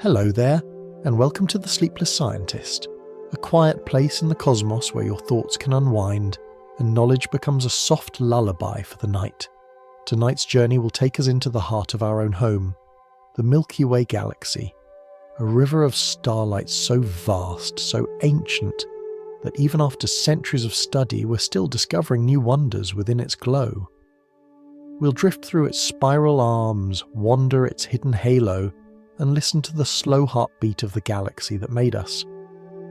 Hello there, and welcome to the Sleepless Scientist, a quiet place in the cosmos where your thoughts can unwind and knowledge becomes a soft lullaby for the night. Tonight's journey will take us into the heart of our own home, the Milky Way galaxy, a river of starlight so vast, so ancient, that even after centuries of study we're still discovering new wonders within its glow. We'll drift through its spiral arms, wander its hidden halo, and listen to the slow heartbeat of the galaxy that made us.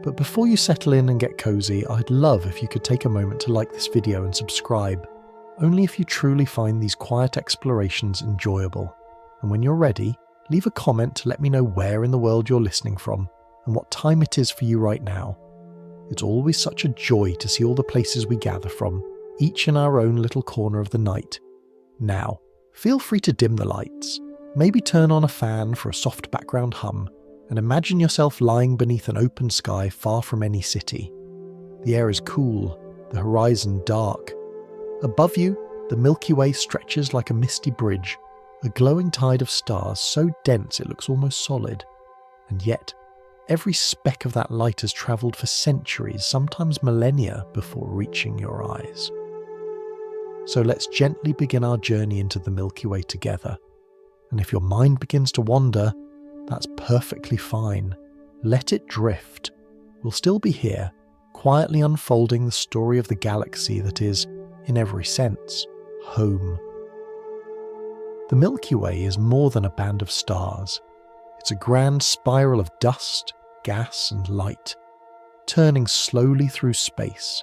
But before you settle in and get cozy, I'd love if you could take a moment to like this video and subscribe, only if you truly find these quiet explorations enjoyable. And when you're ready, leave a comment to let me know where in the world you're listening from and what time it is for you right now. It's always such a joy to see all the places we gather from, each in our own little corner of the night. Now, feel free to dim the lights. Maybe turn on a fan for a soft background hum, and imagine yourself lying beneath an open sky far from any city. The air is cool, the horizon dark. Above you, the Milky Way stretches like a misty bridge, a glowing tide of stars so dense it looks almost solid. And yet, every speck of that light has travelled for centuries, sometimes millennia, before reaching your eyes. So let's gently begin our journey into the Milky Way together. And if your mind begins to wander, that's perfectly fine. Let it drift. We'll still be here, quietly unfolding the story of the galaxy that is, in every sense, home. The Milky Way is more than a band of stars. It's a grand spiral of dust, gas, and light, turning slowly through space.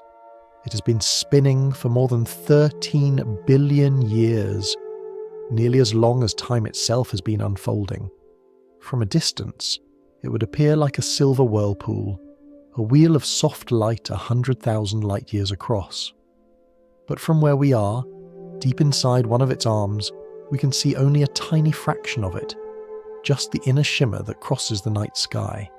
It has been spinning for more than 13 billion years, nearly as long as time itself has been unfolding. From a distance, it would appear like a silver whirlpool, a wheel of soft light 100,000 light years across. But from where we are, deep inside one of its arms, we can see only a tiny fraction of it, just the inner shimmer that crosses the night sky.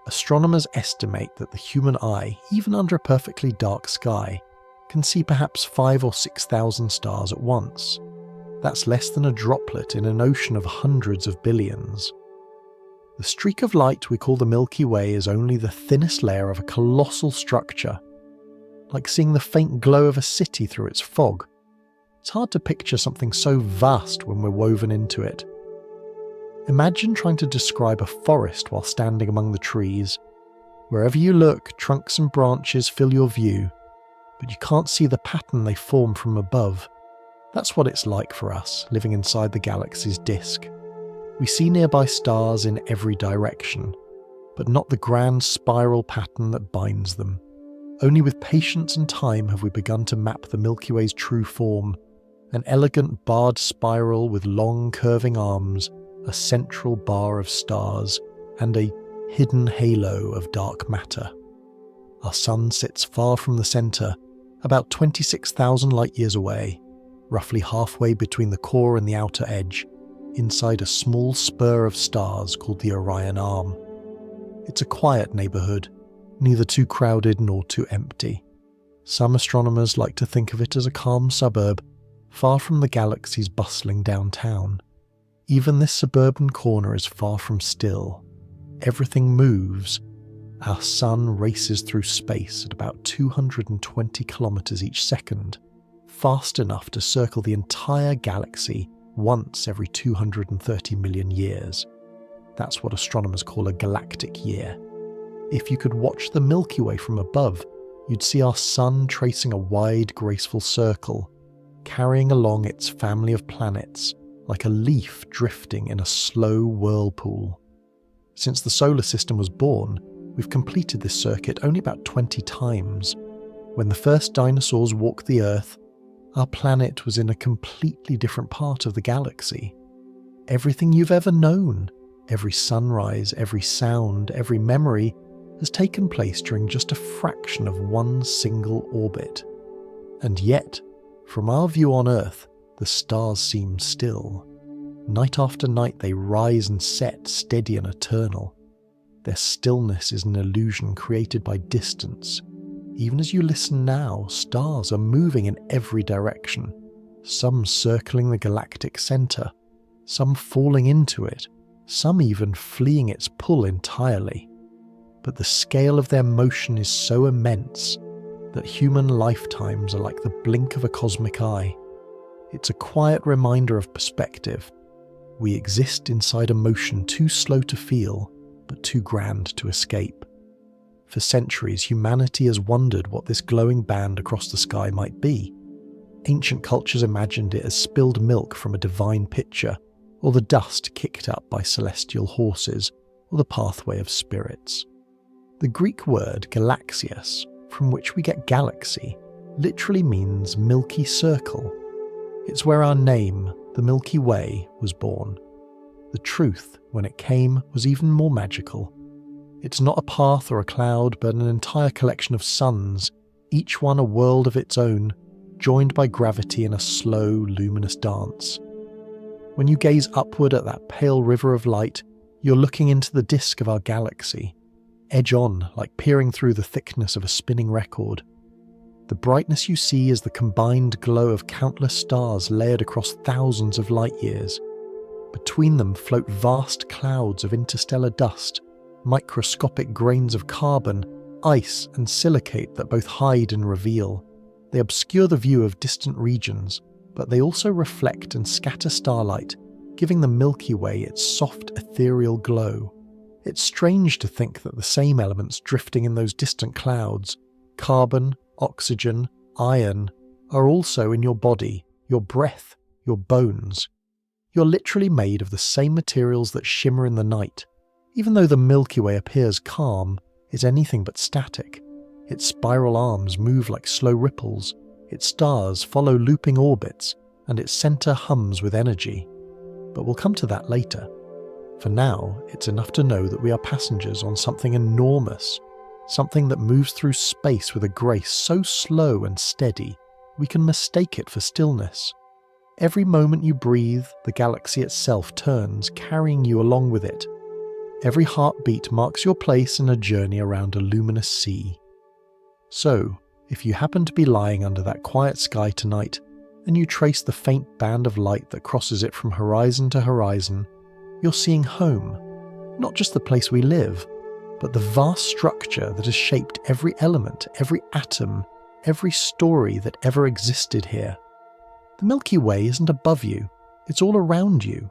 Astronomers estimate that the human eye, even under a perfectly dark sky, can see perhaps 5,000 or 6,000 stars at once. That's less than a droplet in an ocean of hundreds of billions. The streak of light we call the Milky Way is only the thinnest layer of a colossal structure, like seeing the faint glow of a city through its fog. It's hard to picture something so vast when we're woven into it. Imagine trying to describe a forest while standing among the trees. Wherever you look, trunks and branches fill your view, but you can't see the pattern they form from above. That's what it's like for us, living inside the galaxy's disk. We see nearby stars in every direction, but not the grand spiral pattern that binds them. Only with patience and time have we begun to map the Milky Way's true form, an elegant barred spiral with long curving arms, a central bar of stars, and a hidden halo of dark matter. Our sun sits far from the centre, about 26,000 light years away, roughly halfway between the core and the outer edge, inside a small spur of stars called the Orion Arm. It's a quiet neighbourhood, neither too crowded nor too empty. Some astronomers like to think of it as a calm suburb, far from the galaxy's bustling downtown. Even this suburban corner is far from still. Everything moves. Our sun races through space at about 220 kilometres each second, fast enough to circle the entire galaxy once every 230 million years. That's what astronomers call a galactic year. If you could watch the Milky Way from above, you'd see our sun tracing a wide, graceful circle, carrying along its family of planets like a leaf drifting in a slow whirlpool. Since the solar system was born, we've completed this circuit only about 20 times. When the first dinosaurs walked the Earth, our planet was in a completely different part of the galaxy. Everything you've ever known, every sunrise, every sound, every memory, has taken place during just a fraction of one single orbit. And yet, from our view on Earth, the stars seem still. Night after night they rise and set, steady and eternal. Their stillness is an illusion created by distance. Even as you listen now, stars are moving in every direction, some circling the galactic centre, some falling into it, some even fleeing its pull entirely. But the scale of their motion is so immense that human lifetimes are like the blink of a cosmic eye. It's a quiet reminder of perspective. We exist inside a motion too slow to feel, but too grand to escape. For centuries, humanity has wondered what this glowing band across the sky might be. Ancient cultures imagined it as spilled milk from a divine pitcher, or the dust kicked up by celestial horses, or the pathway of spirits. The Greek word galaxias, from which we get galaxy, literally means milky circle. It's where our name, the Milky Way, was born. The truth, when it came, was even more magical. It's not a path or a cloud, but an entire collection of suns, each one a world of its own, joined by gravity in a slow, luminous dance. When you gaze upward at that pale river of light, you're looking into the disk of our galaxy, edge on like peering through the thickness of a spinning record. The brightness you see is the combined glow of countless stars layered across thousands of light years. Between them float vast clouds of interstellar dust, microscopic grains of carbon, ice and silicate that both hide and reveal. They obscure the view of distant regions, but they also reflect and scatter starlight, giving the Milky Way its soft ethereal glow. It's strange to think that the same elements drifting in those distant clouds, carbon, oxygen, iron, are also in your body, your breath, your bones. You're literally made of the same materials that shimmer in the night. Even though the Milky Way appears calm, it's anything but static. Its spiral arms move like slow ripples, its stars follow looping orbits, and its center hums with energy. But we'll come to that later. For now, it's enough to know that we are passengers on something enormous, something that moves through space with a grace so slow and steady, we can mistake it for stillness. Every moment you breathe, the galaxy itself turns, carrying you along with it. Every heartbeat marks your place in a journey around a luminous sea. So, if you happen to be lying under that quiet sky tonight, and you trace the faint band of light that crosses it from horizon to horizon, you're seeing home. Not just the place we live, but the vast structure that has shaped every element, every atom, every story that ever existed here. The Milky Way isn't above you, it's all around you.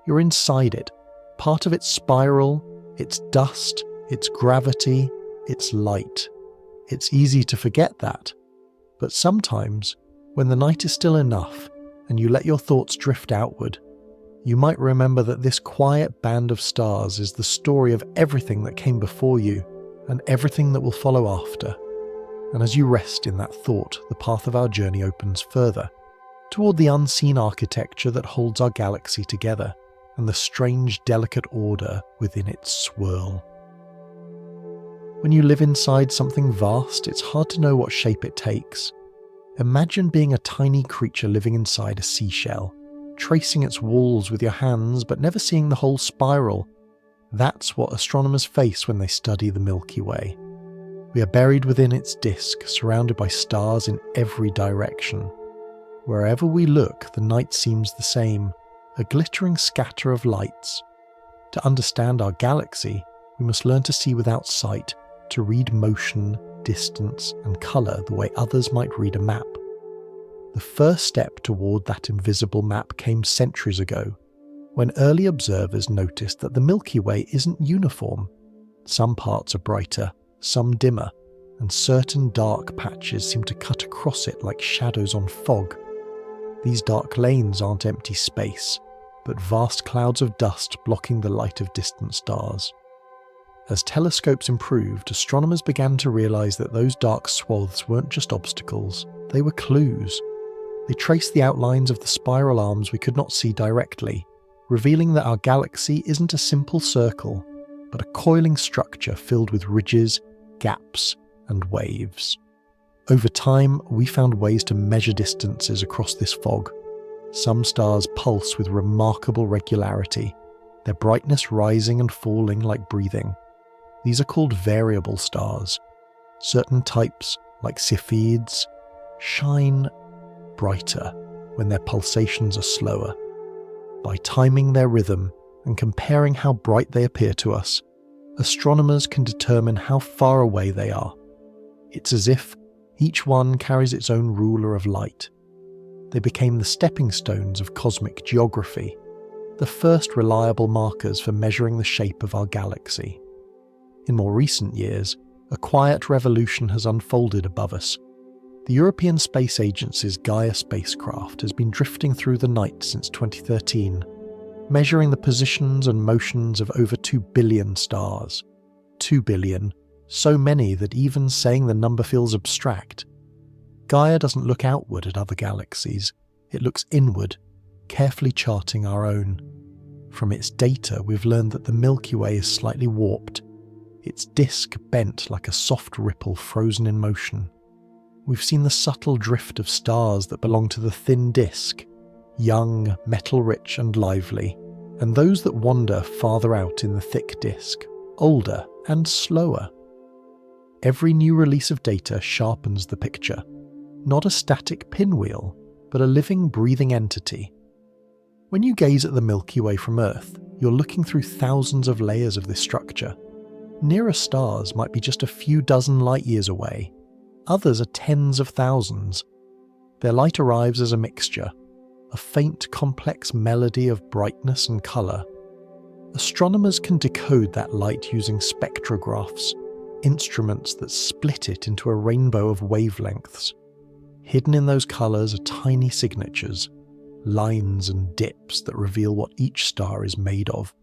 You're inside it, part of its spiral, its dust, its gravity, its light. It's easy to forget that, but sometimes, when the night is still enough and you let your thoughts drift outward, you might remember that this quiet band of stars is the story of everything that came before you and everything that will follow after. And as you rest in that thought, the path of our journey opens further, toward the unseen architecture that holds our galaxy together and the strange, delicate order within its swirl. When you live inside something vast, it's hard to know what shape it takes. Imagine being a tiny creature living inside a seashell, tracing its walls with your hands but never seeing the whole spiral. That's what astronomers face when they study the Milky Way. We are buried within its disk, surrounded by stars in every direction. Wherever we look, the night seems the same, a glittering scatter of lights. To understand our galaxy, we must learn to see without sight, to read motion, distance, and colour the way others might read a map. The first step toward that invisible map came centuries ago, when early observers noticed that the Milky Way isn't uniform. Some parts are brighter, some dimmer, and certain dark patches seem to cut across it like shadows on fog. These dark lanes aren't empty space, but vast clouds of dust blocking the light of distant stars. As telescopes improved, astronomers began to realize that those dark swaths weren't just obstacles, they were clues. They traced the outlines of the spiral arms we could not see directly, revealing that our galaxy isn't a simple circle, but a coiling structure filled with ridges, gaps, and waves. Over time, we found ways to measure distances across this fog. Some stars pulse with remarkable regularity, their brightness rising and falling like breathing. These are called variable stars. Certain types, like Cepheids, shine brighter when their pulsations are slower. By timing their rhythm and comparing how bright they appear to us, astronomers can determine how far away they are. It's as if each one carries its own ruler of light. They became the stepping stones of cosmic geography, the first reliable markers for measuring the shape of our galaxy. In more recent years, a quiet revolution has unfolded above us. The European Space Agency's Gaia spacecraft has been drifting through the night since 2013, measuring the positions and motions of over 2 billion stars. 2 billion, so many that even saying the number feels abstract. Gaia doesn't look outward at other galaxies, it looks inward, carefully charting our own. From its data, we've learned that the Milky Way is slightly warped, its disk bent like a soft ripple frozen in motion. We've seen the subtle drift of stars that belong to the thin disk, young, metal-rich and lively, and those that wander farther out in the thick disk, older and slower. Every new release of data sharpens the picture, not a static pinwheel, but a living, breathing entity. When you gaze at the Milky Way from Earth, you're looking through thousands of layers of this structure. Nearer stars might be just a few dozen light-years away. Others are tens of thousands. Their light arrives as a mixture, a faint, complex melody of brightness and colour. Astronomers can decode that light using spectrographs, instruments that split it into a rainbow of wavelengths. Hidden in those colours are tiny signatures, lines and dips that reveal what each star is made of.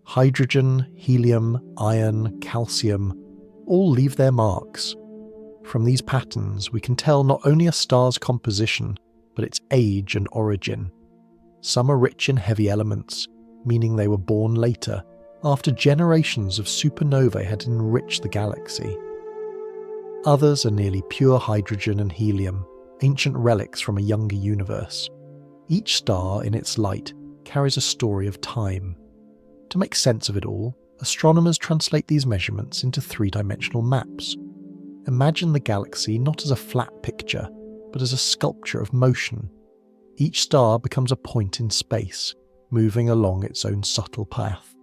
Hydrogen, helium, iron, calcium, all leave their marks. From these patterns, we can tell not only a star's composition, but its age and origin. Some are rich in heavy elements, meaning they were born later, after generations of supernovae had enriched the galaxy. Others are nearly pure hydrogen and helium, ancient relics from a younger universe. Each star in its light carries a story of time. To make sense of it all, astronomers translate these measurements into three-dimensional maps. Imagine the galaxy not as a flat picture, but as a sculpture of motion. Each star becomes a point in space, moving along its own subtle path.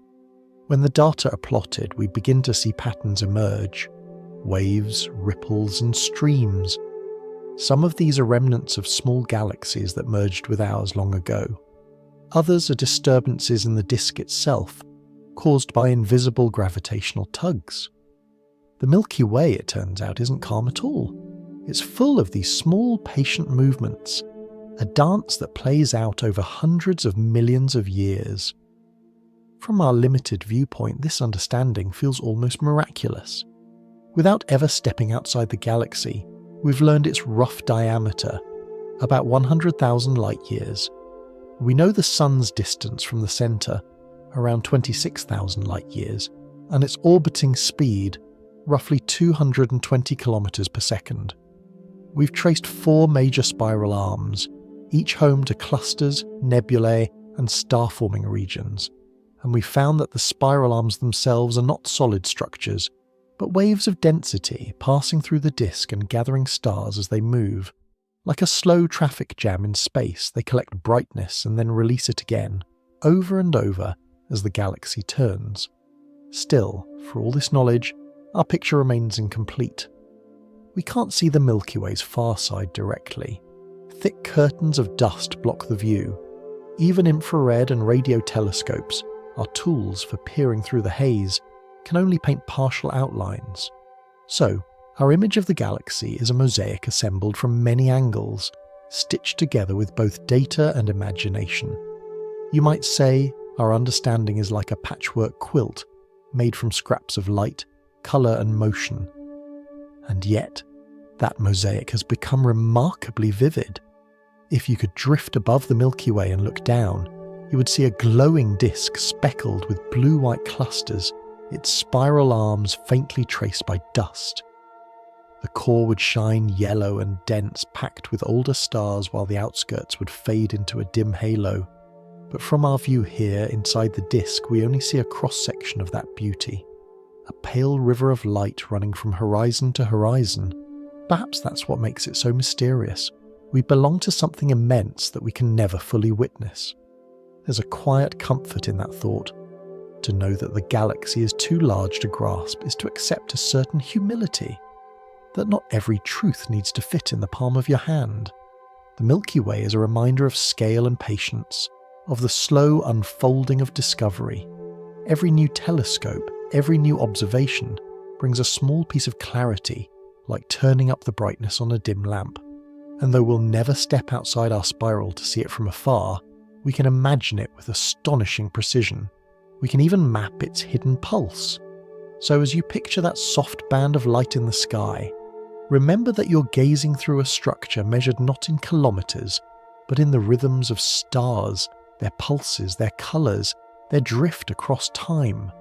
When the data are plotted, we begin to see patterns emerge. Waves, ripples, and streams. Some of these are remnants of small galaxies that merged with ours long ago. Others are disturbances in the disk itself, caused by invisible gravitational tugs. The Milky Way, it turns out, isn't calm at all. It's full of these small, patient movements, a dance that plays out over hundreds of millions of years. From our limited viewpoint, this understanding feels almost miraculous. Without ever stepping outside the galaxy, we've learned its rough diameter, about 100,000 light-years. We know the Sun's distance from the centre, around 26,000 light-years, and its orbiting speed, roughly 220 kilometers per second. We've traced 4 major spiral arms, each home to clusters, nebulae, and star-forming regions, and we found that the spiral arms themselves are not solid structures, but waves of density passing through the disk and gathering stars as they move. Like a slow traffic jam in space, they collect brightness and then release it again, over and over, as the galaxy turns. Still, for all this knowledge, our picture remains incomplete. We can't see the Milky Way's far side directly. Thick curtains of dust block the view. Even infrared and radio telescopes, our tools for peering through the haze, can only paint partial outlines. So, our image of the galaxy is a mosaic assembled from many angles, stitched together with both data and imagination. You might say our understanding is like a patchwork quilt, made from scraps of light, colour and motion. And yet, that mosaic has become remarkably vivid. If you could drift above the Milky Way and look down, you would see a glowing disk speckled with blue-white clusters, its spiral arms faintly traced by dust. The core would shine yellow and dense, packed with older stars, while the outskirts would fade into a dim halo. But from our view here, inside the disk, we only see a cross-section of that beauty. A pale river of light running from horizon to horizon. Perhaps that's what makes it so mysterious. We belong to something immense that we can never fully witness. There's a quiet comfort in that thought, To know that the galaxy is too large to grasp is to accept a certain humility, that not every truth needs to fit in the palm of your hand. The Milky Way is a reminder of scale and patience, of the slow unfolding of discovery. Every new telescope, every new observation brings a small piece of clarity, like turning up the brightness on a dim lamp. And though we'll never step outside our spiral to see it from afar, we can imagine it with astonishing precision. We can even map its hidden pulse. So as you picture that soft band of light in the sky, remember that you're gazing through a structure measured not in kilometers, but in the rhythms of stars, their pulses, their colors, their drift across time.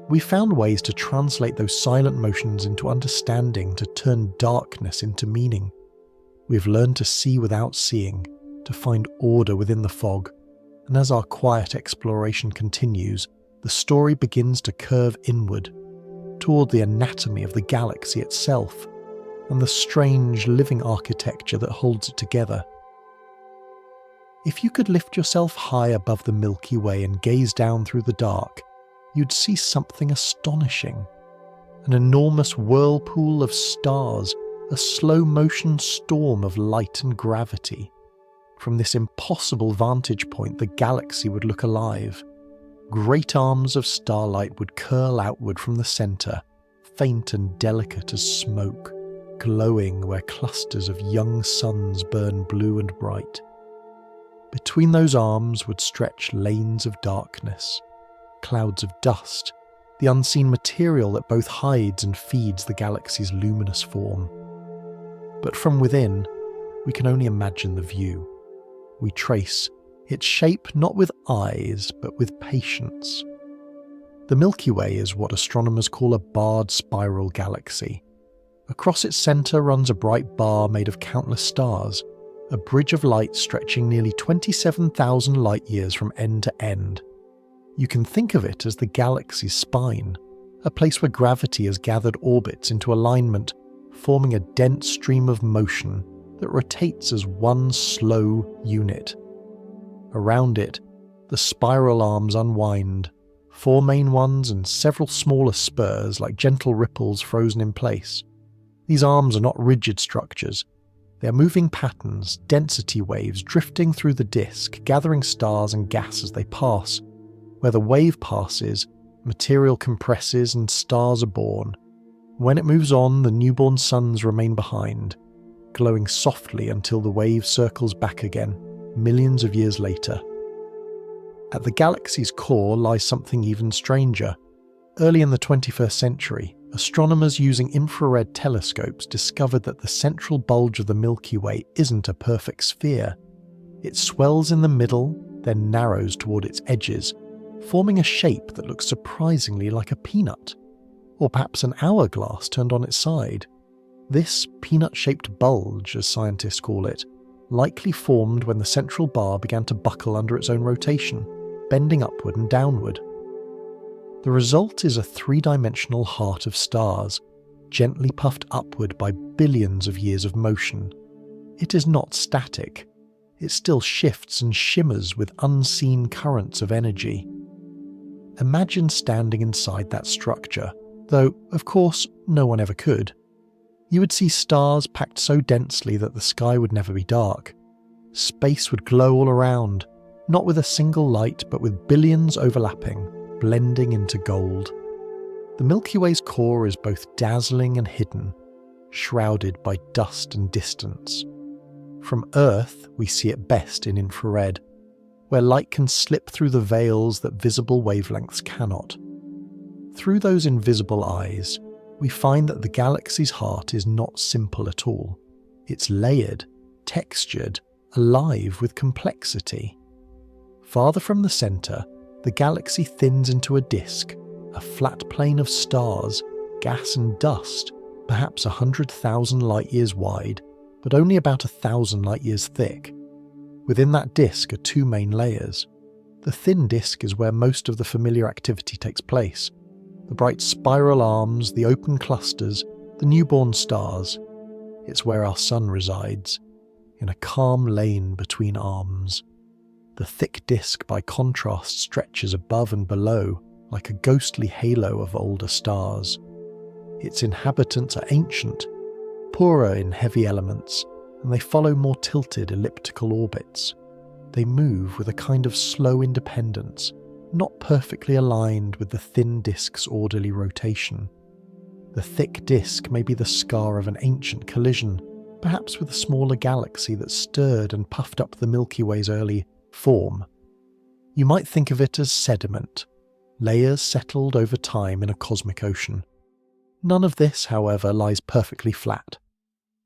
We found ways to translate those silent motions into understanding, to turn darkness into meaning. We've learned to see without seeing, to find order within the fog. And as our quiet exploration continues, the story begins to curve inward, toward the anatomy of the galaxy itself, and the strange living architecture that holds it together. If you could lift yourself high above the Milky Way and gaze down through the dark, you'd see something astonishing. An enormous whirlpool of stars, a slow-motion storm of light and gravity. From this impossible vantage point, the galaxy would look alive. Great arms of starlight would curl outward from the centre, faint and delicate as smoke, glowing where clusters of young suns burn blue and bright. Between those arms would stretch lanes of darkness, clouds of dust, the unseen material that both hides and feeds the galaxy's luminous form. But from within, we can only imagine the view. We trace its shape not with eyes, but with patience. The Milky Way is what astronomers call a barred spiral galaxy. Across its centre runs a bright bar made of countless stars, a bridge of light stretching nearly 27,000 light-years from end to end. You can think of it as the galaxy's spine, a place where gravity has gathered orbits into alignment, forming a dense stream of motion that rotates as one slow unit. Around it, the spiral arms unwind, 4 main ones and several smaller spurs like gentle ripples frozen in place. These arms are not rigid structures. They are moving patterns, density waves drifting through the disk, gathering stars and gas as they pass. Where the wave passes, material compresses and stars are born. When it moves on, the newborn suns remain behind, glowing softly until the wave circles back again, millions of years later. At the galaxy's core lies something even stranger. Early in the 21st century, astronomers using infrared telescopes discovered that the central bulge of the Milky Way isn't a perfect sphere. It swells in the middle, then narrows toward its edges, forming a shape that looks surprisingly like a peanut, or perhaps an hourglass turned on its side. This peanut-shaped bulge, as scientists call it, likely formed when the central bar began to buckle under its own rotation, bending upward and downward. The result is a 3-dimensional heart of stars, gently puffed upward by billions of years of motion. It is not static. It still shifts and shimmers with unseen currents of energy. Imagine standing inside that structure, though, of course, no one ever could. You would see stars packed so densely that the sky would never be dark. Space would glow all around, not with a single light, but with billions overlapping, blending into gold. The Milky Way's core is both dazzling and hidden, shrouded by dust and distance. From Earth, we see it best in infrared, where light can slip through the veils that visible wavelengths cannot. Through those invisible eyes, we find that the galaxy's heart is not simple at all. It's layered, textured, alive with complexity. Farther from the centre, the galaxy thins into a disk, a flat plane of stars, gas and dust, perhaps 100,000 light-years wide, but only about 1,000 light-years thick. Within that disk are 2 main layers. The thin disk is where most of the familiar activity takes place. The bright spiral arms, the open clusters, the newborn stars. It's where our sun resides, in a calm lane between arms. The thick disk, by contrast, stretches above and below, like a ghostly halo of older stars. Its inhabitants are ancient, poorer in heavy elements, and they follow more tilted elliptical orbits. They move with a kind of slow independence, not perfectly aligned with the thin disk's orderly rotation. The thick disk may be the scar of an ancient collision, perhaps with a smaller galaxy that stirred and puffed up the Milky Way's early form. You might think of it as sediment, layers settled over time in a cosmic ocean. None of this, however, lies perfectly flat.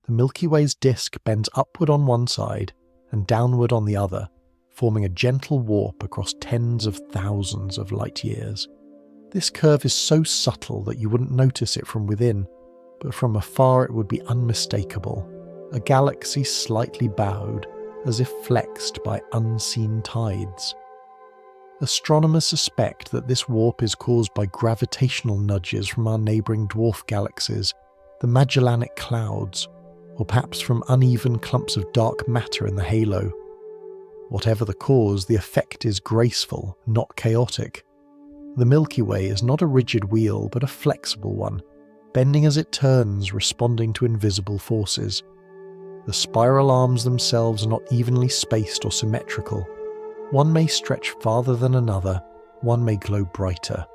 The Milky Way's disk bends upward on one side and downward on the other, forming a gentle warp across tens of thousands of light years. This curve is so subtle that you wouldn't notice it from within, but from afar it would be unmistakable, a galaxy slightly bowed, as if flexed by unseen tides. Astronomers suspect that this warp is caused by gravitational nudges from our neighbouring dwarf galaxies, the Magellanic Clouds, or perhaps from uneven clumps of dark matter in the halo. Whatever the cause, the effect is graceful, not chaotic. The Milky Way is not a rigid wheel, but a flexible one, bending as it turns, responding to invisible forces. The spiral arms themselves are not evenly spaced or symmetrical. One may stretch farther than another, one may glow brighter.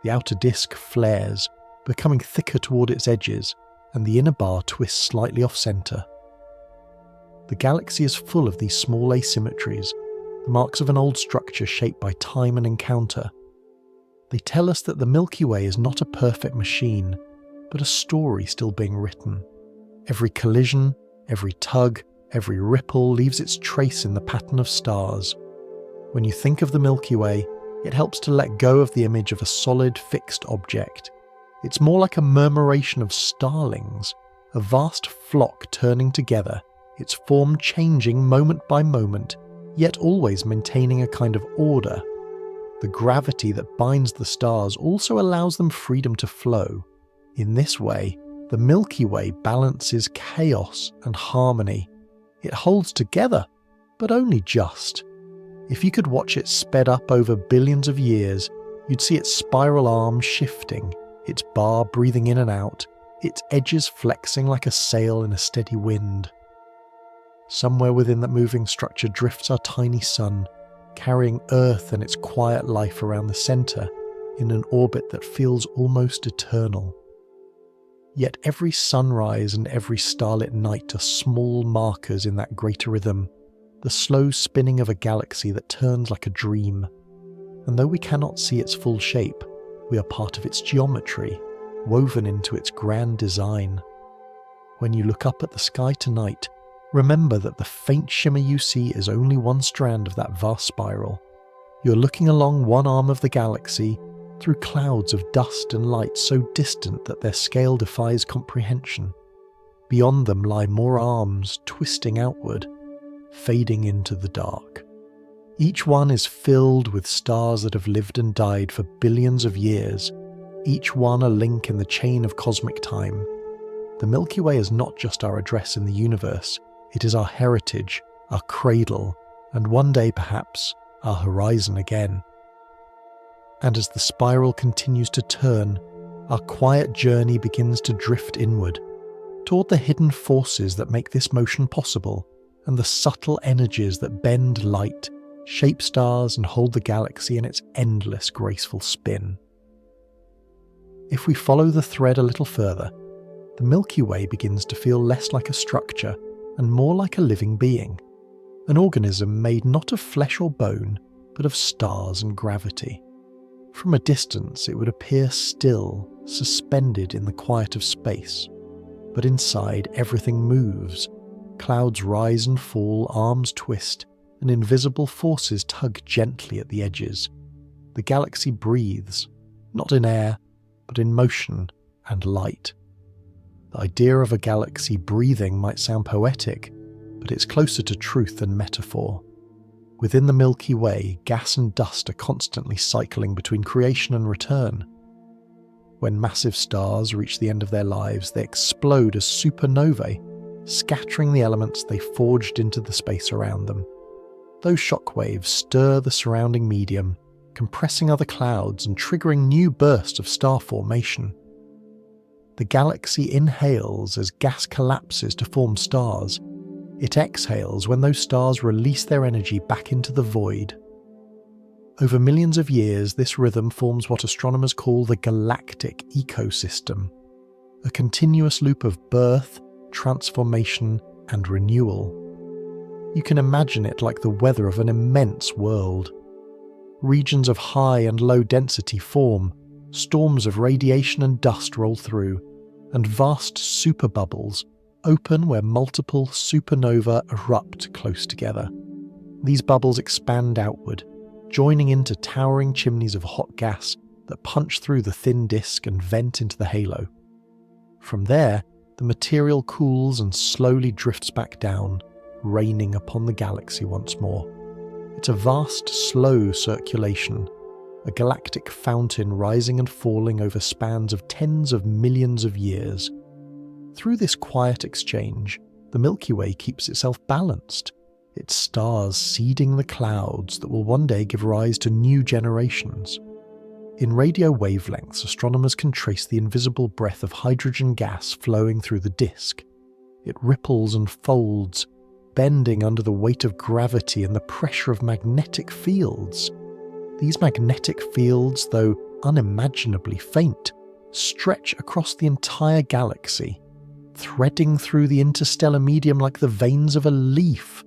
The outer disk flares, becoming thicker toward its edges, and the inner bar twists slightly off-centre. The galaxy is full of these small asymmetries, the marks of an old structure shaped by time and encounter. They tell us that the Milky Way is not a perfect machine, but a story still being written. Every collision, every tug, every ripple leaves its trace in the pattern of stars. When you think of the Milky Way, it helps to let go of the image of a solid, fixed object. It's more like a murmuration of starlings, a vast flock turning together, its form changing moment by moment, yet always maintaining a kind of order. The gravity that binds the stars also allows them freedom to flow. In this way, the Milky Way balances chaos and harmony. It holds together, but only just. If you could watch it sped up over billions of years, you'd see its spiral arms shifting, its bar breathing in and out, its edges flexing like a sail in a steady wind. Somewhere within that moving structure drifts our tiny sun, carrying Earth and its quiet life around the centre in an orbit that feels almost eternal. Yet every sunrise and every starlit night are small markers in that greater rhythm, the slow spinning of a galaxy that turns like a dream. And though we cannot see its full shape, we are part of its geometry, woven into its grand design. When you look up at the sky tonight, remember that the faint shimmer you see is only one strand of that vast spiral. You're looking along one arm of the galaxy, through clouds of dust and light so distant that their scale defies comprehension. Beyond them lie more arms, twisting outward, fading into the dark. Each one is filled with stars that have lived and died for billions of years, each one a link in the chain of cosmic time. The Milky Way is not just our address in the universe, it is our heritage, our cradle, and one day perhaps, our horizon again. And as the spiral continues to turn, our quiet journey begins to drift inward, toward the hidden forces that make this motion possible, and the subtle energies that bend light, shape stars and hold the galaxy in its endless graceful spin. If we follow the thread a little further, the Milky Way begins to feel less like a structure and more like a living being, an organism made not of flesh or bone, but of stars and gravity. From a distance it would appear still, suspended in the quiet of space, but inside everything moves. Clouds rise and fall, arms twist, and invisible forces tug gently at the edges. The galaxy breathes, not in air, but in motion and light. The idea of a galaxy breathing might sound poetic, but it's closer to truth than metaphor. Within the Milky Way, gas and dust are constantly cycling between creation and return. When massive stars reach the end of their lives, they explode as supernovae, scattering the elements they forged into the space around them. Those shockwaves stir the surrounding medium, compressing other clouds and triggering new bursts of star formation. The galaxy inhales as gas collapses to form stars. It exhales when those stars release their energy back into the void. Over millions of years, this rhythm forms what astronomers call the galactic ecosystem, a continuous loop of birth, transformation, and renewal. You can imagine it like the weather of an immense world. Regions of high and low density form, storms of radiation and dust roll through, and vast superbubbles open where multiple supernova erupt close together. These bubbles expand outward, joining into towering chimneys of hot gas that punch through the thin disk and vent into the halo. From there, the material cools and slowly drifts back down, raining upon the galaxy once more. It's a vast, slow circulation, a galactic fountain rising and falling over spans of tens of millions of years. Through this quiet exchange, the Milky Way keeps itself balanced, its stars seeding the clouds that will one day give rise to new generations. In radio wavelengths, astronomers can trace the invisible breath of hydrogen gas flowing through the disk. It ripples and folds, bending under the weight of gravity and the pressure of magnetic fields. These magnetic fields, though unimaginably faint, stretch across the entire galaxy, threading through the interstellar medium like the veins of a leaf.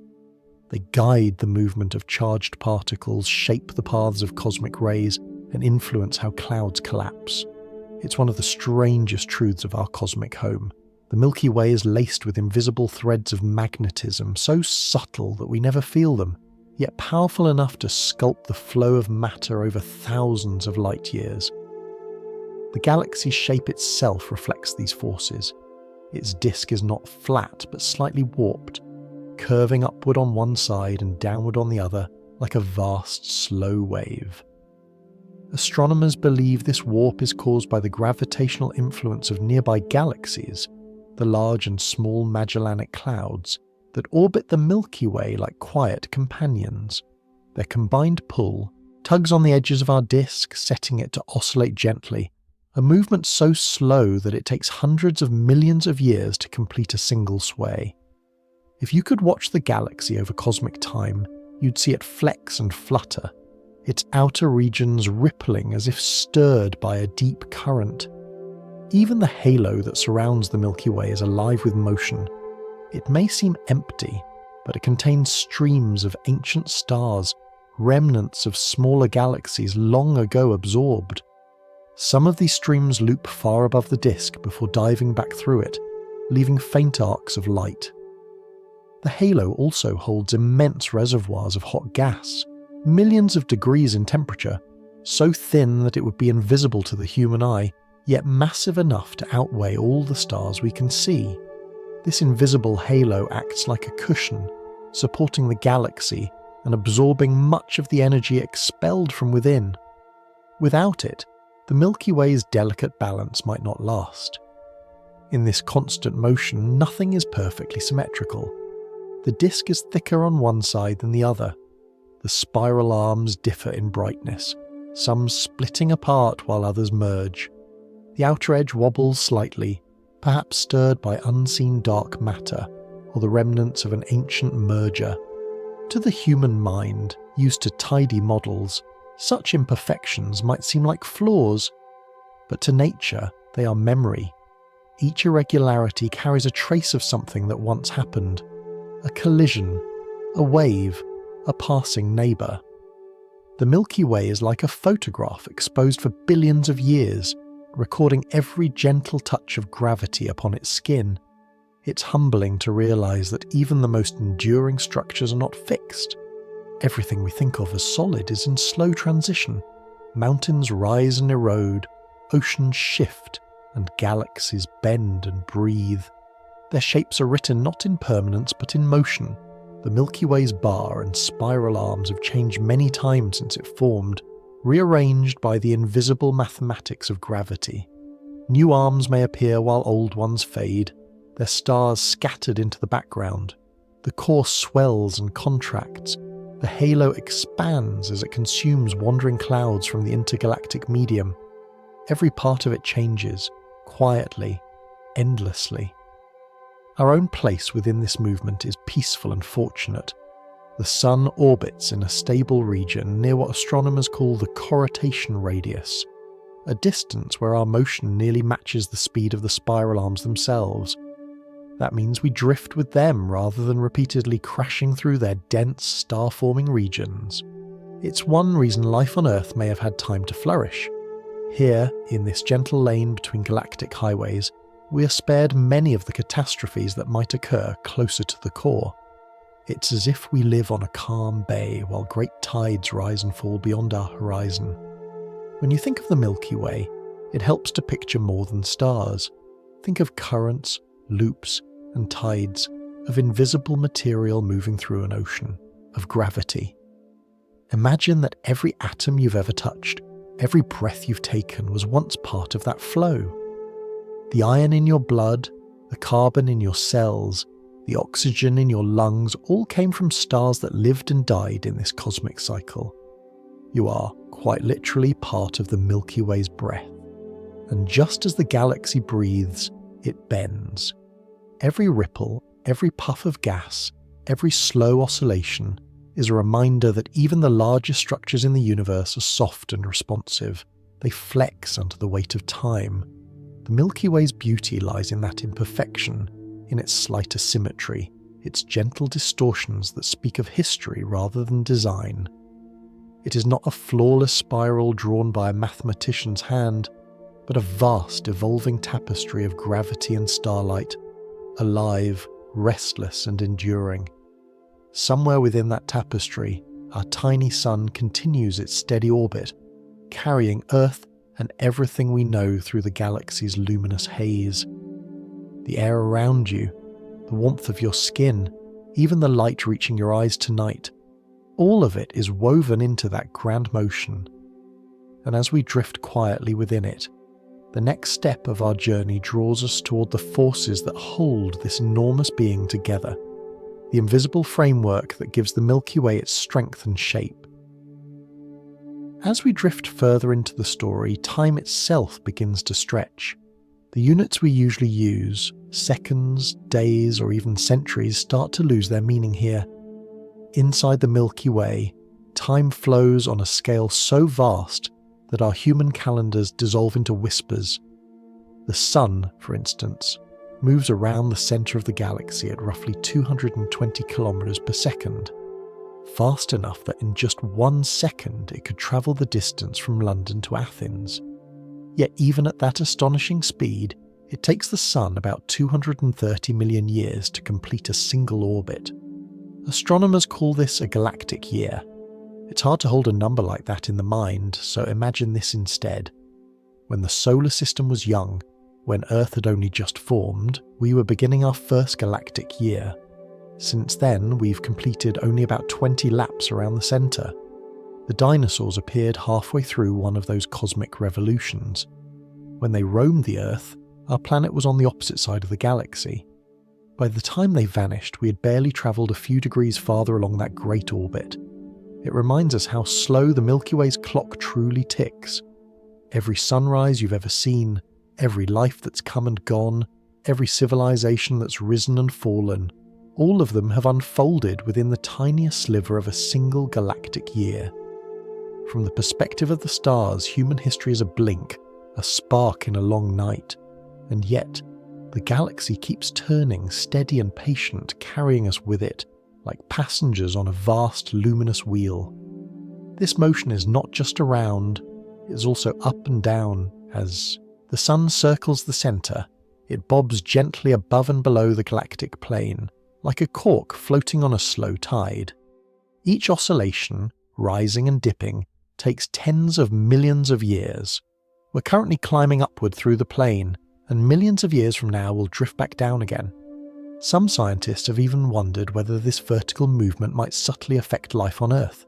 They guide the movement of charged particles, shape the paths of cosmic rays, and influence how clouds collapse. It's one of the strangest truths of our cosmic home. The Milky Way is laced with invisible threads of magnetism, so subtle that we never feel them, yet powerful enough to sculpt the flow of matter over thousands of light years. The galaxy's shape itself reflects these forces. Its disk is not flat, but slightly warped, curving upward on one side and downward on the other, like a vast, slow wave. Astronomers believe this warp is caused by the gravitational influence of nearby galaxies, the large and small Magellanic Clouds, that orbit the Milky Way like quiet companions. Their combined pull tugs on the edges of our disk, setting it to oscillate gently, a movement so slow that it takes hundreds of millions of years to complete a single sway. If you could watch the galaxy over cosmic time, you'd see it flex and flutter, its outer regions rippling as if stirred by a deep current. Even the halo that surrounds the Milky Way is alive with motion. It may seem empty, but it contains streams of ancient stars, remnants of smaller galaxies long ago absorbed. Some of these streams loop far above the disk before diving back through it, leaving faint arcs of light. The halo also holds immense reservoirs of hot gas, millions of degrees in temperature, so thin that it would be invisible to the human eye, yet massive enough to outweigh all the stars we can see. This invisible halo acts like a cushion, supporting the galaxy and absorbing much of the energy expelled from within. Without it, the Milky Way's delicate balance might not last. In this constant motion, nothing is perfectly symmetrical. The disk is thicker on one side than the other. The spiral arms differ in brightness, some splitting apart while others merge. The outer edge wobbles slightly, perhaps stirred by unseen dark matter or the remnants of an ancient merger. To the human mind, used to tidy models, such imperfections might seem like flaws, but to nature they are memory. Each irregularity carries a trace of something that once happened, a collision, a wave, a passing neighbour. The Milky Way is like a photograph exposed for billions of years, recording every gentle touch of gravity upon its skin. It's humbling to realise that even the most enduring structures are not fixed. Everything we think of as solid is in slow transition. Mountains rise and erode, oceans shift, and galaxies bend and breathe. Their shapes are written not in permanence but in motion. The Milky Way's bar and spiral arms have changed many times since it formed, rearranged by the invisible mathematics of gravity. New arms may appear while old ones fade, their stars scattered into the background. The core swells and contracts, The halo expands as it consumes wandering clouds from the intergalactic medium. Every part of it changes, quietly, endlessly. Our own place within this movement is peaceful and fortunate. The Sun orbits in a stable region near what astronomers call the corrotation radius, a distance where our motion nearly matches the speed of the spiral arms themselves. That means we drift with them rather than repeatedly crashing through their dense, star-forming regions. It's one reason life on Earth may have had time to flourish. Here, in this gentle lane between galactic highways, we are spared many of the catastrophes that might occur closer to the core. It's as if we live on a calm bay while great tides rise and fall beyond our horizon. When you think of the Milky Way, it helps to picture more than stars. Think of currents, loops, and tides, of invisible material moving through an ocean, of gravity. Imagine that every atom you've ever touched, every breath you've taken was once part of that flow. The iron in your blood, the carbon in your cells, the oxygen in your lungs all came from stars that lived and died in this cosmic cycle. You are, quite literally, part of the Milky Way's breath. And just as the galaxy breathes, it bends. Every ripple, every puff of gas, every slow oscillation is a reminder that even the largest structures in the universe are soft and responsive. They flex under the weight of time. The Milky Way's beauty lies in that imperfection, in its slight asymmetry, its gentle distortions that speak of history rather than design. It is not a flawless spiral drawn by a mathematician's hand, but a vast evolving tapestry of gravity and starlight, alive, restless and enduring. Somewhere within that tapestry, our tiny sun continues its steady orbit, carrying Earth and everything we know through the galaxy's luminous haze. The air around you, the warmth of your skin, even the light reaching your eyes tonight, all of it is woven into that grand motion. And as we drift quietly within it, the next step of our journey draws us toward the forces that hold this enormous being together, the invisible framework that gives the Milky Way its strength and shape. As we drift further into the story, time itself begins to stretch. The units we usually use, seconds, days, or even centuries, start to lose their meaning here. Inside the Milky Way, time flows on a scale so vast that our human calendars dissolve into whispers. The Sun, for instance, moves around the centre of the galaxy at roughly 220 kilometers per second, fast enough that in just 1 second it could travel the distance from London to Athens. Yet even at that astonishing speed, it takes the Sun about 230 million years to complete a single orbit. Astronomers call this a galactic year. It's hard to hold a number like that in the mind, so imagine this instead. When the solar system was young, when Earth had only just formed, we were beginning our first galactic year. Since then, we've completed only about 20 laps around the centre. The dinosaurs appeared halfway through one of those cosmic revolutions. When they roamed the Earth, our planet was on the opposite side of the galaxy. By the time they vanished, we had barely travelled a few degrees farther along that great orbit. It reminds us how slow the Milky Way's clock truly ticks. Every sunrise you've ever seen, every life that's come and gone, every civilization that's risen and fallen, all of them have unfolded within the tiniest sliver of a single galactic year. From the perspective of the stars, human history is a blink, a spark in a long night, and yet the galaxy keeps turning, steady and patient, carrying us with it, like passengers on a vast luminous wheel. This motion is not just around, it is also up and down. As the Sun circles the centre, it bobs gently above and below the galactic plane, like a cork floating on a slow tide. Each oscillation, rising and dipping, takes tens of millions of years. We're currently climbing upward through the plane, and millions of years from now we'll drift back down again. Some scientists have even wondered whether this vertical movement might subtly affect life on Earth.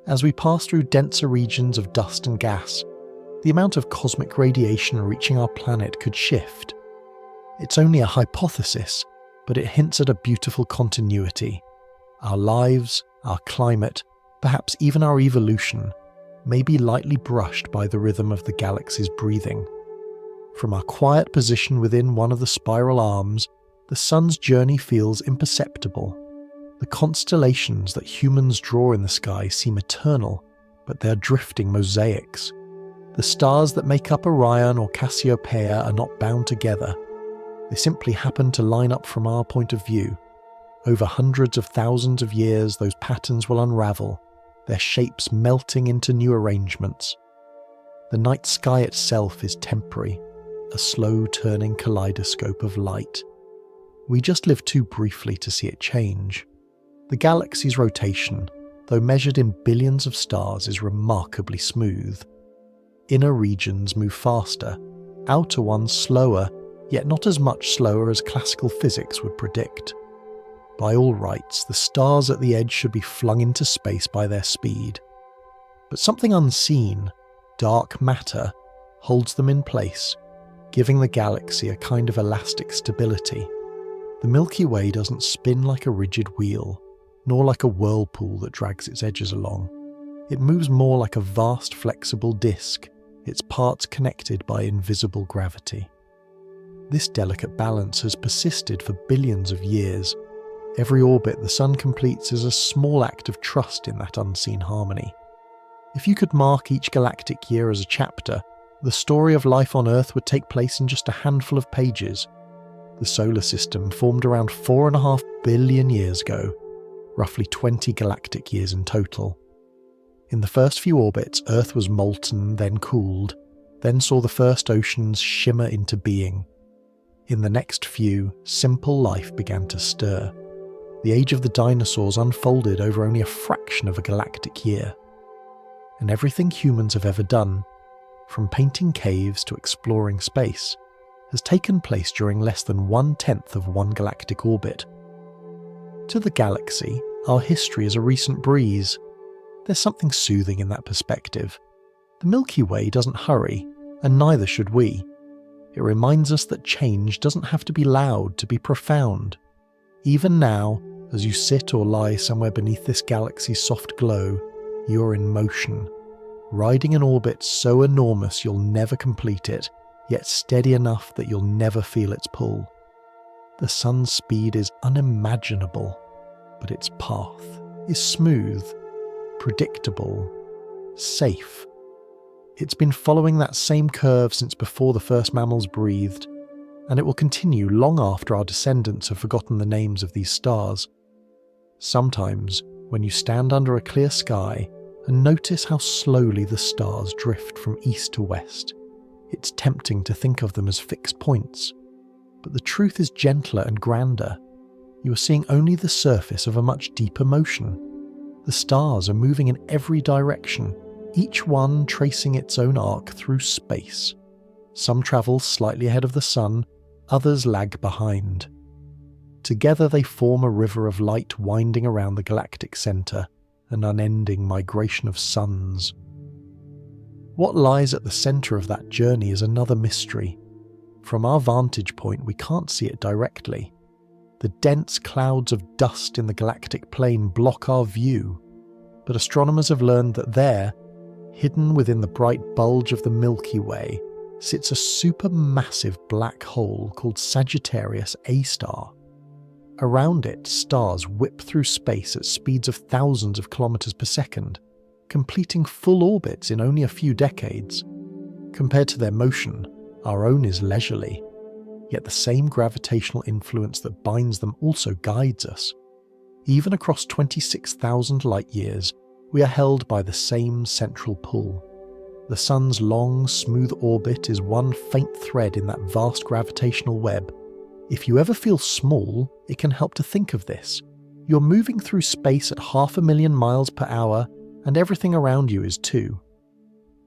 As we pass through denser regions of dust and gas, the amount of cosmic radiation reaching our planet could shift. It's only a hypothesis, but it hints at a beautiful continuity. Our lives, Our climate, perhaps even our evolution, may be lightly brushed by the rhythm of the galaxy's breathing. From our quiet position within one of the spiral arms, the sun's journey feels imperceptible. The constellations that humans draw in the sky seem eternal, but they are drifting mosaics. The stars that make up Orion or Cassiopeia are not bound together. They simply happen to line up from our point of view. Over hundreds of thousands of years, those patterns will unravel, their shapes melting into new arrangements. The night sky itself is temporary, a slow-turning kaleidoscope of light. We just live too briefly to see it change. The galaxy's rotation, though measured in billions of stars, is remarkably smooth. Inner regions move faster, outer ones slower, yet not as much slower as classical physics would predict. By all rights, the stars at the edge should be flung into space by their speed. But something unseen, dark matter, holds them in place, giving the galaxy a kind of elastic stability. The Milky Way doesn't spin like a rigid wheel, nor like a whirlpool that drags its edges along. It moves more like a vast flexible disk, its parts connected by invisible gravity. This delicate balance has persisted for billions of years. Every orbit the Sun completes is a small act of trust in that unseen harmony. If you could mark each galactic year as a chapter, the story of life on Earth would take place in just a handful of pages. The solar system formed around 4.5 billion years ago, roughly 20 galactic years in total. In the first few orbits, Earth was molten, then cooled, then saw the first oceans shimmer into being. In the next few, simple life began to stir. The age of the dinosaurs unfolded over only a fraction of a galactic year. And everything humans have ever done, from painting caves to exploring space, has taken place during less than 1/10 of one galactic orbit. To the galaxy, our history is a recent breeze. There's something soothing in that perspective. The Milky Way doesn't hurry, and neither should we. It reminds us that change doesn't have to be loud to be profound. Even now, as you sit or lie somewhere beneath this galaxy's soft glow, you're in motion, riding an orbit so enormous you'll never complete it, yet steady enough that you'll never feel its pull. The sun's speed is unimaginable, but its path is smooth, predictable, safe. It's been following that same curve since before the first mammals breathed, and it will continue long after our descendants have forgotten the names of these stars. Sometimes, when you stand under a clear sky and notice how slowly the stars drift from east to west, it's tempting to think of them as fixed points. But the truth is gentler and grander. You are seeing only the surface of a much deeper motion. The stars are moving in every direction, each one tracing its own arc through space. Some travel slightly ahead of the sun, others lag behind. Together they form a river of light winding around the galactic centre, an unending migration of suns. What lies at the centre of that journey is another mystery. From our vantage point, we can't see it directly. The dense clouds of dust in the galactic plane block our view, but astronomers have learned that there, hidden within the bright bulge of the Milky Way, sits a supermassive black hole called Sagittarius A star. Around it, stars whip through space at speeds of thousands of kilometers per second, completing full orbits in only a few decades. Compared to their motion, our own is leisurely, yet the same gravitational influence that binds them also guides us. Even across 26,000 light-years, we are held by the same central pull. The sun's long, smooth orbit is one faint thread in that vast gravitational web. If you ever feel small, it can help to think of this. You're moving through space at 500,000 miles per hour, and everything around you is too.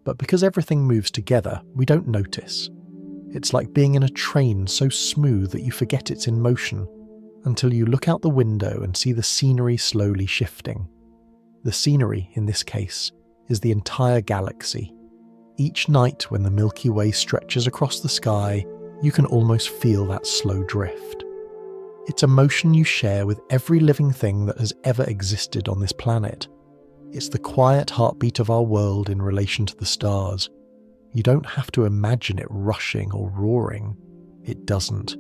But because everything moves together, we don't notice. It's like being in a train so smooth that you forget it's in motion, until you look out the window and see the scenery slowly shifting. The scenery, in this case, is the entire galaxy. Each night when the Milky Way stretches across the sky, you can almost feel that slow drift. It's a motion you share with every living thing that has ever existed on this planet. It's the quiet heartbeat of our world in relation to the stars. You don't have to imagine it rushing or roaring. It doesn't.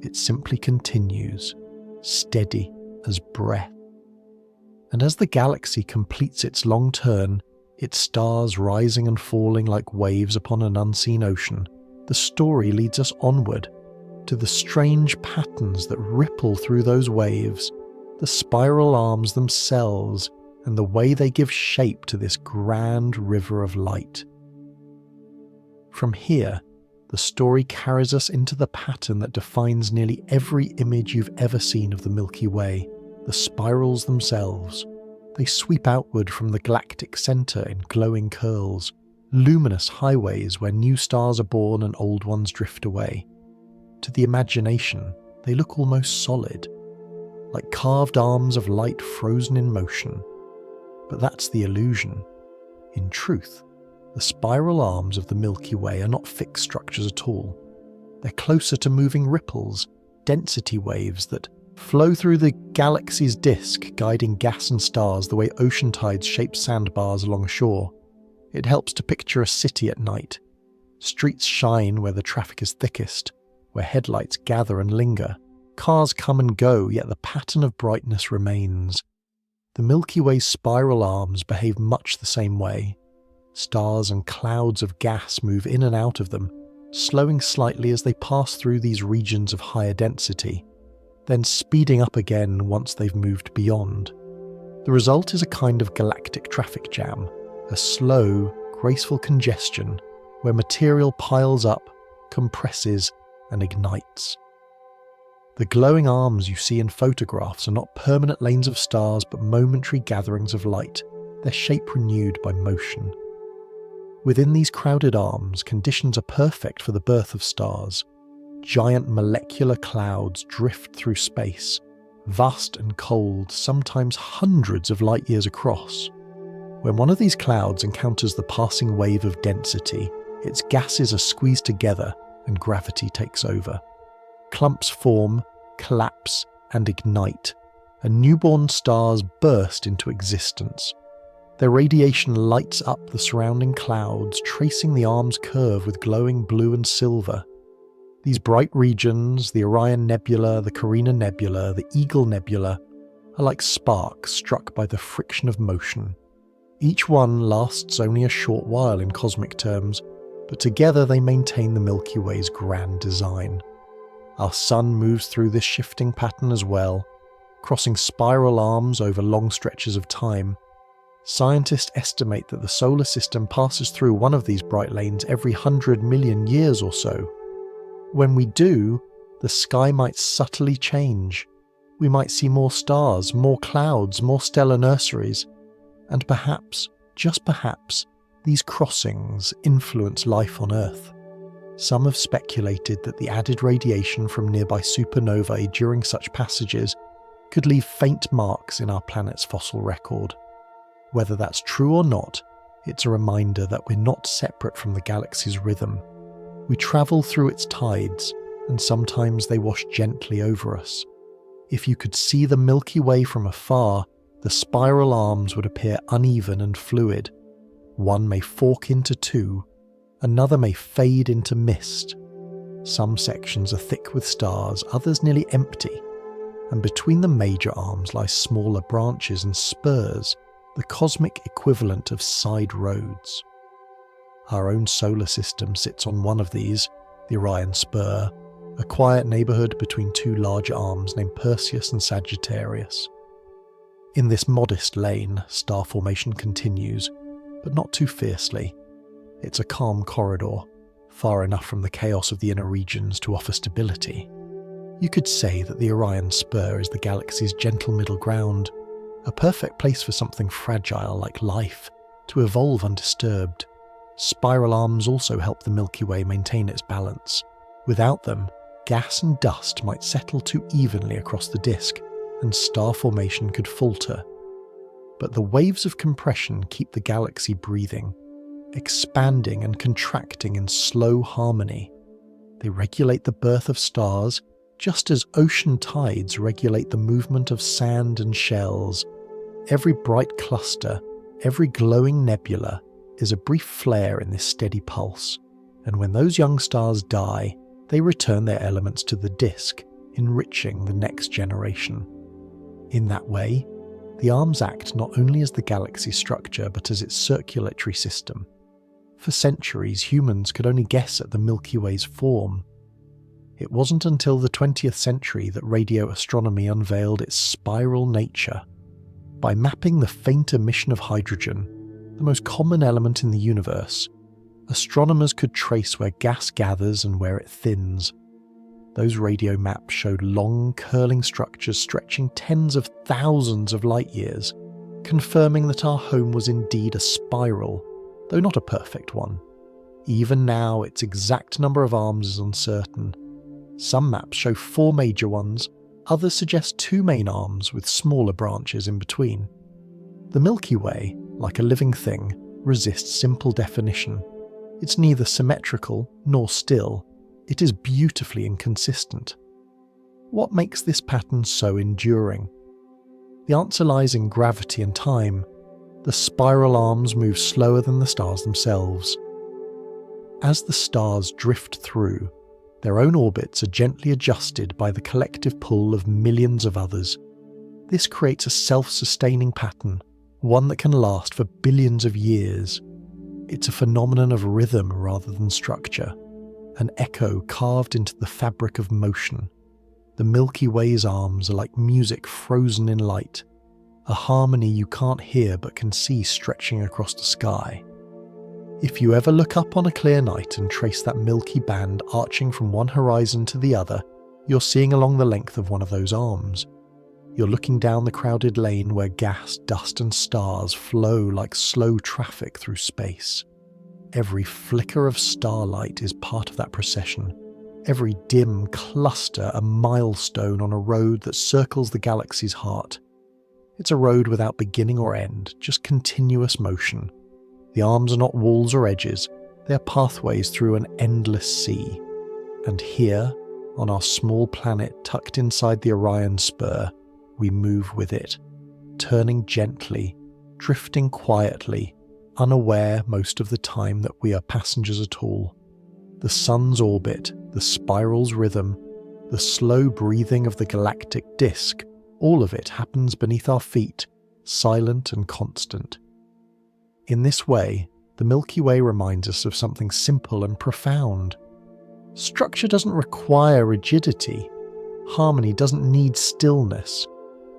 It simply continues, steady as breath. And as the galaxy completes its long turn, its stars rising and falling like waves upon an unseen ocean, the story leads us onward to the strange patterns that ripple through those waves, the spiral arms themselves, and the way they give shape to this grand river of light. From here, the story carries us into the pattern that defines nearly every image you've ever seen of the Milky Way, the spirals themselves. They sweep outward from the galactic centre in glowing curls, luminous highways where new stars are born and old ones drift away. To the imagination, they look almost solid, like carved arms of light frozen in motion. But that's the illusion. In truth, the spiral arms of the Milky Way are not fixed structures at all. They're closer to moving ripples, density waves that flow through the galaxy's disk, guiding gas and stars the way ocean tides shape sandbars along shore. It helps to picture a city at night. Streets shine where the traffic is thickest, where headlights gather and linger. Cars come and go, yet the pattern of brightness remains. The Milky Way's spiral arms behave much the same way. Stars and clouds of gas move in and out of them, slowing slightly as they pass through these regions of higher density, then speeding up again once they've moved beyond. The result is a kind of galactic traffic jam, a slow, graceful congestion where material piles up, compresses, and ignites. The glowing arms you see in photographs are not permanent lanes of stars but momentary gatherings of light, their shape renewed by motion. Within these crowded arms, conditions are perfect for the birth of stars. Giant molecular clouds drift through space, vast and cold, sometimes hundreds of light years across. When one of these clouds encounters the passing wave of density, its gases are squeezed together and gravity takes over. Clumps form, collapse, and ignite, and newborn stars burst into existence. Their radiation lights up the surrounding clouds, tracing the arm's curve with glowing blue and silver. These bright regions, the Orion Nebula, the Carina Nebula, the Eagle Nebula, are like sparks struck by the friction of motion. Each one lasts only a short while in cosmic terms, but together they maintain the Milky Way's grand design. Our sun moves through this shifting pattern as well, crossing spiral arms over long stretches of time. Scientists estimate that the solar system passes through one of these bright lanes every 100 million years or so. When we do, the sky might subtly change. We might see more stars, more clouds, more stellar nurseries, and perhaps, just perhaps, these crossings influence life on Earth. Some have speculated that the added radiation from nearby supernovae during such passages could leave faint marks in our planet's fossil record. Whether that's true or not, it's a reminder that we're not separate from the galaxy's rhythm. We travel through its tides, and sometimes they wash gently over us. If you could see the Milky Way from afar, the spiral arms would appear uneven and fluid. One may fork into two, another may fade into mist. Some sections are thick with stars, others nearly empty, and between the major arms lie smaller branches and spurs, the cosmic equivalent of side roads. Our own solar system sits on one of these, the Orion Spur, a quiet neighbourhood between two large arms named Perseus and Sagittarius. In this modest lane, star formation continues, but not too fiercely. It's a calm corridor, far enough from the chaos of the inner regions to offer stability. You could say that the Orion Spur is the galaxy's gentle middle ground, a perfect place for something fragile like life to evolve undisturbed. Spiral arms also help the Milky Way maintain its balance. Without them, gas and dust might settle too evenly across the disk, and star formation could falter. But the waves of compression keep the galaxy breathing, expanding and contracting in slow harmony. They regulate the birth of stars, Just as ocean tides regulate the movement of sand and shells, every bright cluster, every glowing nebula is a brief flare in this steady pulse, and when those young stars die, they return their elements to the disk, enriching the next generation. In that way, the arms act not only as the galaxy's structure but as its circulatory system. For centuries, humans could only guess at the Milky Way's form. It wasn't until the 20th century that radio astronomy unveiled its spiral nature. By mapping the faint emission of hydrogen, the most common element in the universe, astronomers could trace where gas gathers and where it thins. Those radio maps showed long, curling structures stretching tens of thousands of light years, confirming that our home was indeed a spiral, though not a perfect one. Even now, its exact number of arms is uncertain. Some maps show 4 major ones, others suggest 2 main arms with smaller branches in between. The Milky Way, like a living thing, resists simple definition. It's neither symmetrical nor still. It is beautifully inconsistent. What makes this pattern so enduring? The answer lies in gravity and time. The spiral arms move slower than the stars themselves. As the stars drift through, their own orbits are gently adjusted by the collective pull of millions of others. This creates a self-sustaining pattern, one that can last for billions of years. It's a phenomenon of rhythm rather than structure, an echo carved into the fabric of motion. The Milky Way's arms are like music frozen in light, a harmony you can't hear but can see stretching across the sky. If you ever look up on a clear night and trace that milky band arching from one horizon to the other, you're seeing along the length of one of those arms. You're looking down the crowded lane where gas, dust and stars flow like slow traffic through space. Every flicker of starlight is part of that procession. Every dim cluster a milestone on a road that circles the galaxy's heart. It's a road without beginning or end, just continuous motion. The arms are not walls or edges, they are pathways through an endless sea. And here, on our small planet tucked inside the Orion Spur, we move with it, turning gently, drifting quietly, unaware most of the time that we are passengers at all. The sun's orbit, the spiral's rhythm, the slow breathing of the galactic disk, all of it happens beneath our feet, silent and constant. In this way, the Milky Way reminds us of something simple and profound. Structure doesn't require rigidity. Harmony doesn't need stillness.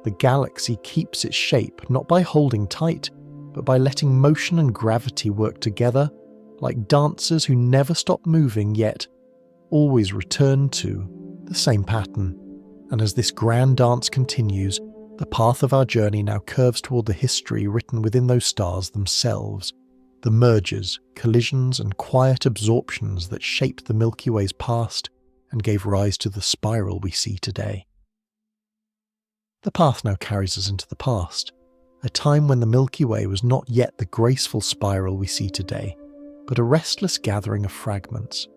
The galaxy keeps its shape not by holding tight, but by letting motion and gravity work together, like dancers who never stop moving yet always return to the same pattern. And as this grand dance continues, the path of our journey now curves toward the history written within those stars themselves, the mergers, collisions and quiet absorptions that shaped the Milky Way's past and gave rise to the spiral we see today. The path now carries us into the past, a time when the Milky Way was not yet the graceful spiral we see today, but a restless gathering of fragments.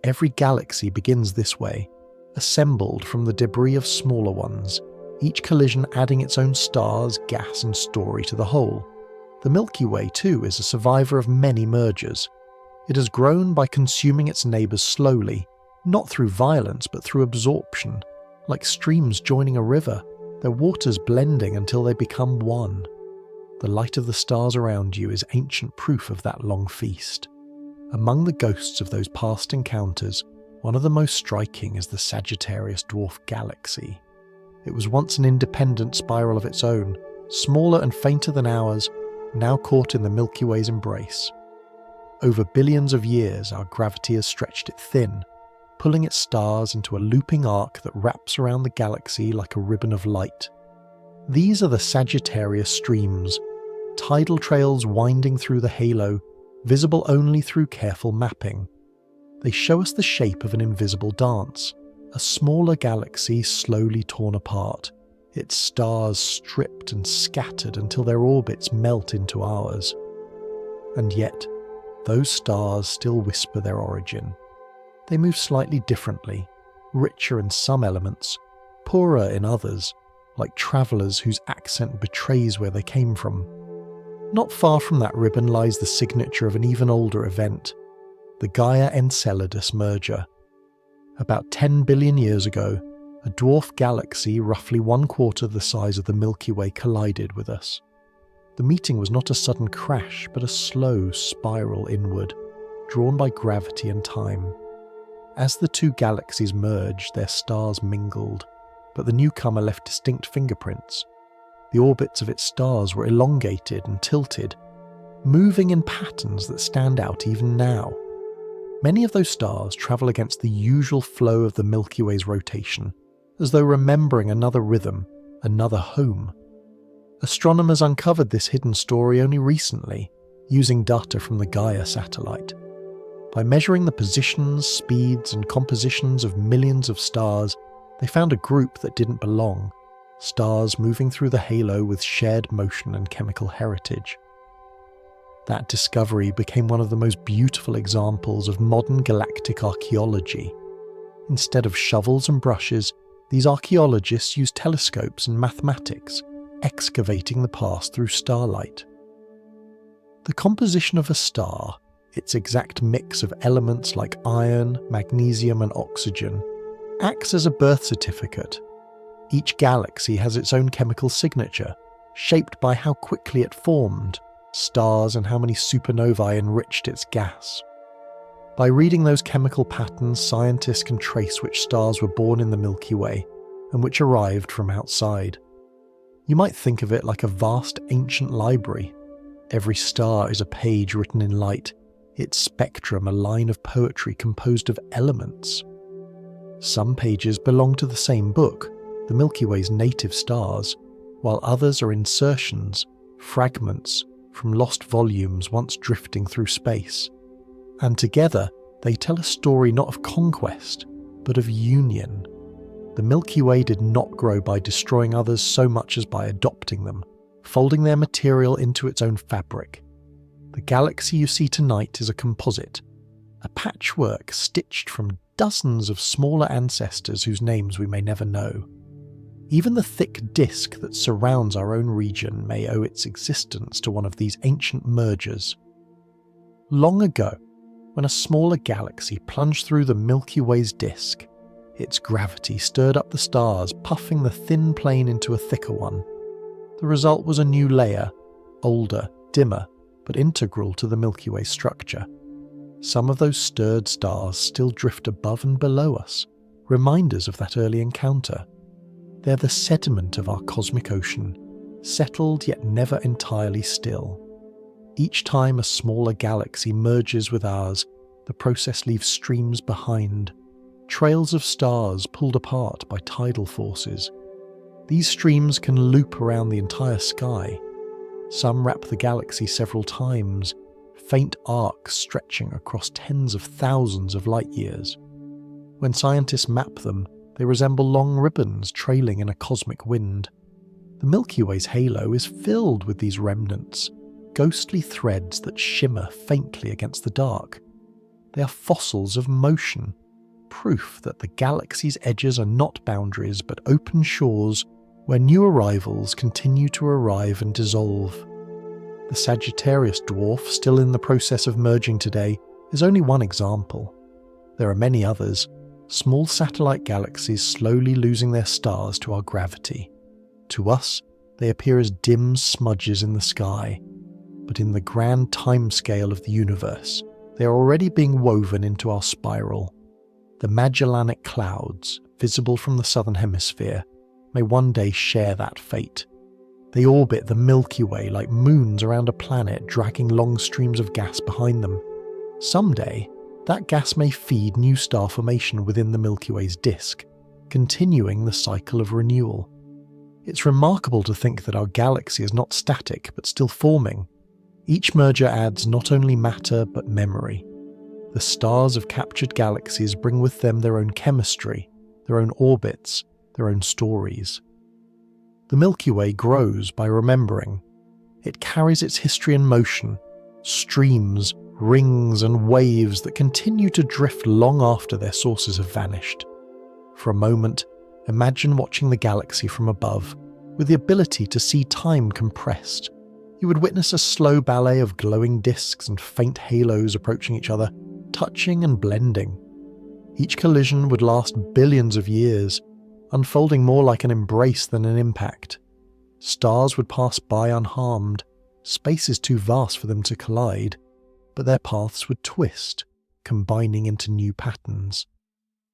Every galaxy begins this way, assembled from the debris of smaller ones, each collision adding its own stars, gas and story to the whole. The Milky Way, too, is a survivor of many mergers. It has grown by consuming its neighbours slowly, not through violence but through absorption, like streams joining a river, their waters blending until they become one. The light of the stars around you is ancient proof of that long feast. Among the ghosts of those past encounters, one of the most striking is the Sagittarius dwarf galaxy. It was once an independent spiral of its own, smaller and fainter than ours, now caught in the Milky Way's embrace. Over billions of years, our gravity has stretched it thin, pulling its stars into a looping arc that wraps around the galaxy like a ribbon of light. These are the Sagittarius streams, tidal trails winding through the halo, visible only through careful mapping. They show us the shape of an invisible dance, a smaller galaxy slowly torn apart, its stars stripped and scattered until their orbits melt into ours. And yet, those stars still whisper their origin. They move slightly differently, richer in some elements, poorer in others, like travellers whose accent betrays where they came from. Not far from that ribbon lies the signature of an even older event, the Gaia-Enceladus merger. About 10 billion years ago, a dwarf galaxy roughly 1/4 the size of the Milky Way collided with us. The meeting was not a sudden crash, but a slow spiral inward, drawn by gravity and time. As the two galaxies merged, their stars mingled, but the newcomer left distinct fingerprints. The orbits of its stars were elongated and tilted, moving in patterns that stand out even now. Many of those stars travel against the usual flow of the Milky Way's rotation, as though remembering another rhythm, another home. Astronomers uncovered this hidden story only recently, using data from the Gaia satellite. By measuring the positions, speeds, and compositions of millions of stars, they found a group that didn't belong, stars moving through the halo with shared motion and chemical heritage. That discovery became one of the most beautiful examples of modern galactic archaeology. Instead of shovels and brushes, these archaeologists used telescopes and mathematics, excavating the past through starlight. The composition of a star, its exact mix of elements like iron, magnesium, and oxygen, acts as a birth certificate. Each galaxy has its own chemical signature, shaped by how quickly it formed, stars and how many supernovae enriched its gas. By reading those chemical patterns, scientists can trace which stars were born in the Milky Way and which arrived from outside. You might think of it like a vast ancient library. Every star is a page written in light, its spectrum a line of poetry composed of elements. Some pages belong to the same book, the Milky Way's native stars, while others are insertions, fragments, from lost volumes once drifting through space. And together, they tell a story not of conquest, but of union. The Milky Way did not grow by destroying others so much as by adopting them, folding their material into its own fabric. The galaxy you see tonight is a composite, a patchwork stitched from dozens of smaller ancestors whose names we may never know. Even the thick disk that surrounds our own region may owe its existence to one of these ancient mergers. Long ago, when a smaller galaxy plunged through the Milky Way's disk, its gravity stirred up the stars, puffing the thin plane into a thicker one. The result was a new layer, older, dimmer, but integral to the Milky Way structure. Some of those stirred stars still drift above and below us, reminders of that early encounter. They're the sediment of our cosmic ocean, settled yet never entirely still. Each time a smaller galaxy merges with ours, the process leaves streams behind, trails of stars pulled apart by tidal forces. These streams can loop around the entire sky. Some wrap the galaxy several times, faint arcs stretching across tens of thousands of light years. When scientists map them, they resemble long ribbons trailing in a cosmic wind. The Milky Way's halo is filled with these remnants, ghostly threads that shimmer faintly against the dark. They are fossils of motion, proof that the galaxy's edges are not boundaries but open shores where new arrivals continue to arrive and dissolve. The Sagittarius dwarf, still in the process of merging today, is only one example. There are many others, small satellite galaxies slowly losing their stars to our gravity. To us, they appear as dim smudges in the sky, but in the grand timescale of the universe, they are already being woven into our spiral. The Magellanic Clouds, visible from the southern hemisphere, may one day share that fate. They orbit the Milky Way like moons around a planet, dragging long streams of gas behind them. Someday, that gas may feed new star formation within the Milky Way's disk, continuing the cycle of renewal. It's remarkable to think that our galaxy is not static but still forming. Each merger adds not only matter but memory. The stars of captured galaxies bring with them their own chemistry, their own orbits, their own stories. The Milky Way grows by remembering. It carries its history in motion, streams, rings and waves that continue to drift long after their sources have vanished. For a moment, imagine watching the galaxy from above, with the ability to see time compressed. You would witness a slow ballet of glowing disks and faint halos approaching each other, touching and blending. Each collision would last billions of years, unfolding more like an embrace than an impact. Stars would pass by unharmed, space is too vast for them to collide, but their paths would twist, combining into new patterns.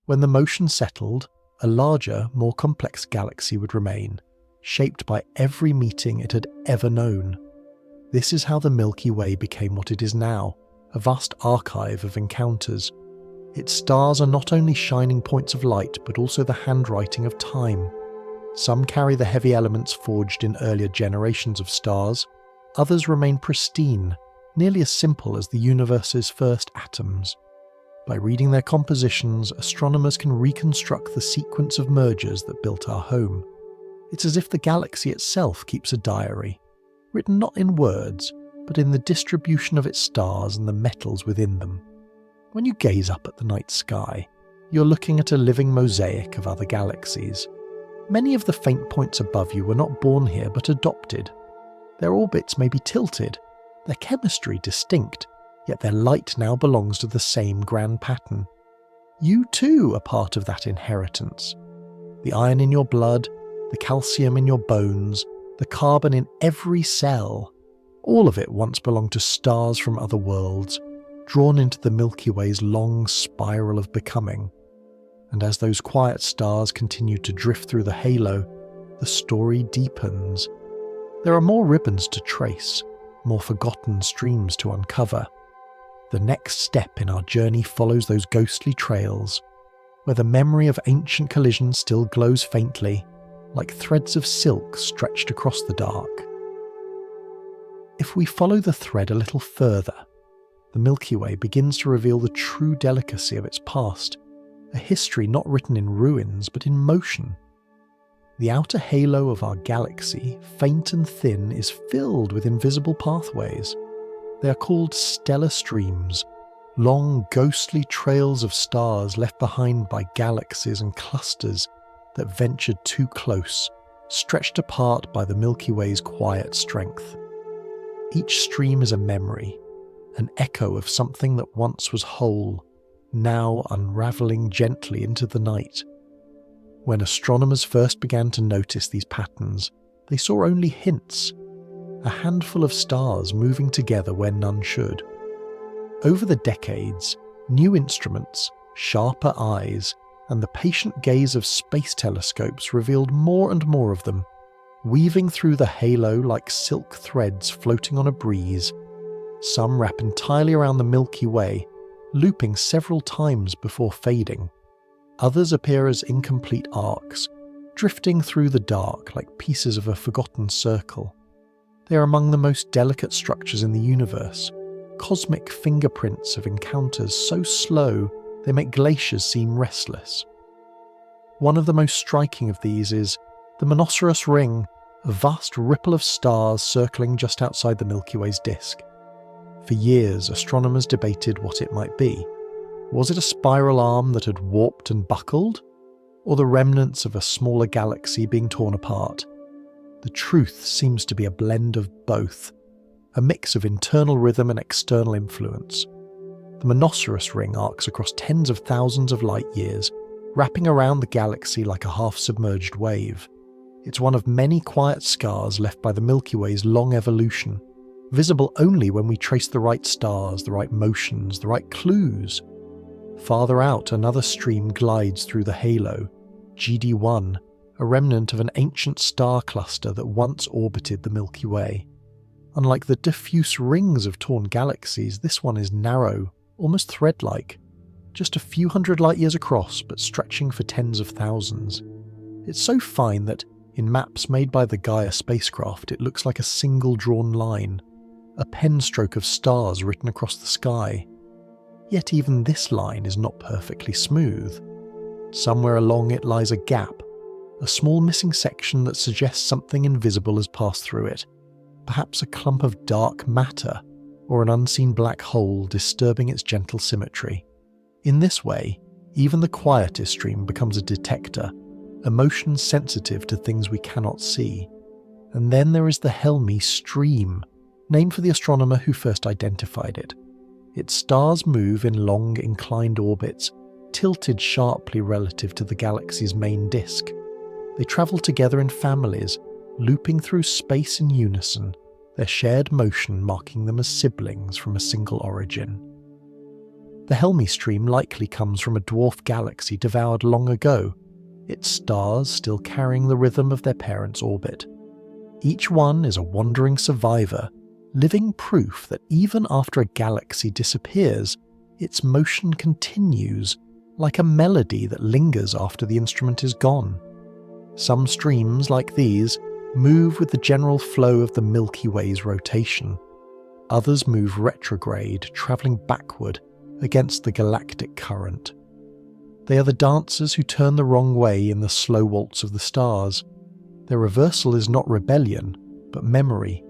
When the motion settled, a larger, more complex galaxy would remain, shaped by every meeting it had ever known. This is how the Milky Way became what it is now, a vast archive of encounters. Its stars are not only shining points of light, but also the handwriting of time. Some carry the heavy elements forged in earlier generations of stars, others remain pristine, nearly as simple as the universe's first atoms. By reading their compositions, astronomers can reconstruct the sequence of mergers that built our home. It's as if the galaxy itself keeps a diary, written not in words, but in the distribution of its stars and the metals within them. When you gaze up at the night sky, you're looking at a living mosaic of other galaxies. Many of the faint points above you were not born here but adopted. Their orbits may be tilted, their chemistry distinct, yet their light now belongs to the same grand pattern. You too are part of that inheritance. The iron in your blood, the calcium in your bones, the carbon in every cell, all of it once belonged to stars from other worlds, drawn into the Milky Way's long spiral of becoming. And as those quiet stars continue to drift through the halo, the story deepens. There are more ribbons to trace, more forgotten streams to uncover. The next step in our journey follows those ghostly trails, where the memory of ancient collisions still glows faintly, like threads of silk stretched across the dark. If we follow the thread a little further, the Milky Way begins to reveal the true delicacy of its past, a history not written in ruins but in motion. The outer halo of our galaxy, faint and thin, is filled with invisible pathways. They are called stellar streams, long ghostly trails of stars left behind by galaxies and clusters that ventured too close, stretched apart by the Milky Way's quiet strength. Each stream is a memory, an echo of something that once was whole, now unravelling gently into the night. When astronomers first began to notice these patterns, they saw only hints, a handful of stars moving together where none should. Over the decades, new instruments, sharper eyes, and the patient gaze of space telescopes revealed more and more of them, weaving through the halo like silk threads floating on a breeze. Some wrap entirely around the Milky Way, looping several times before fading. Others appear as incomplete arcs, drifting through the dark like pieces of a forgotten circle. They are among the most delicate structures in the universe, cosmic fingerprints of encounters so slow they make glaciers seem restless. One of the most striking of these is the Monoceros Ring, a vast ripple of stars circling just outside the Milky Way's disk. For years, astronomers debated what it might be. Was it a spiral arm that had warped and buckled, or the remnants of a smaller galaxy being torn apart? The truth seems to be a blend of both, a mix of internal rhythm and external influence. The Monoceros Ring arcs across tens of thousands of light years, wrapping around the galaxy like a half-submerged wave. It's one of many quiet scars left by the Milky Way's long evolution, visible only when we trace the right stars, the right motions, the right clues. Farther out, another stream glides through the halo, GD1, a remnant of an ancient star cluster that once orbited the Milky Way. Unlike the diffuse rings of torn galaxies, this one is narrow, almost thread-like, just a few hundred light-years across, but stretching for tens of thousands. It's so fine that, in maps made by the Gaia spacecraft, it looks like a single drawn line, a pen stroke of stars written across the sky. Yet even this line is not perfectly smooth. Somewhere along it lies a gap, a small missing section that suggests something invisible has passed through it, perhaps a clump of dark matter or an unseen black hole disturbing its gentle symmetry. In this way, Even the quietest stream becomes a detector, emotion sensitive to things we cannot see. And then there is the Helmi Stream, named for the astronomer who first identified it. Its stars move in long inclined orbits, tilted sharply relative to the galaxy's main disk. They travel together in families, looping through space in unison, their shared motion marking them as siblings from a single origin. The Helmi Stream likely comes from a dwarf galaxy devoured long ago, its stars still carrying the rhythm of their parents' orbit. Each one is a wandering survivor, living proof that even after a galaxy disappears, its motion continues, like a melody that lingers after the instrument is gone. Some streams, like these, move with the general flow of the Milky Way's rotation. Others move retrograde, travelling backward against the galactic current. They are the dancers who turn the wrong way in the slow waltz of the stars. Their reversal is not rebellion, but memory.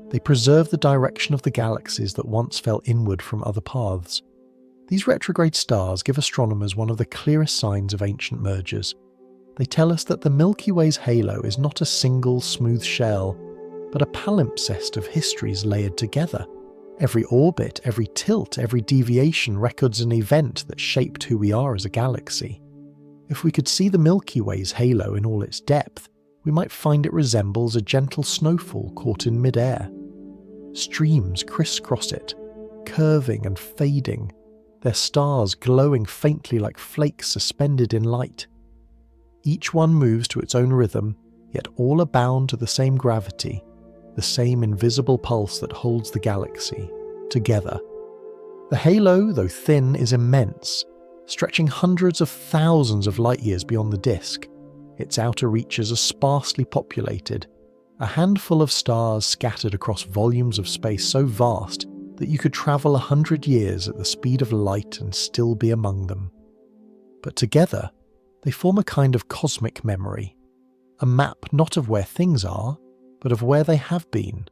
They preserve the direction of the galaxies that once fell inward from other paths. These retrograde stars give astronomers one of the clearest signs of ancient mergers. They tell us that the Milky Way's halo is not a single smooth shell, but a palimpsest of histories layered together. Every orbit, every tilt, every deviation records an event that shaped who we are as a galaxy. If we could see the Milky Way's halo in all its depth, we might find it resembles a gentle snowfall caught in mid-air. Streams crisscross it, curving and fading, their stars glowing faintly like flakes suspended in light. Each one moves to its own rhythm, yet all are bound to the same gravity, the same invisible pulse that holds the galaxy together. The halo, though thin, is immense, stretching hundreds of thousands of light years beyond the disk. Its outer reaches are sparsely populated, a handful of stars scattered across volumes of space so vast that you could travel 100 years at the speed of light and still be among them. But together, they form a kind of cosmic memory, a map not of where things are, but of where they have been.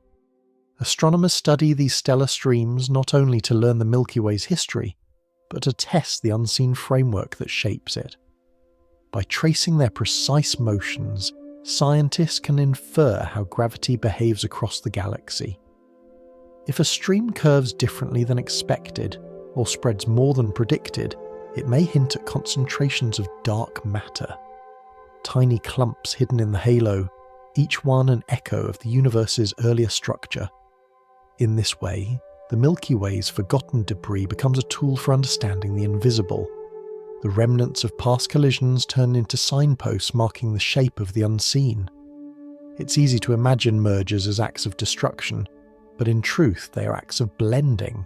Astronomers study these stellar streams not only to learn the Milky Way's history, but to test the unseen framework that shapes it. By tracing their precise motions, scientists can infer how gravity behaves across the galaxy. If a stream curves differently than expected, or spreads more than predicted, it may hint at concentrations of dark matter. Tiny clumps hidden in the halo, each one an echo of the universe's earlier structure. In this way, the Milky Way's forgotten debris becomes a tool for understanding the invisible. The remnants of past collisions turn into signposts marking the shape of the unseen. It's easy to imagine mergers as acts of destruction, but in truth they are acts of blending.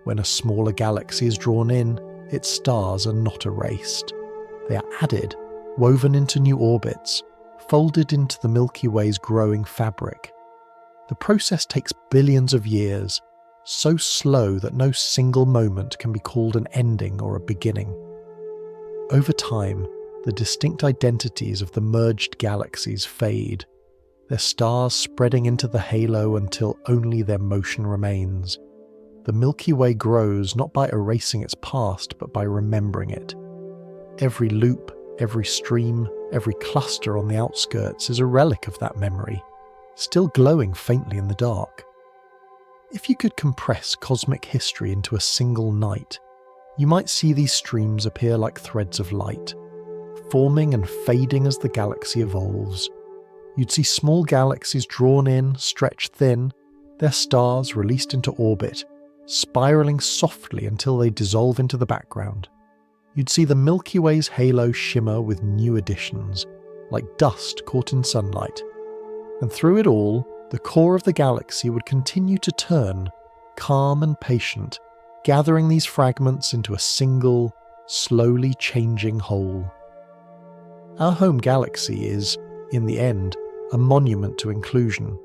When a smaller galaxy is drawn in, its stars are not erased. They are added, woven into new orbits, folded into the Milky Way's growing fabric. The process takes billions of years, so slow that no single moment can be called an ending or a beginning. Over time, the distinct identities of the merged galaxies fade, their stars spreading into the halo until only their motion remains. The Milky Way grows not by erasing its past, but by remembering it. Every loop, every stream, every cluster on the outskirts is a relic of that memory, still glowing faintly in the dark. If you could compress cosmic history into a single night, you might see these streams appear like threads of light, forming and fading as the galaxy evolves. You'd see small galaxies drawn in, stretched thin, their stars released into orbit, spiraling softly until they dissolve into the background. You'd see the Milky Way's halo shimmer with new additions, like dust caught in sunlight. And through it all, the core of the galaxy would continue to turn, calm and patient, gathering these fragments into a single, slowly changing whole. Our home galaxy is, in the end, a monument to inclusion.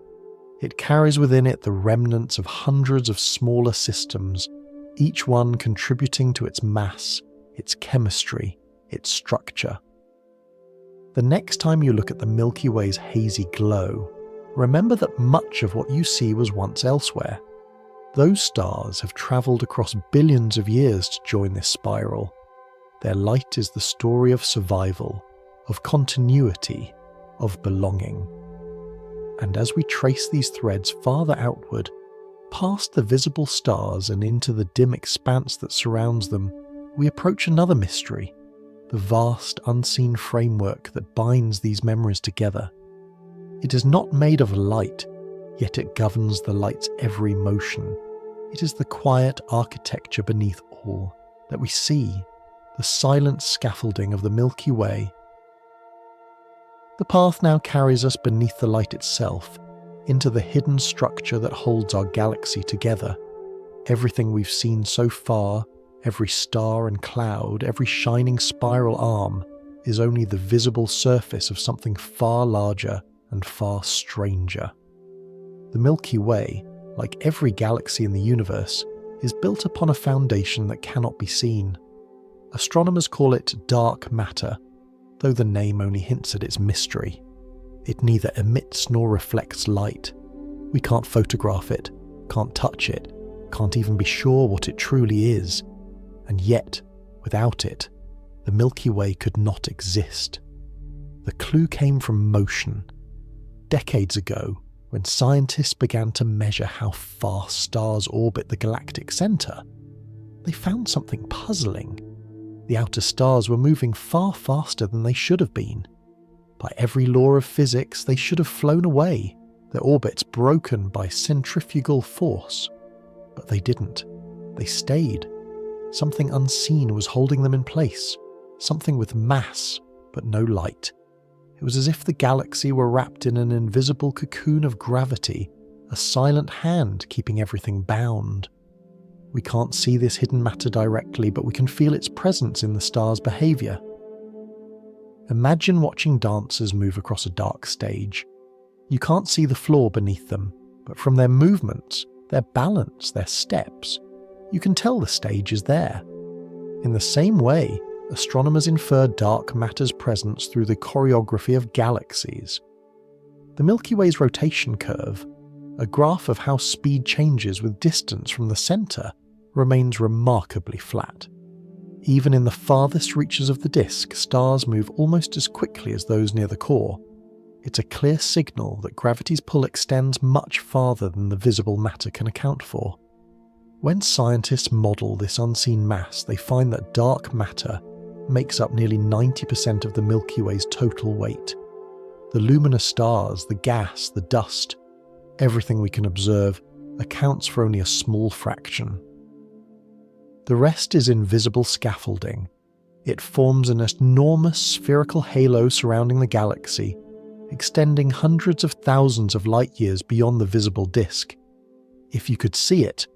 It carries within it the remnants of hundreds of smaller systems, each one contributing to its mass, its chemistry, its structure. The next time you look at the Milky Way's hazy glow, remember that much of what you see was once elsewhere. Those stars have travelled across billions of years to join this spiral. Their light is the story of survival, of continuity, of belonging. And as we trace these threads farther outward, past the visible stars and into the dim expanse that surrounds them, we approach another mystery, the vast unseen framework that binds these memories together. It is not made of light, yet it governs the light's every motion. It is the quiet architecture beneath all that we see, the silent scaffolding of the Milky Way. The path now carries us beneath the light itself, into the hidden structure that holds our galaxy together. Everything we've seen so far, every star and cloud, every shining spiral arm, is only the visible surface of something far larger and far stranger. The Milky Way, like every galaxy in the universe, is built upon a foundation that cannot be seen. Astronomers call it dark matter, though the name only hints at its mystery. It neither emits nor reflects light. We can't photograph it, can't touch it, can't even be sure what it truly is. And yet, without it, the Milky Way could not exist. The clue came from motion. Decades ago, when scientists began to measure how fast stars orbit the galactic centre, they found something puzzling. The outer stars were moving far faster than they should have been. By every law of physics, they should have flown away, their orbits broken by centrifugal force. But they didn't. They stayed. Something unseen was holding them in place, something with mass, but no light. It was as if the galaxy were wrapped in an invisible cocoon of gravity, a silent hand keeping everything bound. We can't see this hidden matter directly, but we can feel its presence in the stars' behaviour. Imagine watching dancers move across a dark stage. You can't see the floor beneath them, but from their movements, their balance, their steps, you can tell the stage is there. In the same way, astronomers infer dark matter's presence through the choreography of galaxies. The Milky Way's rotation curve, a graph of how speed changes with distance from the centre, remains remarkably flat. Even in the farthest reaches of the disk, stars move almost as quickly as those near the core. It's a clear signal that gravity's pull extends much farther than the visible matter can account for. When scientists model this unseen mass, they find that dark matter makes up nearly 90% of the Milky Way's total weight. The luminous stars, the gas, the dust, everything we can observe accounts for only a small fraction. The rest is invisible scaffolding. It forms an enormous spherical halo surrounding the galaxy, extending hundreds of thousands of light years beyond the visible disk. If you could see it,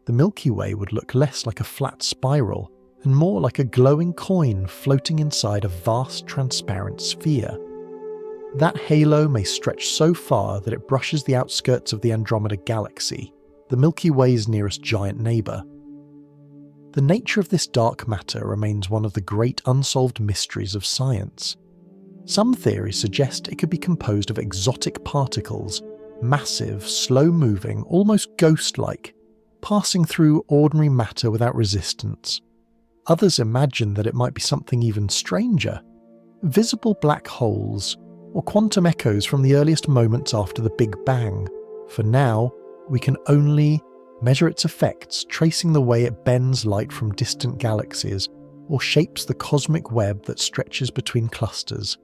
the Milky Way would look less like a flat spiral and more like a glowing coin floating inside a vast transparent sphere. That halo may stretch so far that it brushes the outskirts of the Andromeda galaxy, the Milky Way's nearest giant neighbour. The nature of this dark matter remains one of the great unsolved mysteries of science. Some theories suggest it could be composed of exotic particles, massive, slow-moving, almost ghost-like, passing through ordinary matter without resistance. Others imagine that it might be something even stranger, visible black holes, or quantum echoes from the earliest moments after the Big Bang. For now, we can only measure its effects, tracing the way it bends light from distant galaxies, or shapes the cosmic web that stretches between clusters.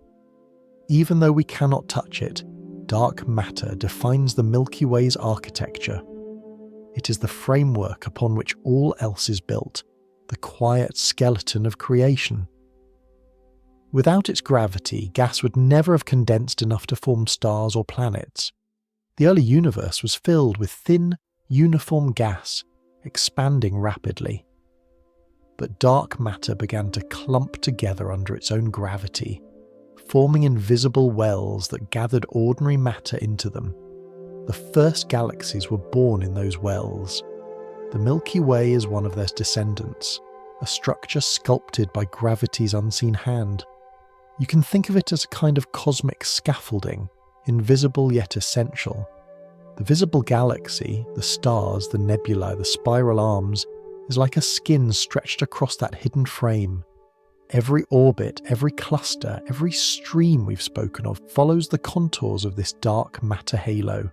Even though we cannot touch it, dark matter defines the Milky Way's architecture. It is the framework upon which all else is built, the quiet skeleton of creation. Without its gravity, gas would never have condensed enough to form stars or planets. The early universe was filled with thin, uniform gas, expanding rapidly. But dark matter began to clump together under its own gravity, forming invisible wells that gathered ordinary matter into them. The first galaxies were born in those wells. The Milky Way is one of their descendants, a structure sculpted by gravity's unseen hand. You can think of it as a kind of cosmic scaffolding, invisible yet essential. The visible galaxy, the stars, the nebulae, the spiral arms, is like a skin stretched across that hidden frame. Every orbit, every cluster, every stream we've spoken of follows the contours of this dark matter halo.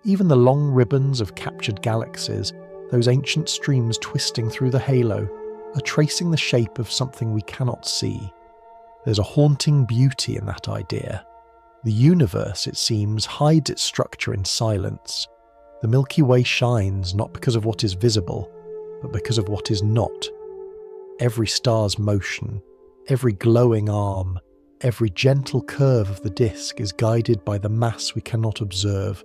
Even the long ribbons of captured galaxies, those ancient streams twisting through the halo, are tracing the shape of something we cannot see. There's a haunting beauty in that idea. The universe, it seems, hides its structure in silence. The Milky Way shines not because of what is visible, but because of what is not. Every star's motion, every glowing arm, every gentle curve of the disk is guided by the mass we cannot observe.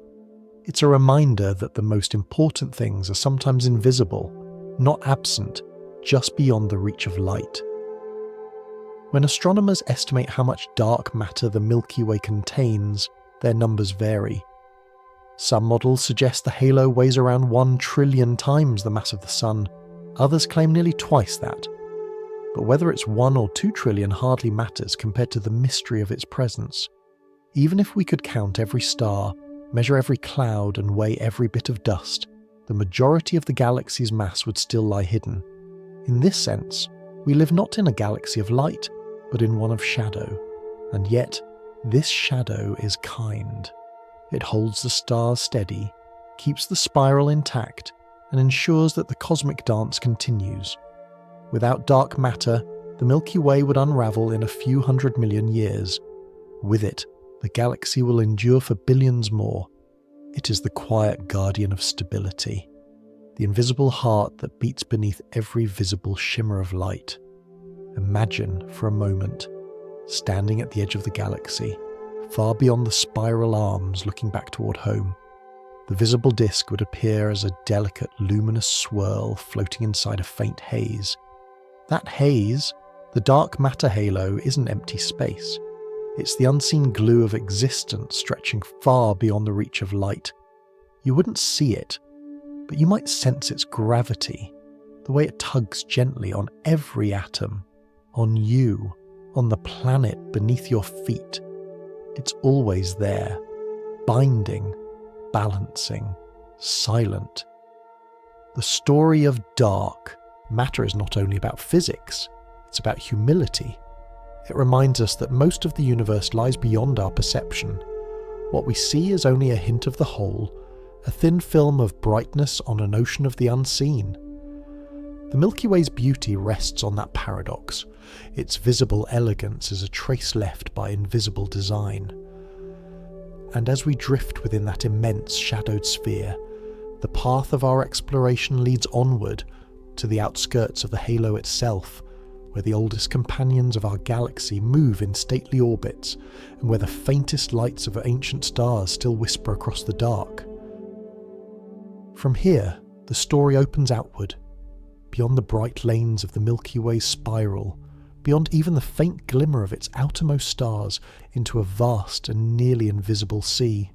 It's a reminder that the most important things are sometimes invisible, not absent, just beyond the reach of light. When astronomers estimate how much dark matter the Milky Way contains, their numbers vary. Some models suggest the halo weighs around 1 trillion times the mass of the Sun. Others claim nearly twice that. But whether it's 1 or 2 trillion hardly matters compared to the mystery of its presence. Even if we could count every star, measure every cloud and weigh every bit of dust, the majority of the galaxy's mass would still lie hidden. In this sense, we live not in a galaxy of light, but in one of shadow. And yet, this shadow is kind. It holds the stars steady, keeps the spiral intact, and ensures that the cosmic dance continues. Without dark matter, the Milky Way would unravel in a few 100 million years. With it, the galaxy will endure for billions more. It is the quiet guardian of stability, the invisible heart that beats beneath every visible shimmer of light. Imagine, for a moment, standing at the edge of the galaxy, far beyond the spiral arms looking back toward home. The visible disk would appear as a delicate, luminous swirl floating inside a faint haze. That haze, the dark matter halo, isn't empty space. It's the unseen glue of existence stretching far beyond the reach of light. You wouldn't see it, but you might sense its gravity, the way it tugs gently on every atom, on you, on the planet beneath your feet. It's always there, binding, balancing, silent. The story of dark matter is not only about physics, it's about humility. It reminds us that most of the universe lies beyond our perception. What we see is only a hint of the whole, a thin film of brightness on an ocean of the unseen. The Milky Way's beauty rests on that paradox. Its visible elegance is a trace left by invisible design. And as we drift within that immense shadowed sphere, the path of our exploration leads onward to the outskirts of the halo itself, where the oldest companions of our galaxy move in stately orbits, and where the faintest lights of ancient stars still whisper across the dark. From here, the story opens outward, beyond the bright lanes of the Milky Way spiral, beyond even the faint glimmer of its outermost stars, into a vast and nearly invisible sea.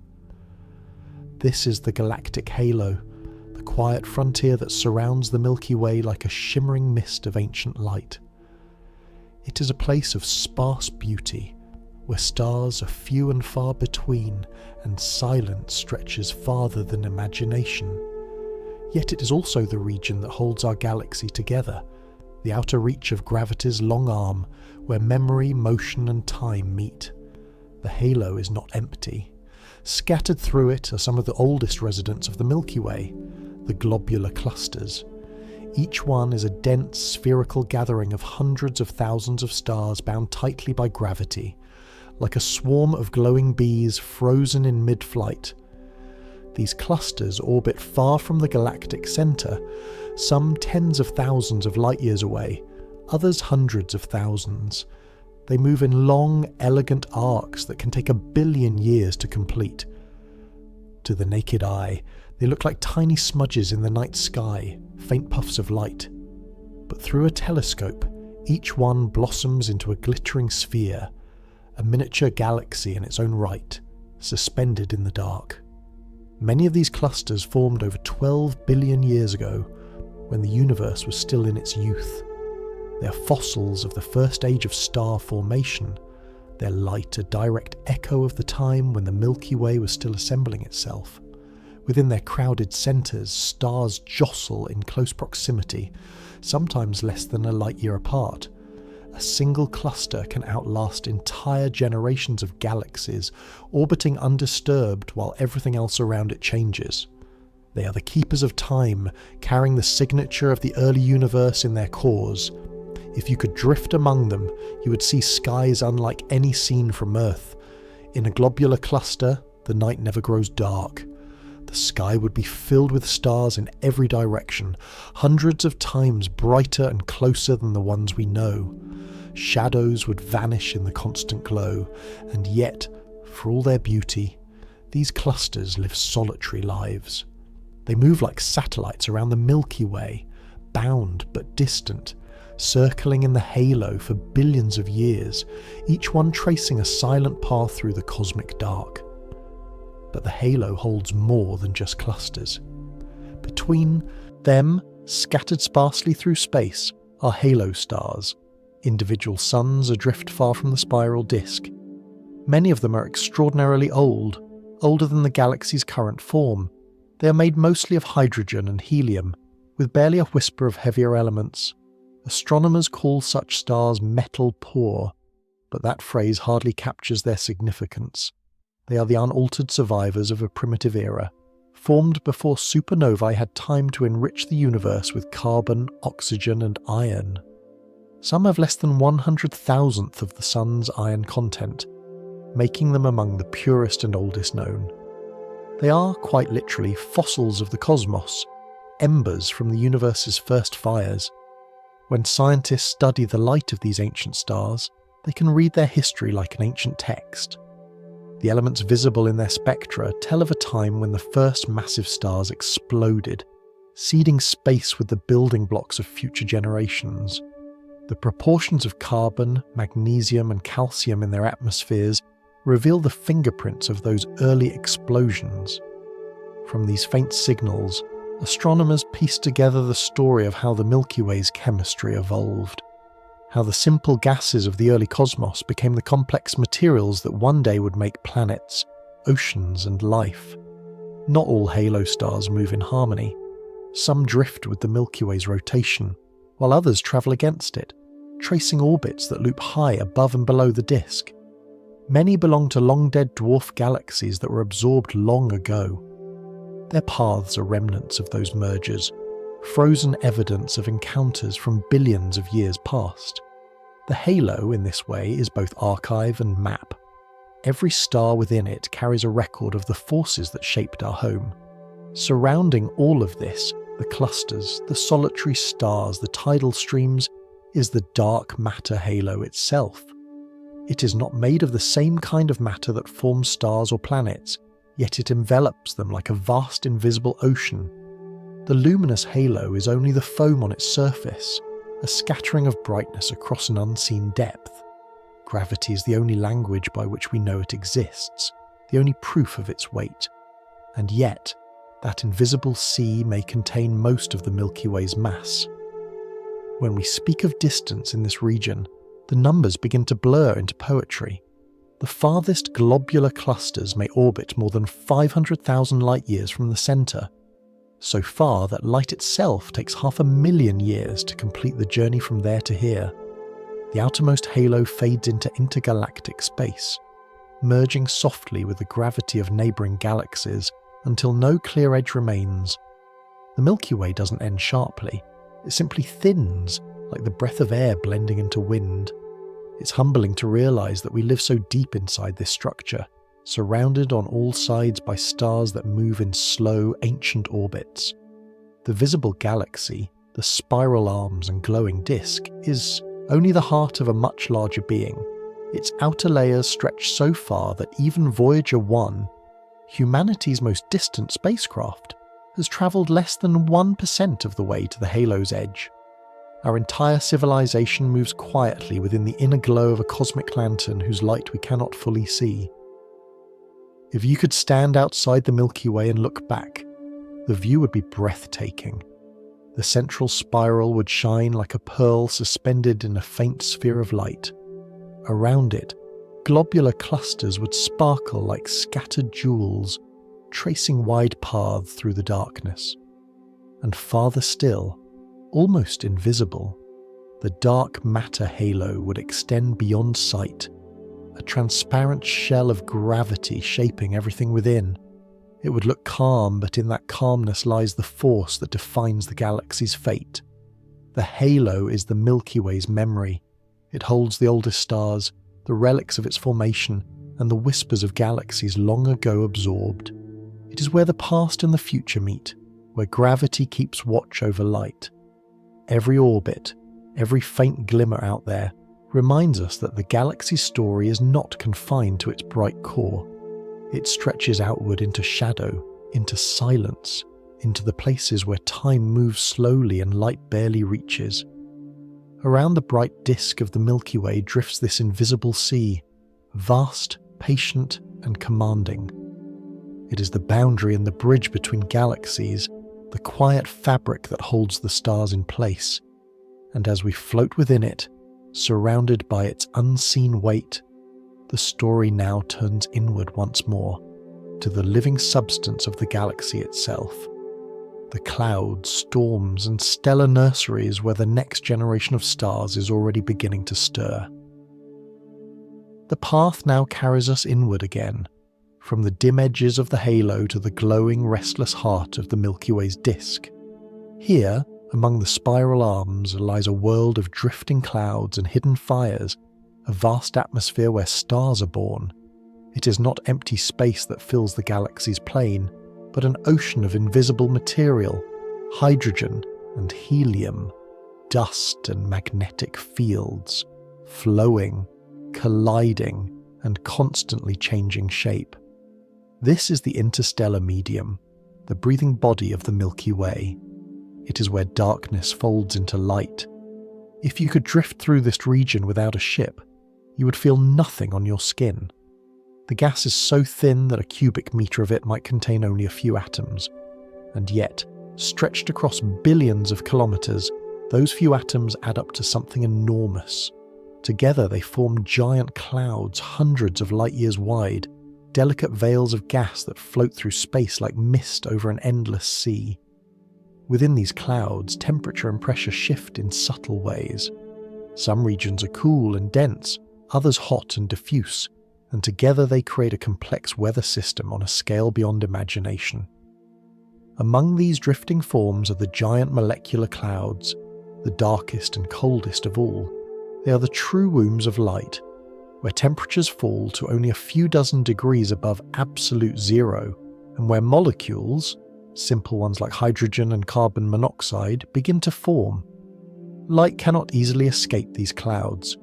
This is the galactic halo, the quiet frontier that surrounds the Milky Way like a shimmering mist of ancient light. It is a place of sparse beauty, where stars are few and far between, and silence stretches farther than imagination. Yet it is also the region that holds our galaxy together, the outer reach of gravity's long arm, where memory, motion, and time meet. The halo is not empty. Scattered through it are some of the oldest residents of the Milky Way, the globular clusters. Each one is a dense, spherical gathering of hundreds of thousands of stars bound tightly by gravity, like a swarm of glowing bees frozen in mid-flight. These clusters orbit far from the galactic centre, some tens of thousands of light-years away, others hundreds of thousands. They move in long, elegant arcs that can take 1 billion years to complete. To the naked eye, they look like tiny smudges in the night sky, faint puffs of light. But through a telescope, each one blossoms into a glittering sphere, a miniature galaxy in its own right, suspended in the dark. Many of these clusters formed over 12 billion years ago, when the universe was still in its youth. They are fossils of the first age of star formation, their light a direct echo of the time when the Milky Way was still assembling itself. Within their crowded centres, stars jostle in close proximity, sometimes less than a light-year apart, A single cluster can outlast entire generations of galaxies, orbiting undisturbed while everything else around it changes. They are the keepers of time, carrying the signature of the early universe in their cores. If you could drift among them, you would see skies unlike any seen from Earth. In a globular cluster, the night never grows dark. The sky would be filled with stars in every direction, hundreds of times brighter and closer than the ones we know. Shadows would vanish in the constant glow, and yet, for all their beauty, these clusters live solitary lives. They move like satellites around the Milky Way, bound but distant, circling in the halo for billions of years, each one tracing a silent path through the cosmic dark. But the halo holds more than just clusters. Between them, scattered sparsely through space, are halo stars, individual suns adrift far from the spiral disk. Many of them are extraordinarily old, older than the galaxy's current form. They are made mostly of hydrogen and helium, with barely a whisper of heavier elements. Astronomers call such stars metal poor, but that phrase hardly captures their significance. They are the unaltered survivors of a primitive era, formed before supernovae had time to enrich the universe with carbon, oxygen, and iron. Some have less than 100,000th of the Sun's iron content, making them among the purest and oldest known. They are, quite literally, fossils of the cosmos, embers from the universe's first fires. When scientists study the light of these ancient stars, they can read their history like an ancient text. The elements visible in their spectra tell of a time when the first massive stars exploded, seeding space with the building blocks of future generations. The proportions of carbon, magnesium, and calcium in their atmospheres reveal the fingerprints of those early explosions. From these faint signals, astronomers piece together the story of how the Milky Way's chemistry evolved, how the simple gases of the early cosmos became the complex materials that one day would make planets, oceans, and life. Not all halo stars move in harmony. Some drift with the Milky Way's rotation, while others travel against it, tracing orbits that loop high above and below the disk. Many belong to long-dead dwarf galaxies that were absorbed long ago. Their paths are remnants of those mergers, frozen evidence of encounters from billions of years past. The halo, in this way, is both archive and map. Every star within it carries a record of the forces that shaped our home. Surrounding all of this, the clusters, the solitary stars, the tidal streams, is the dark matter halo itself. It is not made of the same kind of matter that forms stars or planets, yet it envelops them like a vast invisible ocean. The luminous halo is only the foam on its surface, a scattering of brightness across an unseen depth. Gravity is the only language by which we know it exists, the only proof of its weight. And yet, that invisible sea may contain most of the Milky Way's mass. When we speak of distance in this region, the numbers begin to blur into poetry. The farthest globular clusters may orbit more than 500,000 light-years from the centre, so far that light itself takes 500,000 years to complete the journey from there to here. The outermost halo fades into intergalactic space, merging softly with the gravity of neighbouring galaxies until no clear edge remains. The Milky Way doesn't end sharply, it simply thins, like the breath of air blending into wind. It's humbling to realise that we live so deep inside this structure, surrounded on all sides by stars that move in slow, ancient orbits. The visible galaxy, the spiral arms and glowing disk, is only the heart of a much larger being. Its outer layers stretch so far that even Voyager 1, humanity's most distant spacecraft, has travelled less than 1% of the way to the halo's edge. Our entire civilization moves quietly within the inner glow of a cosmic lantern whose light we cannot fully see. If you could stand outside the Milky Way and look back, the view would be breathtaking. The central spiral would shine like a pearl suspended in a faint sphere of light. Around it, globular clusters would sparkle like scattered jewels, tracing wide paths through the darkness. And farther still, almost invisible, the dark matter halo would extend beyond sight, a transparent shell of gravity shaping everything within. It would look calm, but in that calmness lies the force that defines the galaxy's fate. The halo is the Milky Way's memory. It holds the oldest stars, the relics of its formation, and the whispers of galaxies long ago absorbed. It is where the past and the future meet, where gravity keeps watch over light. Every orbit, every faint glimmer out there, reminds us that the galaxy's story is not confined to its bright core. It stretches outward into shadow, into silence, into the places where time moves slowly and light barely reaches. Around the bright disk of the Milky Way drifts this invisible sea, vast, patient, and commanding. It is the boundary and the bridge between galaxies, the quiet fabric that holds the stars in place. And as we float within it, surrounded by its unseen weight, the story now turns inward once more, to the living substance of the galaxy itself. The clouds, storms, and stellar nurseries where the next generation of stars is already beginning to stir. The path now carries us inward again, from the dim edges of the halo to the glowing, restless heart of the Milky Way's disk. Here, among the spiral arms, lies a world of drifting clouds and hidden fires, a vast atmosphere where stars are born. It is not empty space that fills the galaxy's plane, but an ocean of invisible material, hydrogen and helium, dust and magnetic fields, flowing, colliding, and constantly changing shape. This is the interstellar medium, the breathing body of the Milky Way. It is where darkness folds into light. If you could drift through this region without a ship, you would feel nothing on your skin. The gas is so thin that a cubic meter of it might contain only a few atoms. And yet, stretched across billions of kilometers, those few atoms add up to something enormous. Together they form giant clouds hundreds of light years wide, delicate veils of gas that float through space like mist over an endless sea. Within these clouds, temperature and pressure shift in subtle ways. Some regions are cool and dense, others hot and diffuse, and together they create a complex weather system on a scale beyond imagination. Among these drifting forms are the giant molecular clouds, the darkest and coldest of all. They are the true wombs of light, where temperatures fall to only a few dozen degrees above absolute zero, and where molecules, simple ones like hydrogen and carbon monoxide, begin to form. Light cannot easily escape these clouds.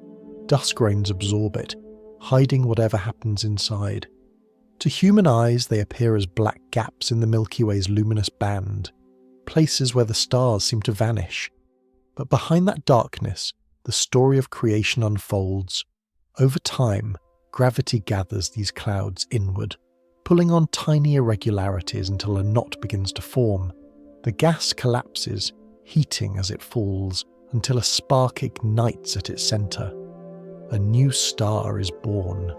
Dust grains absorb it, hiding whatever happens inside. To human eyes, they appear as black gaps in the Milky Way's luminous band, places where the stars seem to vanish. But behind that darkness, the story of creation unfolds. Over time, gravity gathers these clouds inward, pulling on tiny irregularities until a knot begins to form. The gas collapses, heating as it falls, until a spark ignites at its center. A new star is born.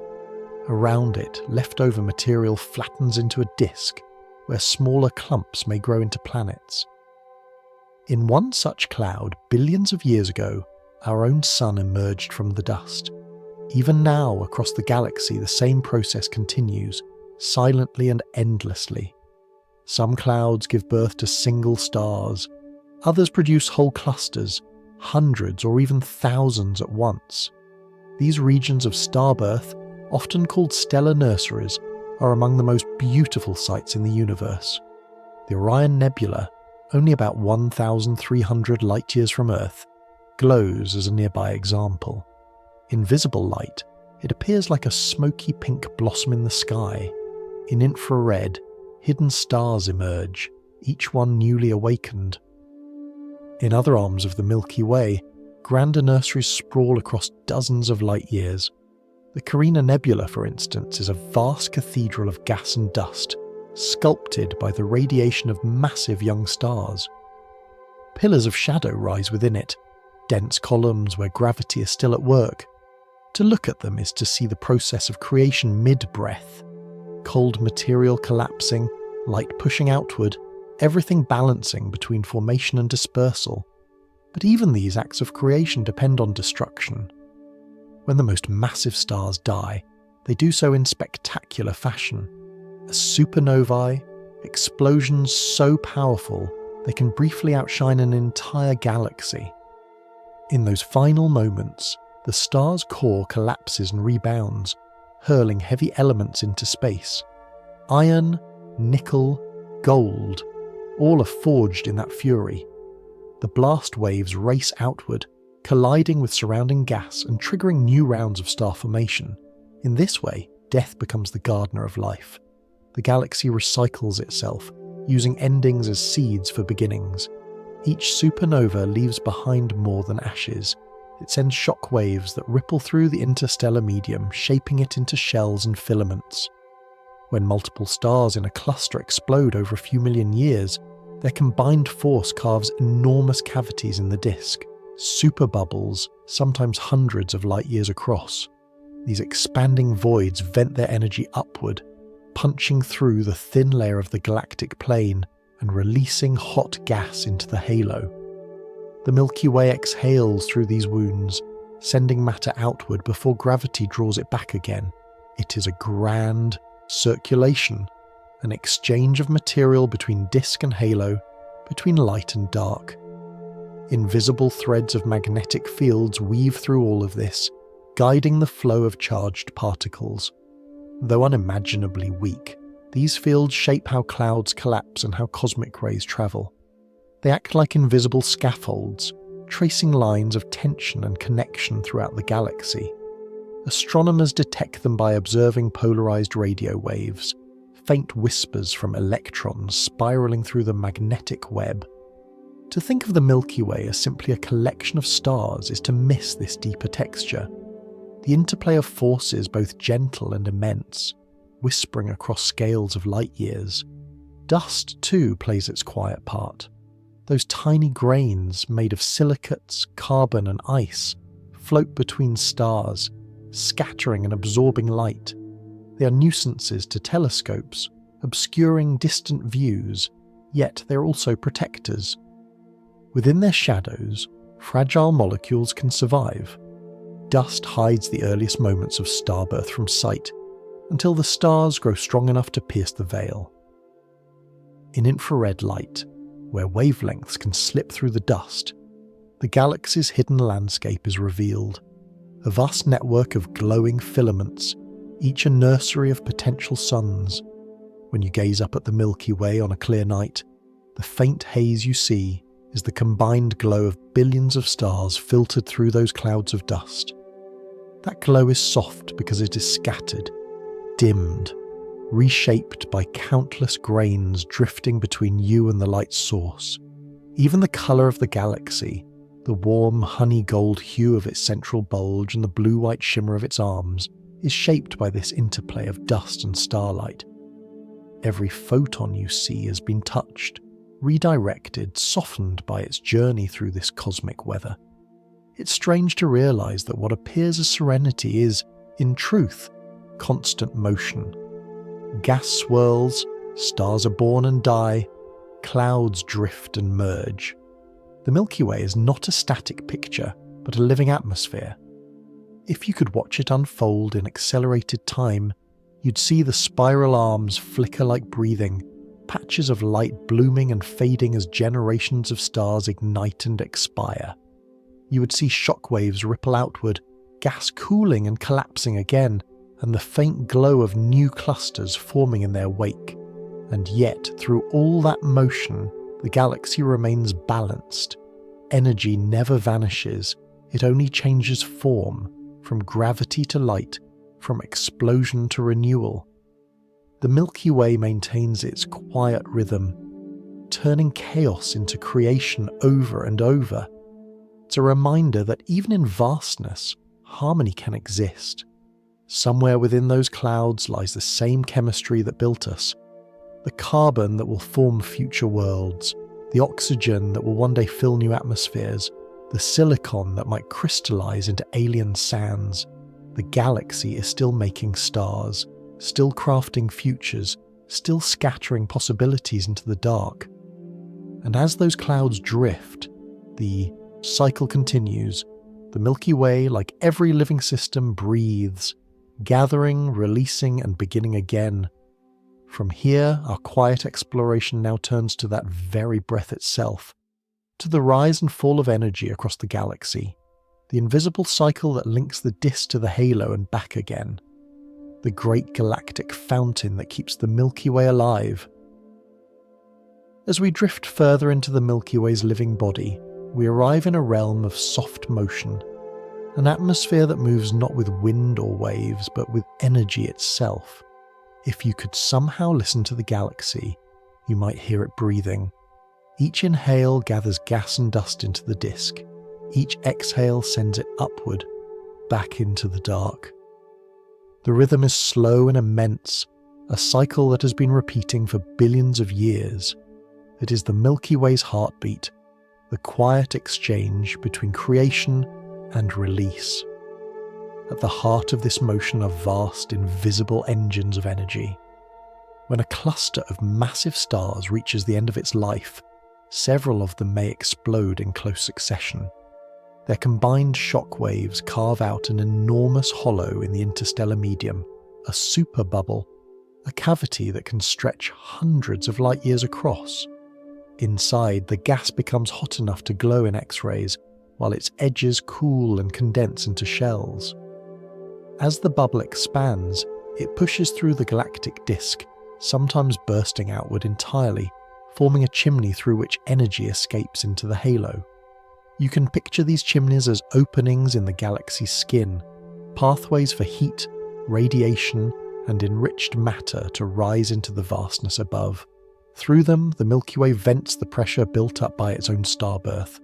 Around it, leftover material flattens into a disk, where smaller clumps may grow into planets. In one such cloud, billions of years ago, our own sun emerged from the dust. Even now, across the galaxy, the same process continues, silently and endlessly. Some clouds give birth to single stars. Others produce whole clusters, hundreds or even thousands at once. These regions of starbirth, often called stellar nurseries, are among the most beautiful sights in the universe. The Orion Nebula, only about 1,300 light-years from Earth, glows as a nearby example. In visible light, it appears like a smoky pink blossom in the sky. In infrared, hidden stars emerge, each one newly awakened. In other arms of the Milky Way, grander nurseries sprawl across dozens of light years. The Carina Nebula, for instance, is a vast cathedral of gas and dust, sculpted by the radiation of massive young stars. Pillars of shadow rise within it, dense columns where gravity is still at work. To look at them is to see the process of creation mid-breath. Cold material collapsing, light pushing outward, everything balancing between formation and dispersal. But even these acts of creation depend on destruction. When the most massive stars die, they do so in spectacular fashion. As supernovae, explosions so powerful they can briefly outshine an entire galaxy. In those final moments, the star's core collapses and rebounds, hurling heavy elements into space. Iron, nickel, gold, all are forged in that fury. The blast waves race outward, colliding with surrounding gas and triggering new rounds of star formation. In this way, death becomes the gardener of life. The galaxy recycles itself, using endings as seeds for beginnings. Each supernova leaves behind more than ashes. It sends shock waves that ripple through the interstellar medium, shaping it into shells and filaments. When multiple stars in a cluster explode over a few million years, their combined force carves enormous cavities in the disk, superbubbles, sometimes hundreds of light years across. These expanding voids vent their energy upward, punching through the thin layer of the galactic plane and releasing hot gas into the halo. The Milky Way exhales through these wounds, sending matter outward before gravity draws it back again. It is a grand circulation, an exchange of material between disk and halo, between light and dark. Invisible threads of magnetic fields weave through all of this, guiding the flow of charged particles. Though unimaginably weak, these fields shape how clouds collapse and how cosmic rays travel. They act like invisible scaffolds, tracing lines of tension and connection throughout the galaxy. Astronomers detect them by observing polarized radio waves, faint whispers from electrons spiraling through the magnetic web. To think of the Milky Way as simply a collection of stars is to miss this deeper texture. The interplay of forces both gentle and immense, whispering across scales of light years. Dust, too, plays its quiet part. Those tiny grains made of silicates, carbon and ice float between stars, scattering and absorbing light. They are nuisances to telescopes, obscuring distant views, yet they are also protectors. Within their shadows, fragile molecules can survive. Dust hides the earliest moments of starbirth from sight, until the stars grow strong enough to pierce the veil. In infrared light, where wavelengths can slip through the dust, the galaxy's hidden landscape is revealed. A vast network of glowing filaments, each a nursery of potential suns. When you gaze up at the Milky Way on a clear night, the faint haze you see is the combined glow of billions of stars filtered through those clouds of dust. That glow is soft because it is scattered, dimmed, reshaped by countless grains drifting between you and the light's source. Even the colour of the galaxy, the warm honey gold hue of its central bulge and the blue-white shimmer of its arms, is shaped by this interplay of dust and starlight. Every photon you see has been touched, redirected, softened by its journey through this cosmic weather. It's strange to realise that what appears as serenity is, in truth, constant motion. Gas swirls, stars are born and die, clouds drift and merge. The Milky Way is not a static picture, but a living atmosphere. If you could watch it unfold in accelerated time, you'd see the spiral arms flicker like breathing, patches of light blooming and fading as generations of stars ignite and expire. You would see shockwaves ripple outward, gas cooling and collapsing again, and the faint glow of new clusters forming in their wake. And yet, through all that motion, the galaxy remains balanced. Energy never vanishes, it only changes form, from gravity to light, from explosion to renewal. The Milky Way maintains its quiet rhythm, turning chaos into creation over and over. It's a reminder that even in vastness, harmony can exist. Somewhere within those clouds lies the same chemistry that built us, the carbon that will form future worlds, the oxygen that will one day fill new atmospheres, the silicon that might crystallize into alien sands. The galaxy is still making stars, still crafting futures, still scattering possibilities into the dark. And as those clouds drift, the cycle continues. The Milky Way, like every living system, breathes, gathering, releasing, and beginning again. From here, our quiet exploration now turns to that very breath itself, to the rise and fall of energy across the galaxy, the invisible cycle that links the disk to the halo and back again, the great galactic fountain that keeps the Milky Way alive. As we drift further into the Milky Way's living body, we arrive in a realm of soft motion, an atmosphere that moves not with wind or waves, but with energy itself. If you could somehow listen to the galaxy, you might hear it breathing. Each inhale gathers gas and dust into the disk. Each exhale sends it upward, back into the dark. The rhythm is slow and immense, a cycle that has been repeating for billions of years. It is the Milky Way's heartbeat, the quiet exchange between creation and release. At the heart of this motion are vast, invisible engines of energy. When a cluster of massive stars reaches the end of its life, several of them may explode in close succession. Their combined shock waves carve out an enormous hollow in the interstellar medium, a superbubble, a cavity that can stretch hundreds of light years across. Inside, the gas becomes hot enough to glow in X-rays, while its edges cool and condense into shells. As the bubble expands, it pushes through the galactic disk, sometimes bursting outward entirely, forming a chimney through which energy escapes into the halo. You can picture these chimneys as openings in the galaxy's skin, pathways for heat, radiation, and enriched matter to rise into the vastness above. Through them, the Milky Way vents the pressure built up by its own starbirth.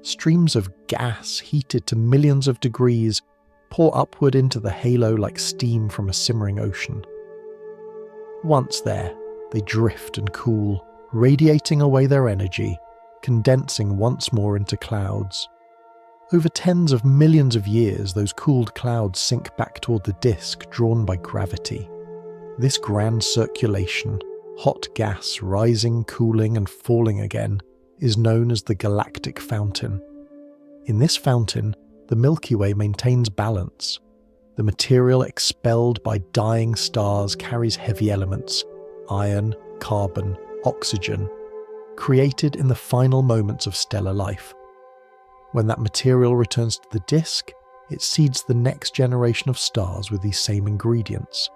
Streams of gas, heated to millions of degrees, pour upward into the halo like steam from a simmering ocean. Once there, they drift and cool, radiating away their energy, condensing once more into clouds. Over tens of millions of years, those cooled clouds sink back toward the disk, drawn by gravity. This grand circulation, hot gas rising, cooling, and falling again, is known as the galactic fountain. In this fountain, the Milky Way maintains balance. The material expelled by dying stars carries heavy elements, iron, carbon, oxygen, created in the final moments of stellar life. When that material returns to the disk, it seeds the next generation of stars with these same ingredients.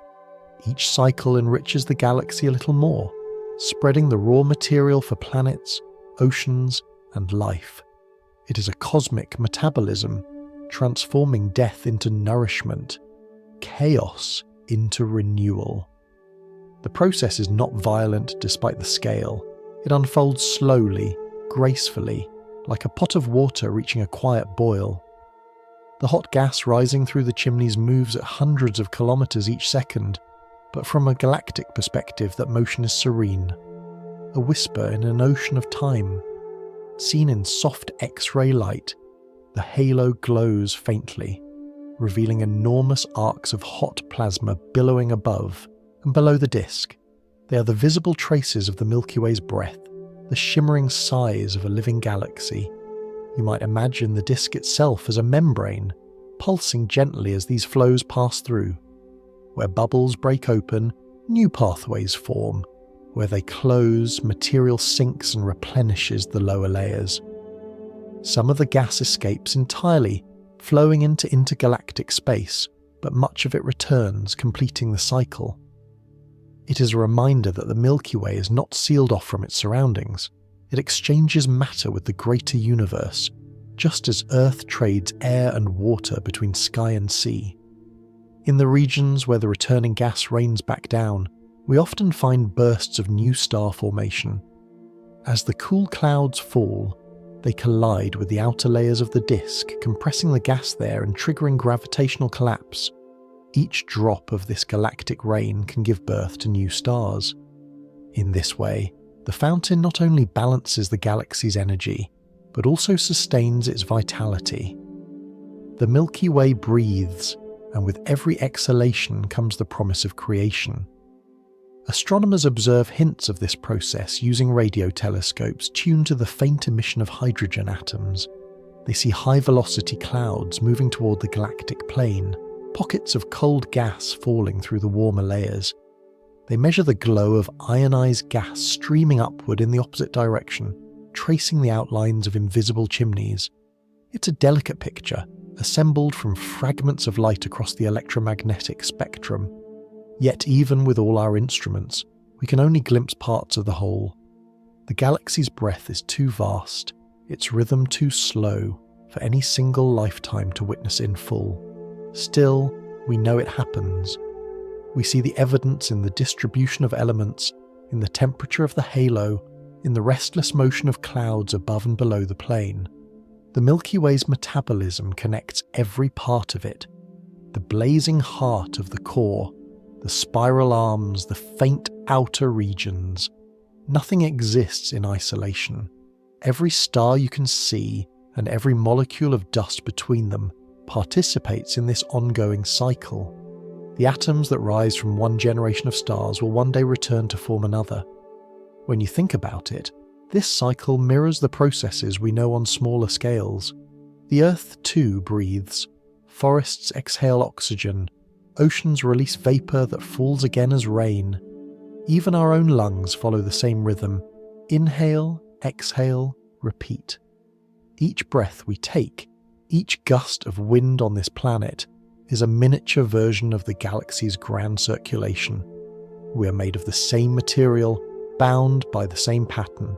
Each cycle enriches the galaxy a little more, spreading the raw material for planets, oceans, and life. It is a cosmic metabolism, transforming death into nourishment, chaos into renewal. The process is not violent despite the scale. It unfolds slowly, gracefully, like a pot of water reaching a quiet boil. The hot gas rising through the chimneys moves at hundreds of kilometers each second, but from a galactic perspective that motion is serene, a whisper in an ocean of time. Seen in soft X-ray light, the halo glows faintly, revealing enormous arcs of hot plasma billowing above and below the disk. They are the visible traces of the Milky Way's breath, the shimmering sighs of a living galaxy. You might imagine the disk itself as a membrane, pulsing gently as these flows pass through. Where bubbles break open, new pathways form. Where they close, material sinks and replenishes the lower layers. Some of the gas escapes entirely, flowing into intergalactic space, but much of it returns, completing the cycle. It is a reminder that the Milky Way is not sealed off from its surroundings. It exchanges matter with the greater universe, just as Earth trades air and water between sky and sea. In the regions where the returning gas rains back down, we often find bursts of new star formation. As the cool clouds fall, they collide with the outer layers of the disk, compressing the gas there and triggering gravitational collapse. Each drop of this galactic rain can give birth to new stars. In this way, the fountain not only balances the galaxy's energy, but also sustains its vitality. The Milky Way breathes, and with every exhalation comes the promise of creation. Astronomers observe hints of this process using radio telescopes tuned to the faint emission of hydrogen atoms. They see high-velocity clouds moving toward the galactic plane, pockets of cold gas falling through the warmer layers. They measure the glow of ionized gas streaming upward in the opposite direction, tracing the outlines of invisible chimneys. It's a delicate picture, assembled from fragments of light across the electromagnetic spectrum. Yet even with all our instruments, we can only glimpse parts of the whole. The galaxy's breadth is too vast, its rhythm too slow, for any single lifetime to witness in full. Still, we know it happens. We see the evidence in the distribution of elements, in the temperature of the halo, in the restless motion of clouds above and below the plane. The Milky Way's metabolism connects every part of it. The blazing heart of the core, the spiral arms, the faint outer regions. Nothing exists in isolation. Every star you can see, and every molecule of dust between them, participates in this ongoing cycle. The atoms that rise from one generation of stars will one day return to form another. When you think about it, this cycle mirrors the processes we know on smaller scales. The Earth too breathes. Forests exhale oxygen. Oceans release vapor that falls again as rain. Even our own lungs follow the same rhythm. Inhale, exhale, repeat. Each breath we take, each gust of wind on this planet, is a miniature version of the galaxy's grand circulation. We are made of the same material, bound by the same pattern.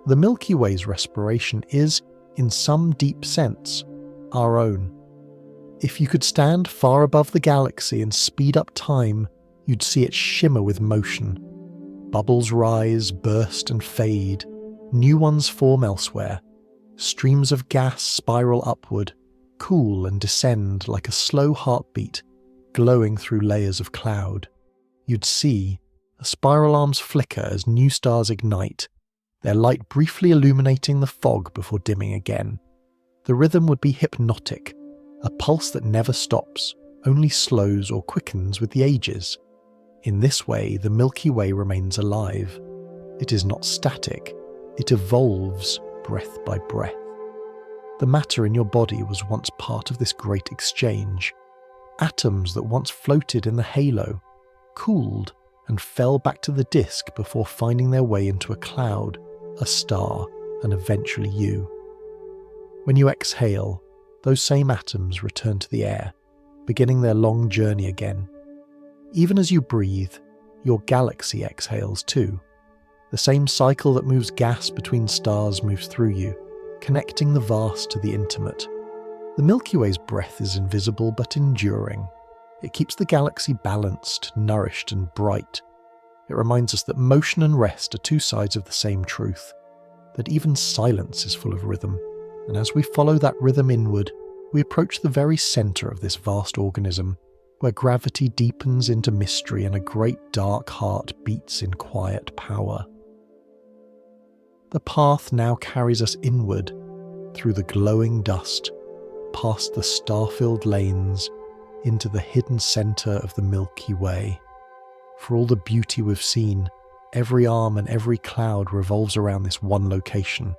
The Milky Way's respiration is, in some deep sense, our own. If you could stand far above the galaxy and speed up time, you'd see it shimmer with motion. Bubbles rise, burst and fade. New ones form elsewhere. Streams of gas spiral upward, cool and descend like a slow heartbeat, glowing through layers of cloud. You'd see the spiral arms flicker as new stars ignite, their light briefly illuminating the fog before dimming again. The rhythm would be hypnotic, a pulse that never stops, only slows or quickens with the ages. In this way, the Milky Way remains alive. It is not static, it evolves breath by breath. The matter in your body was once part of this great exchange. Atoms that once floated in the halo, cooled and fell back to the disk before finding their way into a cloud, a star, and eventually you. When you exhale, those same atoms return to the air, beginning their long journey again. Even as you breathe, your galaxy exhales too. The same cycle that moves gas between stars moves through you, connecting the vast to the intimate. The Milky Way's breath is invisible but enduring. It keeps the galaxy balanced, nourished and bright. It reminds us that motion and rest are two sides of the same truth, that even silence is full of rhythm, and as we follow that rhythm inward, we approach the very centre of this vast organism, where gravity deepens into mystery and a great dark heart beats in quiet power. The path now carries us inward, through the glowing dust, past the star-filled lanes, into the hidden centre of the Milky Way. For all the beauty we've seen, every arm and every cloud revolves around this one location.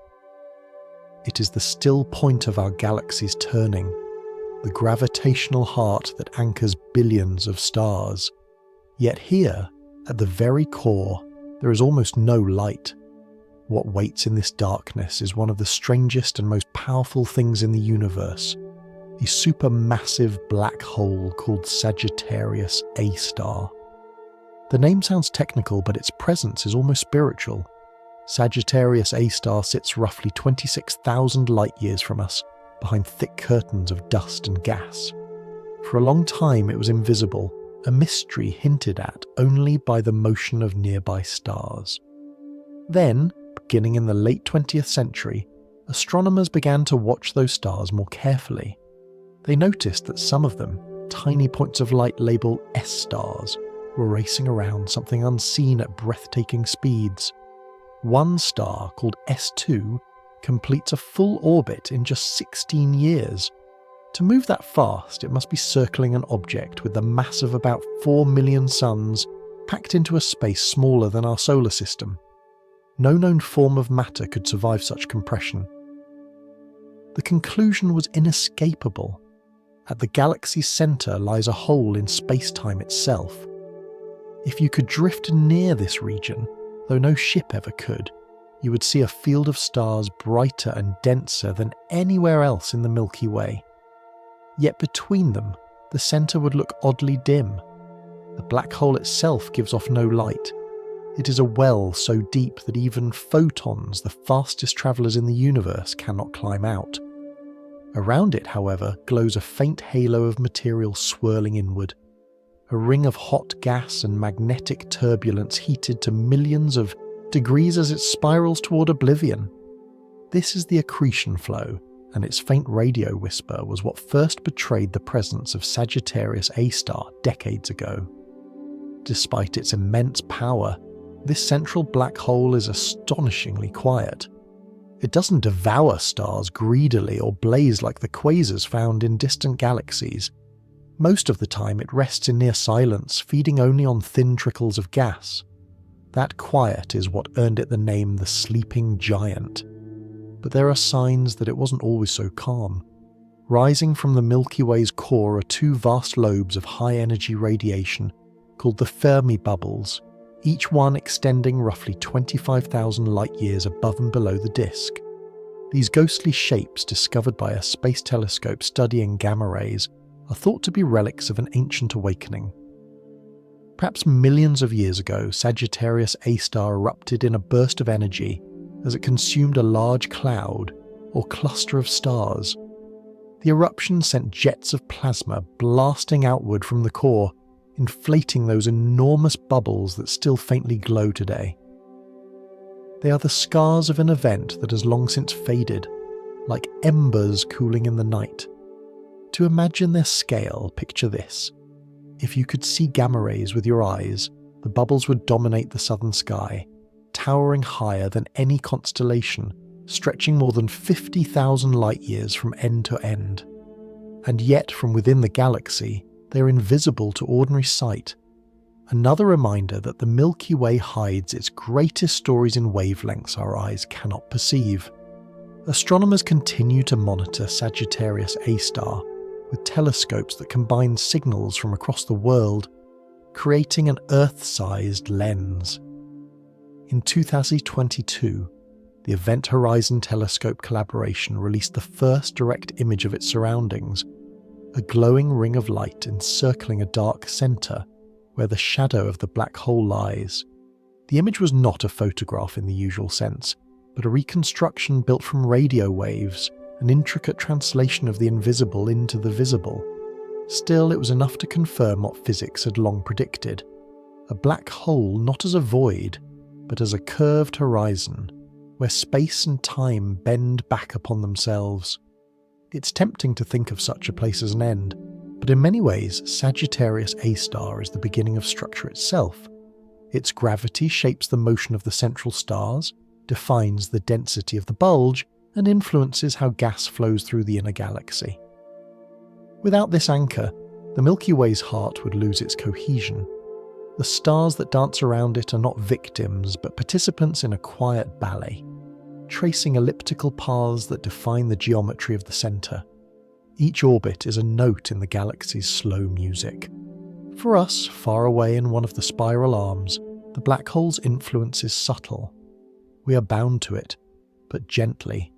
It is the still point of our galaxy's turning, the gravitational heart that anchors billions of stars. Yet here, at the very core, there is almost no light. What waits in this darkness is one of the strangest and most powerful things in the universe, a supermassive black hole called Sagittarius A star. The name sounds technical, but its presence is almost spiritual. Sagittarius A star sits roughly 26,000 light-years from us, behind thick curtains of dust and gas. For a long time it was invisible, a mystery hinted at only by the motion of nearby stars. Then, beginning in the late 20th century, astronomers began to watch those stars more carefully. They noticed that some of them, tiny points of light labelled S stars, were racing around something unseen at breathtaking speeds. One star, called S2, completes a full orbit in just 16 years. To move that fast, it must be circling an object with the mass of about 4 million suns packed into a space smaller than our solar system. No known form of matter could survive such compression. The conclusion was inescapable. At the galaxy's centre lies a hole in space-time itself. If you could drift near this region, though no ship ever could, you would see a field of stars brighter and denser than anywhere else in the Milky Way. Yet between them, the centre would look oddly dim. The black hole itself gives off no light. It is a well so deep that even photons, the fastest travellers in the universe, cannot climb out. Around it, however, glows a faint halo of material swirling inward, a ring of hot gas and magnetic turbulence heated to millions of degrees as it spirals toward oblivion. This is the accretion flow, and its faint radio whisper was what first betrayed the presence of Sagittarius A star decades ago. Despite its immense power, this central black hole is astonishingly quiet. It doesn't devour stars greedily or blaze like the quasars found in distant galaxies. Most of the time it rests in near silence, feeding only on thin trickles of gas. That quiet is what earned it the name the Sleeping Giant. But there are signs that it wasn't always so calm. Rising from the Milky Way's core are two vast lobes of high-energy radiation called the Fermi bubbles, each one extending roughly 25,000 light-years above and below the disk. These ghostly shapes, discovered by a space telescope studying gamma rays, are thought to be relics of an ancient awakening. Perhaps millions of years ago, Sagittarius A star erupted in a burst of energy as it consumed a large cloud, or cluster of stars. The eruption sent jets of plasma blasting outward from the core, inflating those enormous bubbles that still faintly glow today. They are the scars of an event that has long since faded, like embers cooling in the night. To imagine their scale, picture this. If you could see gamma rays with your eyes, the bubbles would dominate the southern sky, towering higher than any constellation, stretching more than 50,000 light-years from end to end. And yet, from within the galaxy, they are invisible to ordinary sight. Another reminder that the Milky Way hides its greatest stories in wavelengths our eyes cannot perceive. Astronomers continue to monitor Sagittarius A star with telescopes that combine signals from across the world, creating an Earth-sized lens. In 2022, the Event Horizon Telescope collaboration released the first direct image of its surroundings, a glowing ring of light encircling a dark centre where the shadow of the black hole lies. The image was not a photograph in the usual sense, but a reconstruction built from radio waves, an intricate translation of the invisible into the visible. Still, it was enough to confirm what physics had long predicted. A black hole not as a void, but as a curved horizon, where space and time bend back upon themselves. It's tempting to think of such a place as an end, but in many ways, Sagittarius A star is the beginning of structure itself. Its gravity shapes the motion of the central stars, defines the density of the bulge, and influences how gas flows through the inner galaxy. Without this anchor, the Milky Way's heart would lose its cohesion. The stars that dance around it are not victims, but participants in a quiet ballet, tracing elliptical paths that define the geometry of the centre. Each orbit is a note in the galaxy's slow music. For us, far away in one of the spiral arms, the black hole's influence is subtle. We are bound to it, but gently,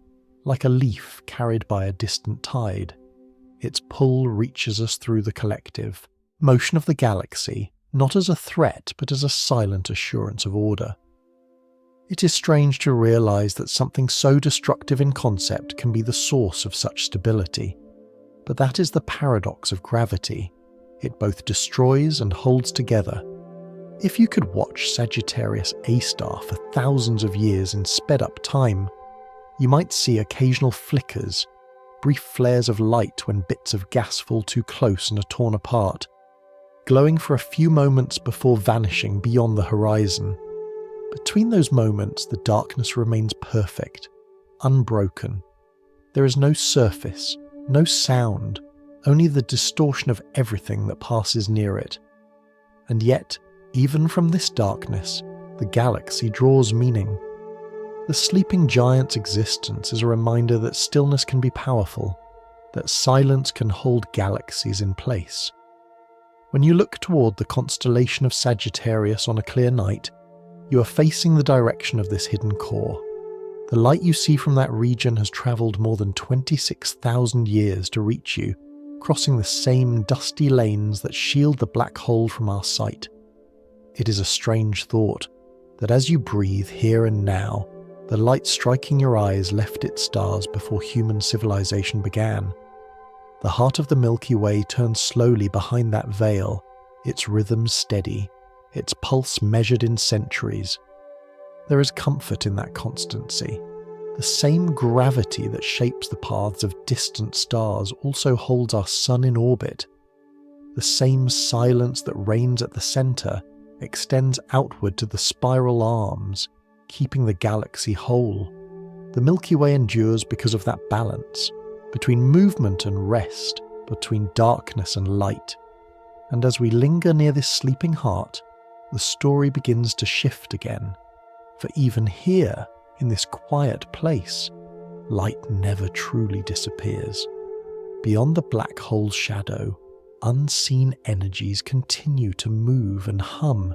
like a leaf carried by a distant tide. Its pull reaches us through the collective motion of the galaxy, not as a threat, but as a silent assurance of order. It is strange to realise that something so destructive in concept can be the source of such stability. But that is the paradox of gravity. It both destroys and holds together. If you could watch Sagittarius A star for thousands of years in sped-up time, you might see occasional flickers, brief flares of light when bits of gas fall too close and are torn apart, glowing for a few moments before vanishing beyond the horizon. Between those moments, the darkness remains perfect, unbroken. There is no surface, no sound, only the distortion of everything that passes near it. And yet, even from this darkness, the galaxy draws meaning. The sleeping giant's existence is a reminder that stillness can be powerful, that silence can hold galaxies in place. When you look toward the constellation of Sagittarius on a clear night, you are facing the direction of this hidden core. The light you see from that region has travelled more than 26,000 years to reach you, crossing the same dusty lanes that shield the black hole from our sight. It is a strange thought that as you breathe here and now, the light striking your eyes left its stars before human civilization began. The heart of the Milky Way turns slowly behind that veil, its rhythm steady, its pulse measured in centuries. There is comfort in that constancy. The same gravity that shapes the paths of distant stars also holds our sun in orbit. The same silence that reigns at the centre extends outward to the spiral arms, keeping the galaxy whole. The Milky Way endures because of that balance, between movement and rest, between darkness and light. And as we linger near this sleeping heart, the story begins to shift again. For even here, in this quiet place, light never truly disappears. Beyond the black hole's shadow, unseen energies continue to move and hum.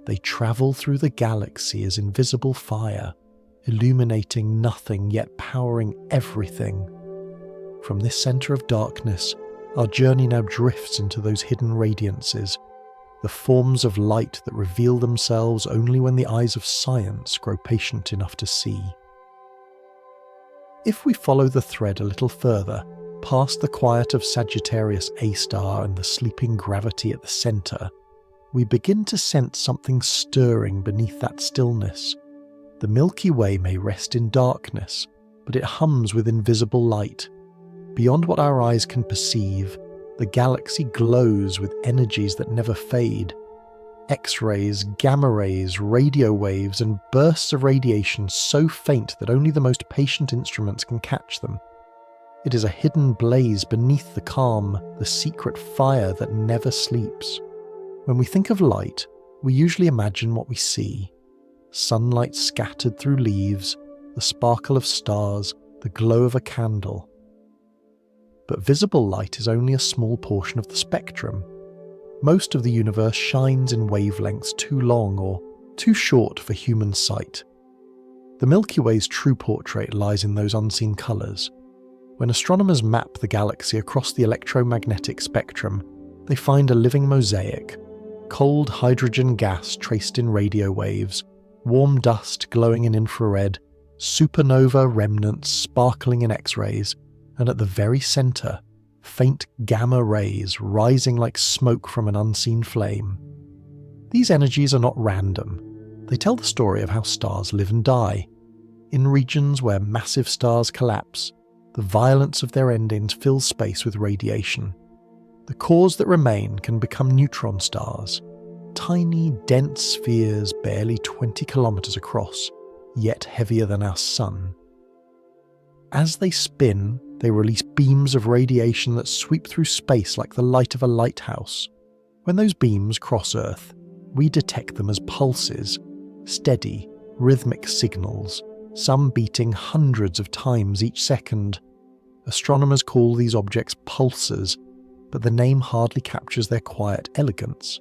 They travel through the galaxy as invisible fire, illuminating nothing yet powering everything. From this centre of darkness, our journey now drifts into those hidden radiances, the forms of light that reveal themselves only when the eyes of science grow patient enough to see. If we follow the thread a little further, past the quiet of Sagittarius A star and the sleeping gravity at the centre, we begin to sense something stirring beneath that stillness. The Milky Way may rest in darkness, but it hums with invisible light. Beyond what our eyes can perceive, the galaxy glows with energies that never fade. X-rays, gamma rays, radio waves, and bursts of radiation so faint that only the most patient instruments can catch them. It is a hidden blaze beneath the calm, the secret fire that never sleeps. When we think of light, we usually imagine what we see. Sunlight scattered through leaves, the sparkle of stars, the glow of a candle. But visible light is only a small portion of the spectrum. Most of the universe shines in wavelengths too long or too short for human sight. The Milky Way's true portrait lies in those unseen colours. When astronomers map the galaxy across the electromagnetic spectrum, they find a living mosaic: cold hydrogen gas traced in radio waves, warm dust glowing in infrared, supernova remnants sparkling in X-rays, and at the very centre, faint gamma rays rising like smoke from an unseen flame. These energies are not random. They tell the story of how stars live and die. In regions where massive stars collapse, the violence of their endings fills space with radiation. The cores that remain can become neutron stars, tiny, dense spheres barely 20 kilometres across, yet heavier than our sun. As they spin, they release beams of radiation that sweep through space like the light of a lighthouse. When those beams cross Earth, we detect them as pulses, steady, rhythmic signals, some beating hundreds of times each second. Astronomers call these objects pulsars, but the name hardly captures their quiet elegance.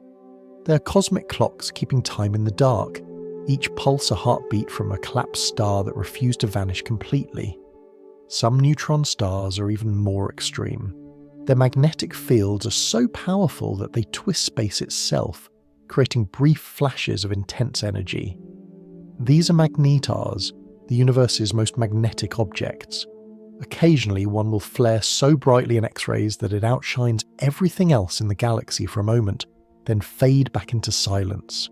They are cosmic clocks keeping time in the dark, each pulse a heartbeat from a collapsed star that refused to vanish completely. Some neutron stars are even more extreme. Their magnetic fields are so powerful that they twist space itself, creating brief flashes of intense energy. These are magnetars, the universe's most magnetic objects. Occasionally one will flare so brightly in X-rays that it outshines everything else in the galaxy for a moment, then fade back into silence.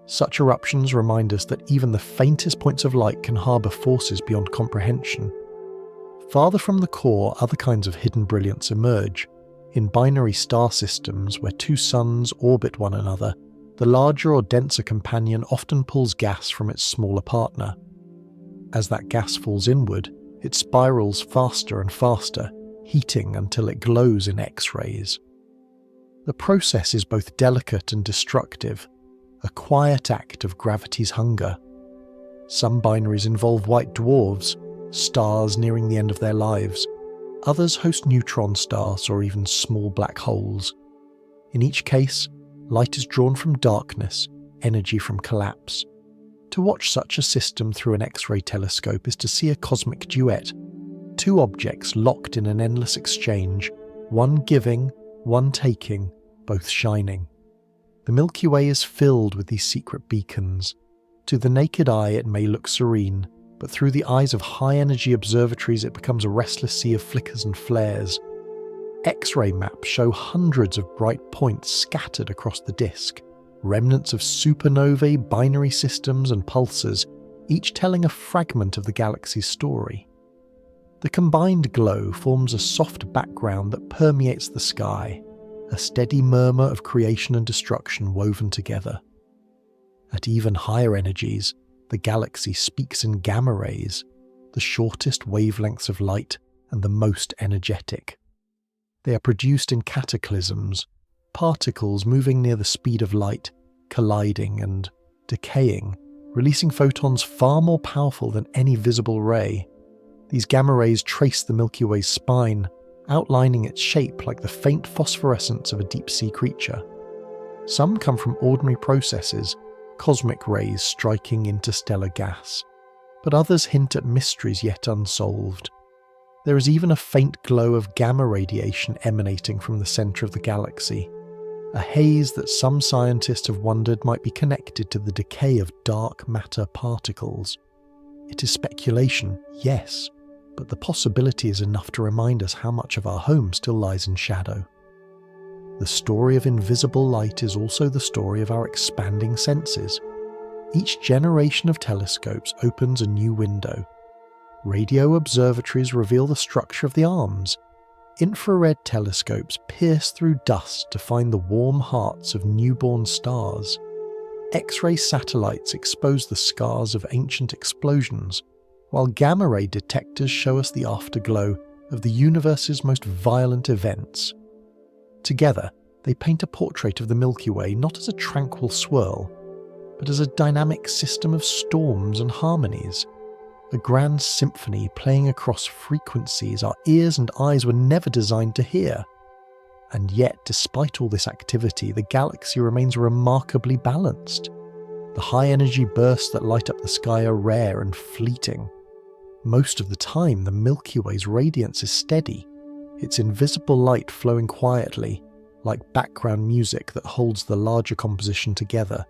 Such eruptions remind us that even the faintest points of light can harbour forces beyond comprehension. Farther from the core, other kinds of hidden brilliance emerge. In binary star systems where two suns orbit one another, the larger or denser companion often pulls gas from its smaller partner. As that gas falls inward, it spirals faster and faster, heating until it glows in X-rays. The process is both delicate and destructive, a quiet act of gravity's hunger. Some binaries involve white dwarfs, stars nearing the end of their lives. Others host neutron stars or even small black holes. In each case, light is drawn from darkness, energy from collapse. To watch such a system through an X-ray telescope is to see a cosmic duet. Two objects locked in an endless exchange, one giving, one taking, both shining. The Milky Way is filled with these secret beacons. To the naked eye it may look serene, but through the eyes of high-energy observatories it becomes a restless sea of flickers and flares. X-ray maps show hundreds of bright points scattered across the disk, remnants of supernovae, binary systems and pulsars, each telling a fragment of the galaxy's story. The combined glow forms a soft background that permeates the sky, a steady murmur of creation and destruction woven together. At even higher energies, the galaxy speaks in gamma rays, the shortest wavelengths of light and the most energetic. They are produced in cataclysms, particles moving near the speed of light, colliding and decaying, releasing photons far more powerful than any visible ray. These gamma rays trace the Milky Way's spine, outlining its shape like the faint phosphorescence of a deep-sea creature. Some come from ordinary processes, cosmic rays striking interstellar gas, but others hint at mysteries yet unsolved. There is even a faint glow of gamma radiation emanating from the centre of the galaxy, a haze that some scientists have wondered might be connected to the decay of dark matter particles. It is speculation, yes, but the possibility is enough to remind us how much of our home still lies in shadow. The story of invisible light is also the story of our expanding senses. Each generation of telescopes opens a new window. Radio observatories reveal the structure of the arms. Infrared telescopes pierce through dust to find the warm hearts of newborn stars. X-ray satellites expose the scars of ancient explosions, while gamma-ray detectors show us the afterglow of the universe's most violent events. Together, they paint a portrait of the Milky Way not as a tranquil swirl, but as a dynamic system of storms and harmonies, a grand symphony playing across frequencies our ears and eyes were never designed to hear. And yet, despite all this activity, the galaxy remains remarkably balanced. The high-energy bursts that light up the sky are rare and fleeting. Most of the time, the Milky Way's radiance is steady, its invisible light flowing quietly, like background music that holds the larger composition together.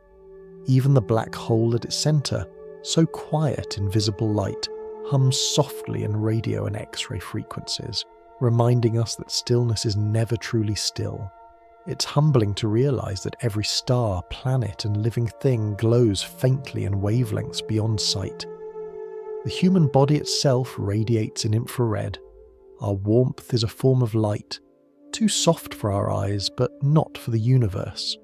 Even the black hole at its centre, so quiet in visible light, hums softly in radio and X-ray frequencies, reminding us that stillness is never truly still. It's humbling to realise that every star, planet and living thing glows faintly in wavelengths beyond sight. The human body itself radiates in infrared. Our warmth is a form of light, too soft for our eyes, but not for the universe.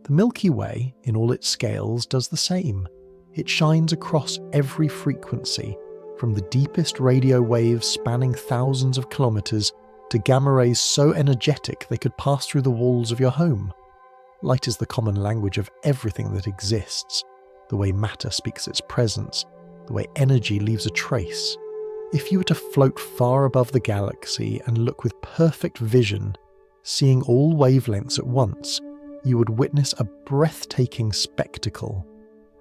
The Milky Way, in all its scales, does the same. It shines across every frequency, from the deepest radio waves spanning thousands of kilometres to gamma rays so energetic they could pass through the walls of your home. Light is the common language of everything that exists, the way matter speaks its presence, the way energy leaves a trace. If you were to float far above the galaxy and look with perfect vision, seeing all wavelengths at once, you would witness a breathtaking spectacle.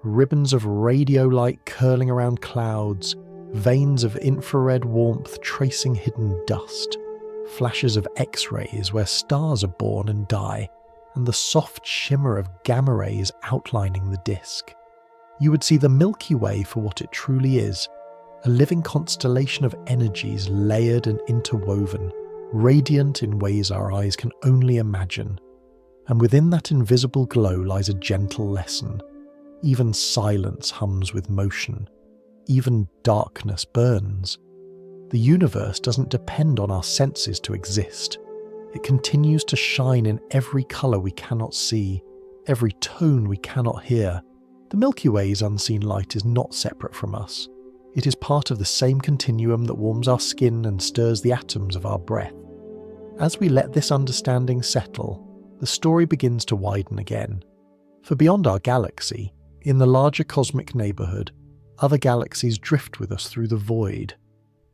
Ribbons of radio light curling around clouds, veins of infrared warmth tracing hidden dust, flashes of X-rays where stars are born and die, and the soft shimmer of gamma rays outlining the disk. You would see the Milky Way for what it truly is, a living constellation of energies layered and interwoven, radiant in ways our eyes can only imagine. And within that invisible glow lies a gentle lesson. Even silence hums with motion. Even darkness burns. The universe doesn't depend on our senses to exist. It continues to shine in every colour we cannot see, every tone we cannot hear. The Milky Way's unseen light is not separate from us. It is part of the same continuum that warms our skin and stirs the atoms of our breath. As we let this understanding settle, the story begins to widen again. For beyond our galaxy, in the larger cosmic neighbourhood, Other galaxies drift with us through the void,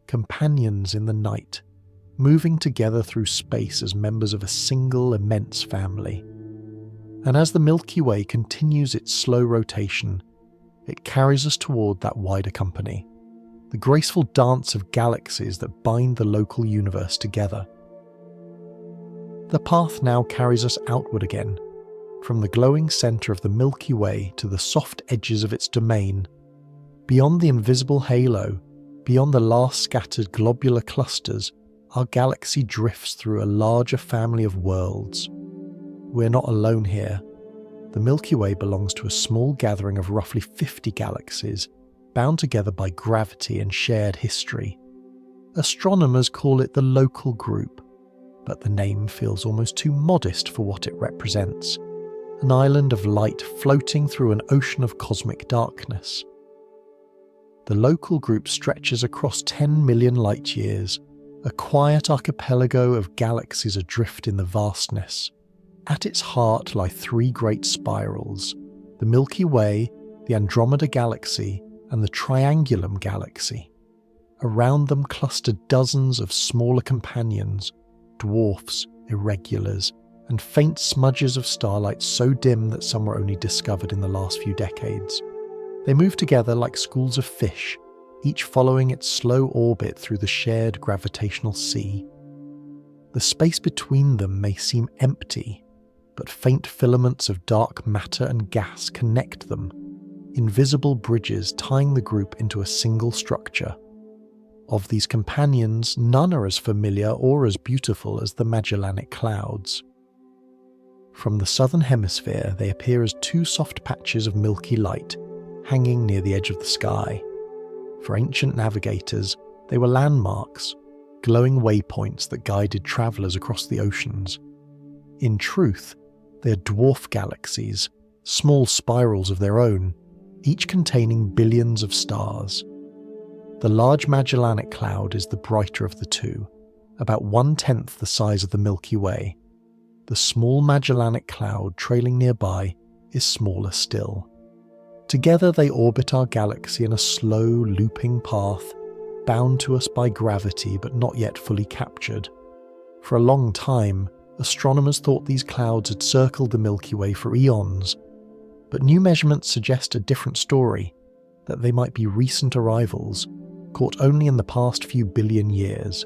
companions in the night, moving together through space as members of a single immense family. And as the Milky Way continues its slow rotation, it carries us toward that wider company, the graceful dance of galaxies that bind the local universe together. The path now carries us outward again, from the glowing centre of the Milky Way to the soft edges of its domain. Beyond the invisible halo, beyond the last scattered globular clusters, our galaxy drifts through a larger family of worlds. We're not alone here. The Milky Way belongs to a small gathering of roughly 50 galaxies, bound together by gravity and shared history. Astronomers call it the local group, but the name feels almost too modest for what it represents. An island of light floating through an ocean of cosmic darkness. The local group stretches across 10 million light-years, a quiet archipelago of galaxies adrift in the vastness. At its heart lie three great spirals: the Milky Way, the Andromeda galaxy, and the Triangulum galaxy. Around them cluster dozens of smaller companions, dwarfs, irregulars, and faint smudges of starlight so dim that some were only discovered in the last few decades. They move together like schools of fish, each following its slow orbit through the shared gravitational sea. The space between them may seem empty, but faint filaments of dark matter and gas connect them, invisible bridges tying the group into a single structure. Of these companions, none are as familiar or as beautiful as the Magellanic Clouds. From the southern hemisphere, they appear as two soft patches of milky light, hanging near the edge of the sky. For ancient navigators, they were landmarks, glowing waypoints that guided travellers across the oceans. In truth, they are dwarf galaxies, small spirals of their own, each containing billions of stars. The large Magellanic Cloud is the brighter of the two, about 1/10 the size of the Milky Way. The small Magellanic Cloud trailing nearby is smaller still. Together they orbit our galaxy in a slow, looping path, bound to us by gravity but not yet fully captured. For a long time, astronomers thought these clouds had circled the Milky Way for eons, but new measurements suggest a different story, that they might be recent arrivals, caught only in the past few billion years.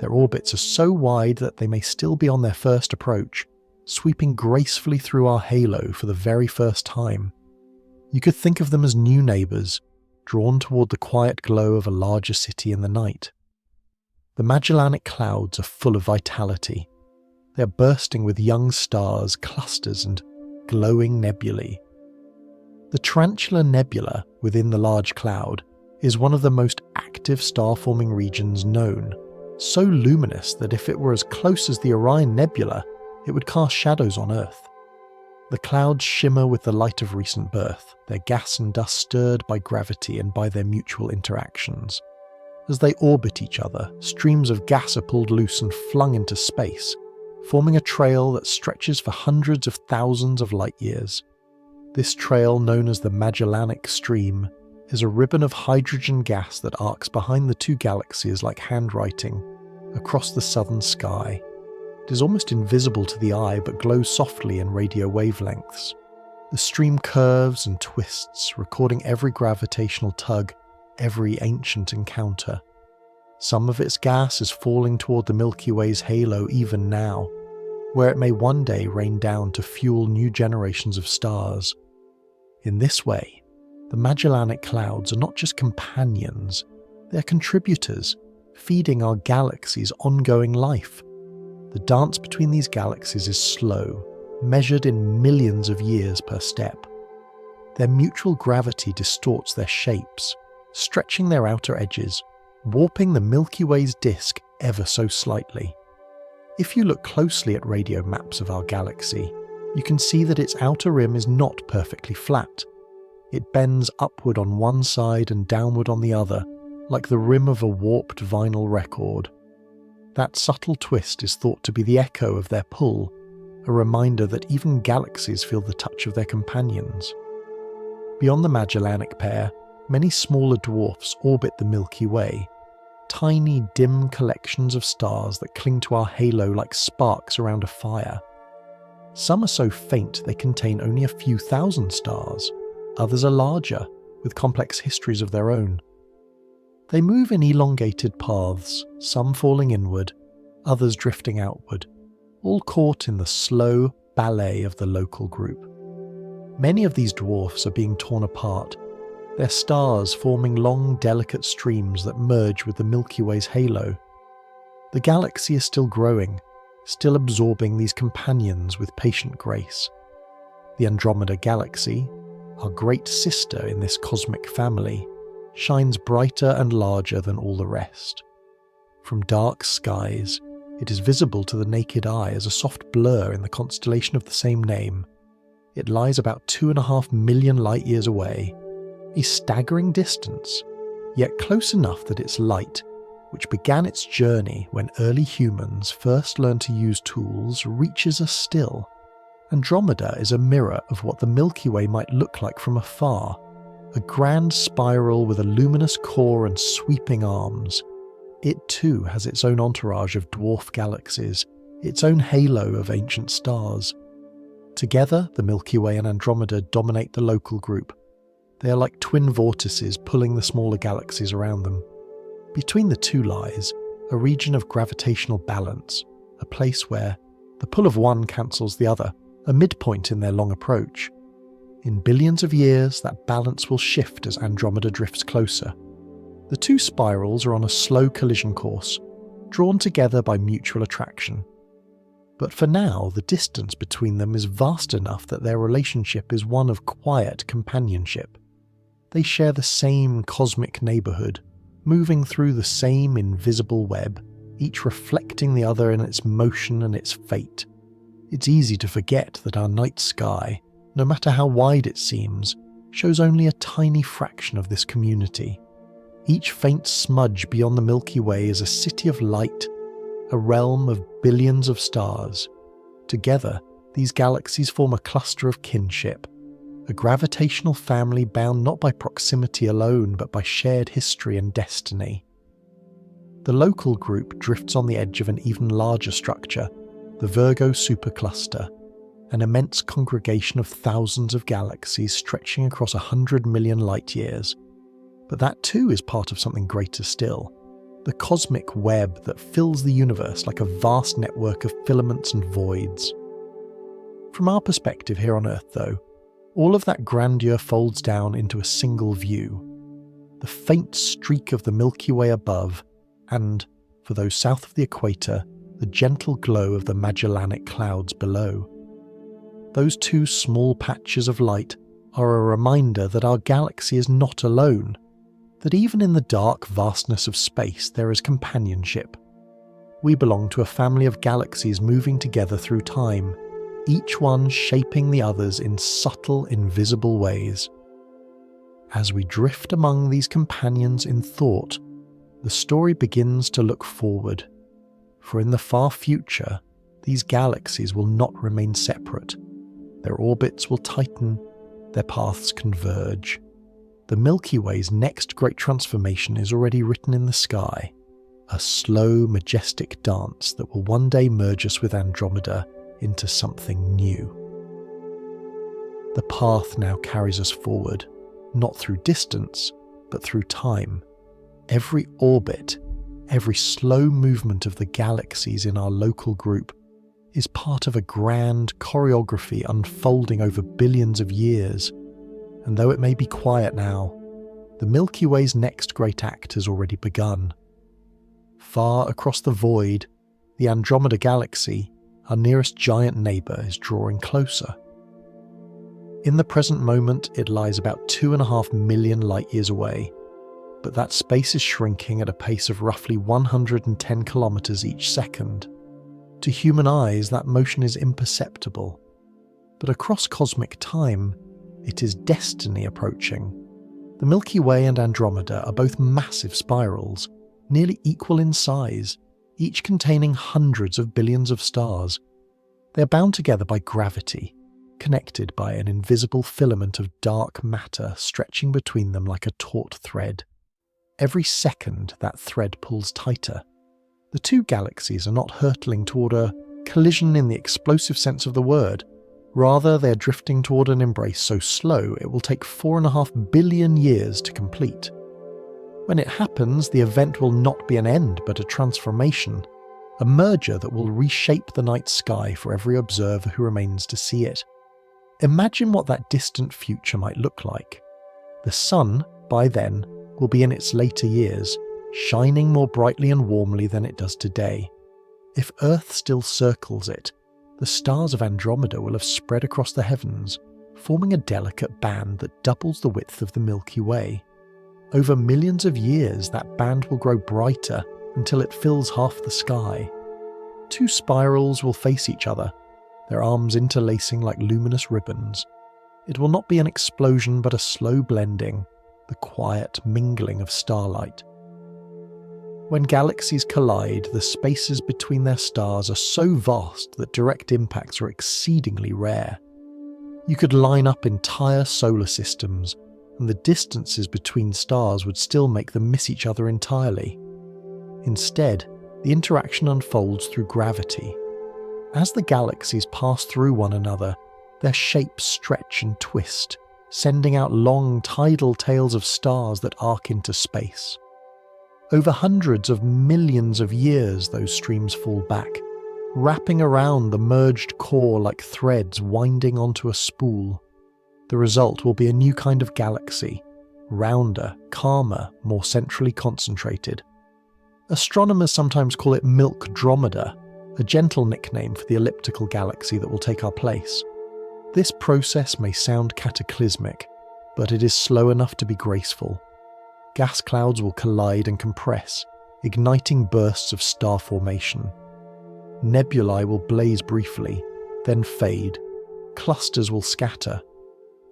Their orbits are so wide that they may still be on their first approach, sweeping gracefully through our halo for the very first time. You could think of them as new neighbours, drawn toward the quiet glow of a larger city in the night. The Magellanic Clouds are full of vitality. They are bursting with young stars, clusters, and glowing nebulae. The Tarantula Nebula within the large cloud is one of the most active star-forming regions known, so luminous that if it were as close as the Orion Nebula, it would cast shadows on Earth. The clouds shimmer with the light of recent birth, their gas and dust stirred by gravity and by their mutual interactions. As they orbit each other, streams of gas are pulled loose and flung into space, forming a trail that stretches for hundreds of thousands of light-years. This trail, known as the Magellanic Stream, is a ribbon of hydrogen gas that arcs behind the two galaxies like handwriting across the southern sky. It is almost invisible to the eye but glows softly in radio wavelengths. The stream curves and twists, recording every gravitational tug, every ancient encounter. Some of its gas is falling toward the Milky Way's halo even now, where it may one day rain down to fuel new generations of stars. In this way, the Magellanic Clouds are not just companions, they are contributors, feeding our galaxy's ongoing life. The dance between these galaxies is slow, measured in millions of years per step. Their mutual gravity distorts their shapes, stretching their outer edges, warping the Milky Way's disk ever so slightly. If you look closely at radio maps of our galaxy, you can see that its outer rim is not perfectly flat. It bends upward on one side and downward on the other, like the rim of a warped vinyl record. That subtle twist is thought to be the echo of their pull, a reminder that even galaxies feel the touch of their companions. Beyond the Magellanic pair, Many smaller dwarfs orbit the Milky Way, tiny dim collections of stars that cling to our halo like sparks around a fire. Some are so faint they contain only a few thousand stars, others are larger, with complex histories of their own. They move in elongated paths, some falling inward, others drifting outward, all caught in the slow ballet of the local group. Many of these dwarfs are being torn apart, their stars forming long, delicate streams that merge with the Milky Way's halo. The galaxy is still growing, still absorbing these companions with patient grace. The Andromeda galaxy, our great sister in this cosmic family, shines brighter and larger than all the rest. From dark skies, it is visible to the naked eye as a soft blur in the constellation of the same name. It lies about 2.5 million light-years away, a staggering distance, yet close enough that its light, which began its journey when early humans first learned to use tools, reaches us still. Andromeda is a mirror of what the Milky Way might look like from afar, a grand spiral with a luminous core and sweeping arms. It too has its own entourage of dwarf galaxies, its own halo of ancient stars. Together, the Milky Way and Andromeda dominate the local group. They are like twin vortices pulling the smaller galaxies around them. Between the two lies a region of gravitational balance, a place where the pull of one cancels the other, a midpoint in their long approach. In billions of years, that balance will shift as Andromeda drifts closer. The two spirals are on a slow collision course, drawn together by mutual attraction. But for now, the distance between them is vast enough that their relationship is one of quiet companionship. They share the same cosmic neighbourhood, moving through the same invisible web, each reflecting the other in its motion and its fate. It's easy to forget that our night sky, no matter how wide it seems, shows only a tiny fraction of this community. Each faint smudge beyond the Milky Way is a city of light, a realm of billions of stars. Together, these galaxies form a cluster of kinship, a gravitational family bound not by proximity alone but by shared history and destiny. The local group drifts on the edge of an even larger structure, the Virgo supercluster, an immense congregation of thousands of galaxies stretching across 100 million light-years. But that too is part of something greater still, the cosmic web that fills the universe like a vast network of filaments and voids. From our perspective here on Earth, though, all of that grandeur folds down into a single view. The faint streak of the Milky Way above, and, for those south of the equator, the gentle glow of the Magellanic Clouds below. Those two small patches of light are a reminder that our galaxy is not alone, that even in the dark vastness of space there is companionship. We belong to a family of galaxies moving together through time, each one shaping the others in subtle, invisible ways. As we drift among these companions in thought, the story begins to look forward. For in the far future, these galaxies will not remain separate. Their orbits will tighten, their paths converge. The Milky Way's next great transformation is already written in the sky, a slow, majestic dance that will one day merge us with Andromeda into something new. The path now carries us forward, not through distance, but through time. Every orbit, every slow movement of the galaxies in our local group is part of a grand choreography unfolding over billions of years. And though it may be quiet now, the Milky Way's next great act has already begun. Far across the void, the Andromeda galaxy, our nearest giant neighbour, is drawing closer. In the present moment, it lies about 2.5 million light-years away, but that space is shrinking at a pace of roughly 110 kilometres each second. To human eyes, that motion is imperceptible, but across cosmic time, it is destiny approaching. The Milky Way and Andromeda are both massive spirals, nearly equal in size, each containing hundreds of billions of stars. They are bound together by gravity, connected by an invisible filament of dark matter stretching between them like a taut thread. Every second, that thread pulls tighter. The two galaxies are not hurtling toward a collision in the explosive sense of the word. Rather, they're drifting toward an embrace so slow it will take 4.5 billion years to complete. When it happens, the event will not be an end but a transformation, a merger that will reshape the night sky for every observer who remains to see it. Imagine what that distant future might look like. The sun, by then, will be in its later years, shining more brightly and warmly than it does today. If Earth still circles it, the stars of Andromeda will have spread across the heavens, forming a delicate band that doubles the width of the Milky Way. Over millions of years, that band will grow brighter until it fills half the sky. Two spirals will face each other, their arms interlacing like luminous ribbons. It will not be an explosion but a slow blending, the quiet mingling of starlight. When galaxies collide, the spaces between their stars are so vast that direct impacts are exceedingly rare. You could line up entire solar systems, and the distances between stars would still make them miss each other entirely. Instead, the interaction unfolds through gravity. As the galaxies pass through one another, their shapes stretch and twist, sending out long tidal tails of stars that arc into space. Over hundreds of millions of years, those streams fall back, wrapping around the merged core like threads winding onto a spool. The result will be a new kind of galaxy, rounder, calmer, more centrally concentrated. Astronomers sometimes call it Milkdromeda, a gentle nickname for the elliptical galaxy that will take our place. This process may sound cataclysmic, but it is slow enough to be graceful. Gas clouds will collide and compress, igniting bursts of star formation. Nebulae will blaze briefly, then fade. Clusters will scatter.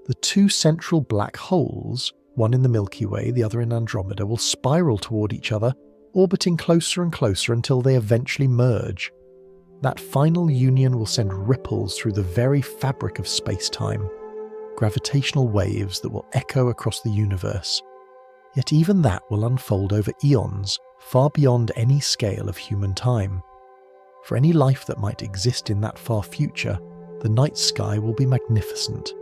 The two central black holes, one in the Milky Way, the other in Andromeda, will spiral toward each other, orbiting closer and closer until they eventually merge. That final union will send ripples through the very fabric of space-time, gravitational waves that will echo across the universe. Yet even that will unfold over eons, far beyond any scale of human time. For any life that might exist in that far future, the night sky will be magnificent.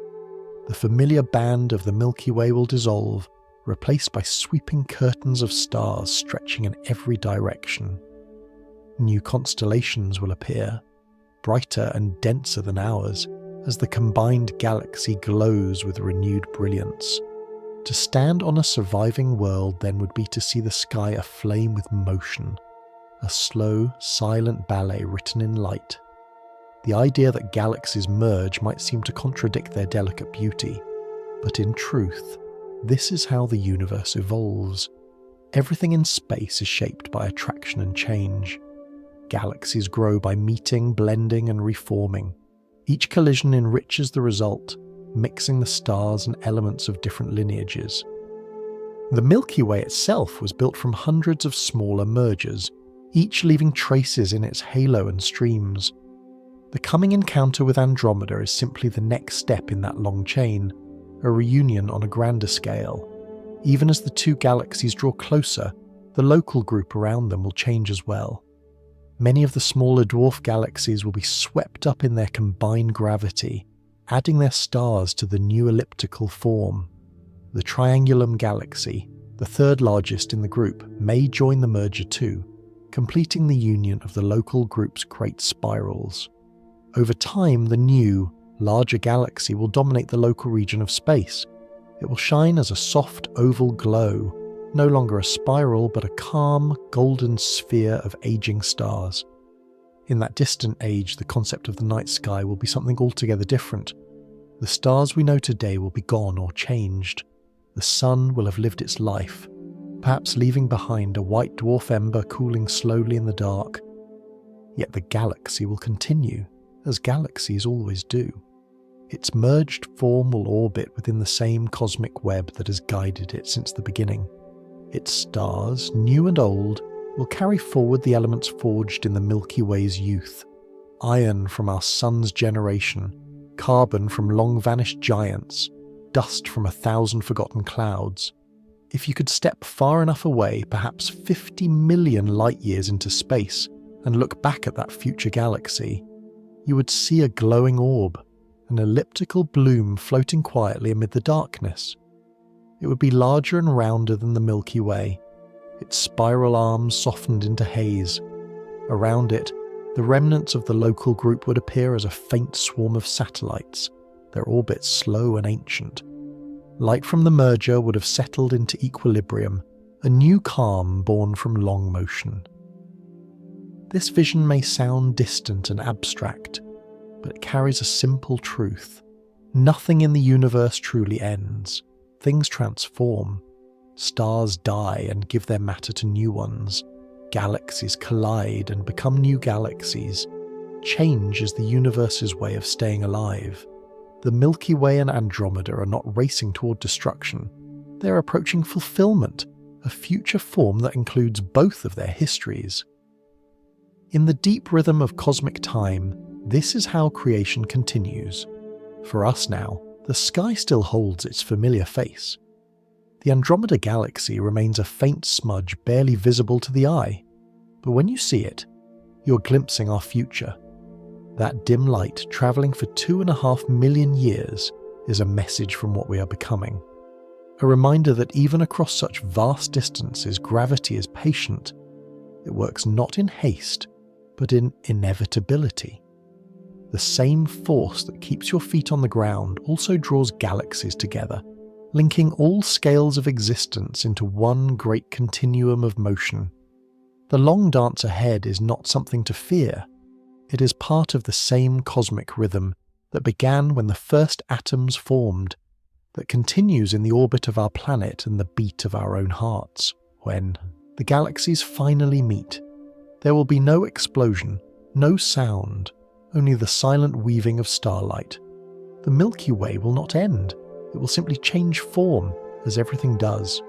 The familiar band of the Milky Way will dissolve, replaced by sweeping curtains of stars stretching in every direction. New constellations will appear, brighter and denser than ours, as the combined galaxy glows with renewed brilliance. To stand on a surviving world then would be to see the sky aflame with motion, a slow, silent ballet written in light. The idea that galaxies merge might seem to contradict their delicate beauty, but in truth, this is how the universe evolves. Everything in space is shaped by attraction and change. Galaxies grow by meeting, blending, and reforming. Each collision enriches the result, mixing the stars and elements of different lineages. The Milky Way itself was built from hundreds of smaller mergers, each leaving traces in its halo and streams. The coming encounter with Andromeda is simply the next step in that long chain, a reunion on a grander scale. Even as the two galaxies draw closer, the local group around them will change as well. Many of the smaller dwarf galaxies will be swept up in their combined gravity, adding their stars to the new elliptical form. The Triangulum galaxy, the third largest in the group, may join the merger too, completing the union of the local group's great spirals. Over time, the new, larger galaxy will dominate the local region of space. It will shine as a soft oval glow, no longer a spiral but a calm, golden sphere of aging stars. In that distant age, the concept of the night sky will be something altogether different. The stars we know today will be gone or changed. The sun will have lived its life, perhaps leaving behind a white dwarf ember cooling slowly in the dark. Yet the galaxy will continue, as galaxies always do. Its merged form will orbit within the same cosmic web that has guided it since the beginning. Its stars, new and old, will carry forward the elements forged in the Milky Way's youth. Iron from our sun's generation, carbon from long-vanished giants, dust from 1,000 forgotten clouds. If you could step far enough away, perhaps 50 million light-years into space, and look back at that future galaxy, you would see a glowing orb, an elliptical bloom floating quietly amid the darkness. It would be larger and rounder than the Milky Way, its spiral arms softened into haze. Around it, the remnants of the local group would appear as a faint swarm of satellites, their orbits slow and ancient. Light from the merger would have settled into equilibrium, a new calm born from long motion. This vision may sound distant and abstract, but it carries a simple truth. Nothing in the universe truly ends. Things transform. Stars die and give their matter to new ones. Galaxies collide and become new galaxies. Change is the universe's way of staying alive. The Milky Way and Andromeda are not racing toward destruction. They're approaching fulfillment, a future form that includes both of their histories. In the deep rhythm of cosmic time, this is how creation continues. For us now, the sky still holds its familiar face. The Andromeda galaxy remains a faint smudge barely visible to the eye, but when you see it, you're glimpsing our future. That dim light travelling for 2.5 million years is a message from what we are becoming. A reminder that even across such vast distances, gravity is patient. It works not in haste, but in inevitability. The same force that keeps your feet on the ground also draws galaxies together, linking all scales of existence into one great continuum of motion. The long dance ahead is not something to fear. It is part of the same cosmic rhythm that began when the first atoms formed, that continues in the orbit of our planet and the beat of our own hearts. When the galaxies finally meet, there will be no explosion, no sound, only the silent weaving of starlight. The Milky Way will not end. It will simply change form, as everything does.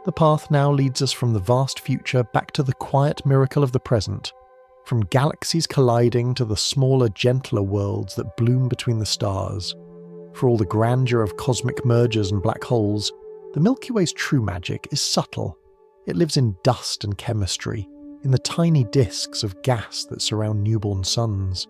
The path now leads us from the vast future back to the quiet miracle of the present, from galaxies colliding to the smaller, gentler worlds that bloom between the stars. For all the grandeur of cosmic mergers and black holes, the Milky Way's true magic is subtle. It lives in dust and chemistry, in the tiny disks of gas that surround newborn suns.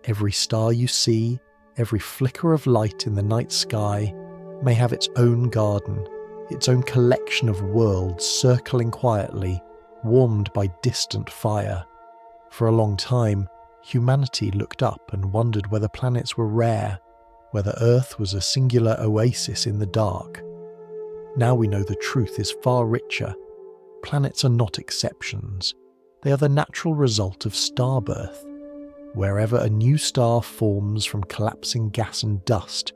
Every star you see, every flicker of light in the night sky, may have its own garden, its own collection of worlds circling quietly, warmed by distant fire. For a long time, humanity looked up and wondered whether planets were rare, whether Earth was a singular oasis in the dark. Now we know the truth is far richer. Planets are not exceptions. They are the natural result of star birth. Wherever a new star forms from collapsing gas and dust,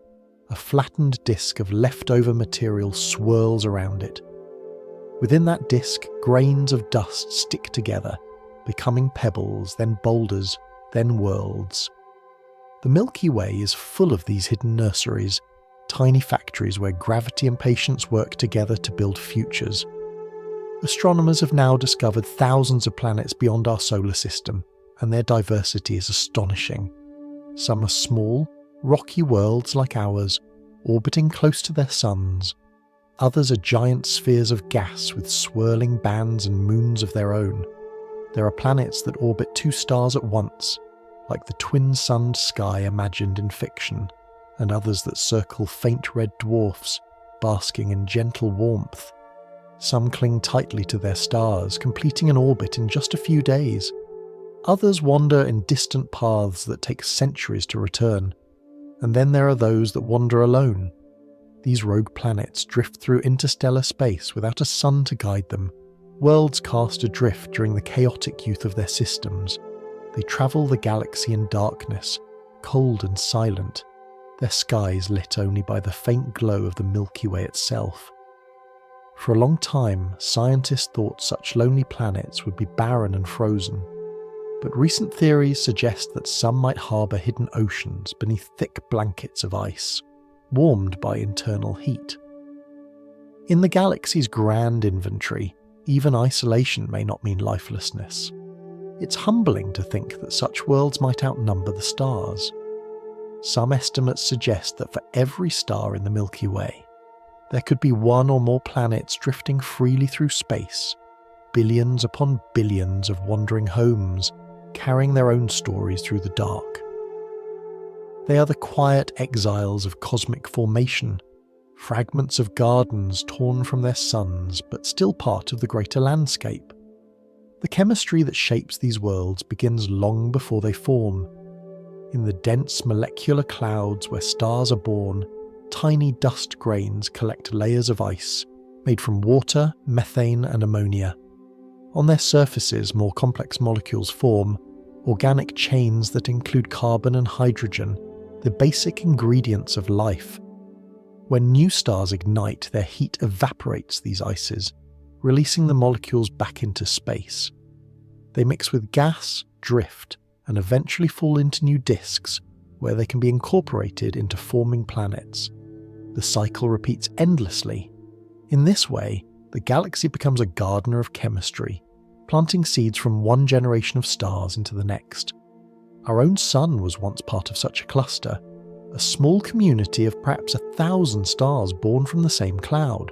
a flattened disk of leftover material swirls around it. Within that disk, grains of dust stick together, becoming pebbles, then boulders, then worlds. The Milky Way is full of these hidden nurseries, tiny factories where gravity and patience work together to build futures. Astronomers have now discovered thousands of planets beyond our solar system, and their diversity is astonishing. Some are small, rocky worlds like ours, orbiting close to their suns. Others are giant spheres of gas with swirling bands and moons of their own. There are planets that orbit 2 stars at once, like the twin-sunned sky imagined in fiction, and others that circle faint red dwarfs, basking in gentle warmth. Some cling tightly to their stars, completing an orbit in just a few days. Others wander in distant paths that take centuries to return. And then there are those that wander alone. These rogue planets drift through interstellar space without a sun to guide them. Worlds cast adrift during the chaotic youth of their systems. They travel the galaxy in darkness, cold and silent, their skies lit only by the faint glow of the Milky Way itself. For a long time, scientists thought such lonely planets would be barren and frozen, but recent theories suggest that some might harbour hidden oceans beneath thick blankets of ice, warmed by internal heat. In the galaxy's grand inventory, even isolation may not mean lifelessness. It's humbling to think that such worlds might outnumber the stars. some estimates suggest that for every star in the Milky Way, there could be one or more planets drifting freely through space, billions upon billions of wandering homes, carrying their own stories through the dark. They are the quiet exiles of cosmic formation, fragments of gardens torn from their suns but still part of the greater landscape. The chemistry that shapes these worlds begins long before they form. In the dense molecular clouds where stars are born, tiny dust grains collect layers of ice, made from water, methane and ammonia. On their surfaces, more complex molecules form, organic chains that include carbon and hydrogen, the basic ingredients of life. When new stars ignite, their heat evaporates these ices, releasing the molecules back into space. They mix with gas, drift, and eventually fall into new disks, where they can be incorporated into forming planets. The cycle repeats endlessly. In this way, the galaxy becomes a gardener of chemistry, planting seeds from one generation of stars into the next. Our own sun was once part of such a cluster, a small community of perhaps 1,000 stars born from the same cloud.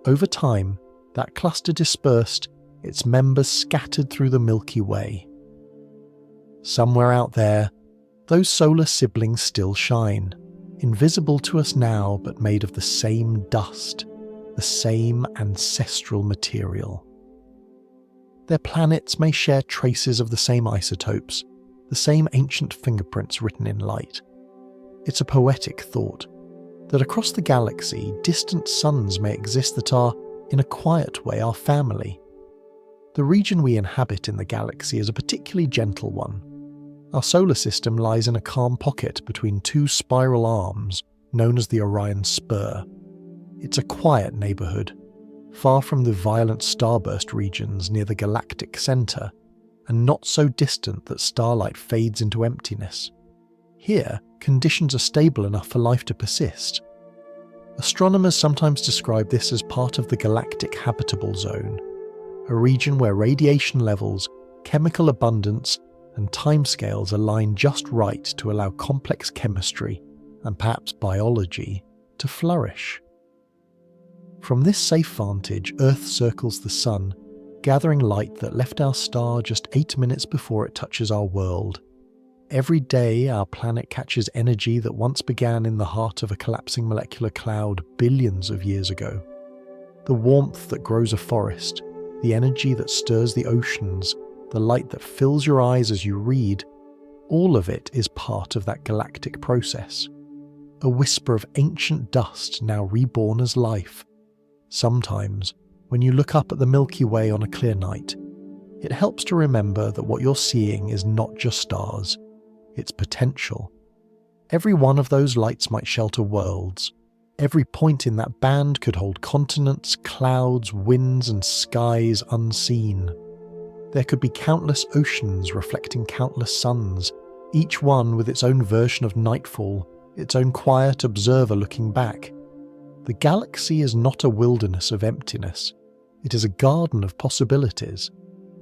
Over time, that cluster dispersed, its members scattered through the Milky Way. Somewhere out there, those solar siblings still shine, invisible to us now but made of the same dust, the same ancestral material. Their planets may share traces of the same isotopes, the same ancient fingerprints written in light. It's a poetic thought, that across the galaxy, distant suns may exist that are, in a quiet way, our family. The region we inhabit in the galaxy is a particularly gentle one. Our solar system lies in a calm pocket between two spiral arms, known as the Orion Spur. It's a quiet neighbourhood, far from the violent starburst regions near the galactic centre, and not so distant that starlight fades into emptiness. Here, conditions are stable enough for life to persist. Astronomers sometimes describe this as part of the galactic habitable zone, a region where radiation levels, chemical abundance, and timescales align just right to allow complex chemistry, and perhaps biology, to flourish. From this safe vantage, Earth circles the Sun, gathering light that left our star just 8 minutes before it touches our world. Every day, our planet catches energy that once began in the heart of a collapsing molecular cloud billions of years ago. The warmth that grows a forest, the energy that stirs the oceans, the light that fills your eyes as you read, all of it is part of that galactic process. A whisper of ancient dust now reborn as life. Sometimes, when you look up at the Milky Way on a clear night, it helps to remember that what you're seeing is not just stars, it's potential. Every one of those lights might shelter worlds. Every point in that band could hold continents, clouds, winds, and skies unseen. There could be countless oceans reflecting countless suns, each one with its own version of nightfall, its own quiet observer looking back. The galaxy is not a wilderness of emptiness. It is a garden of possibilities.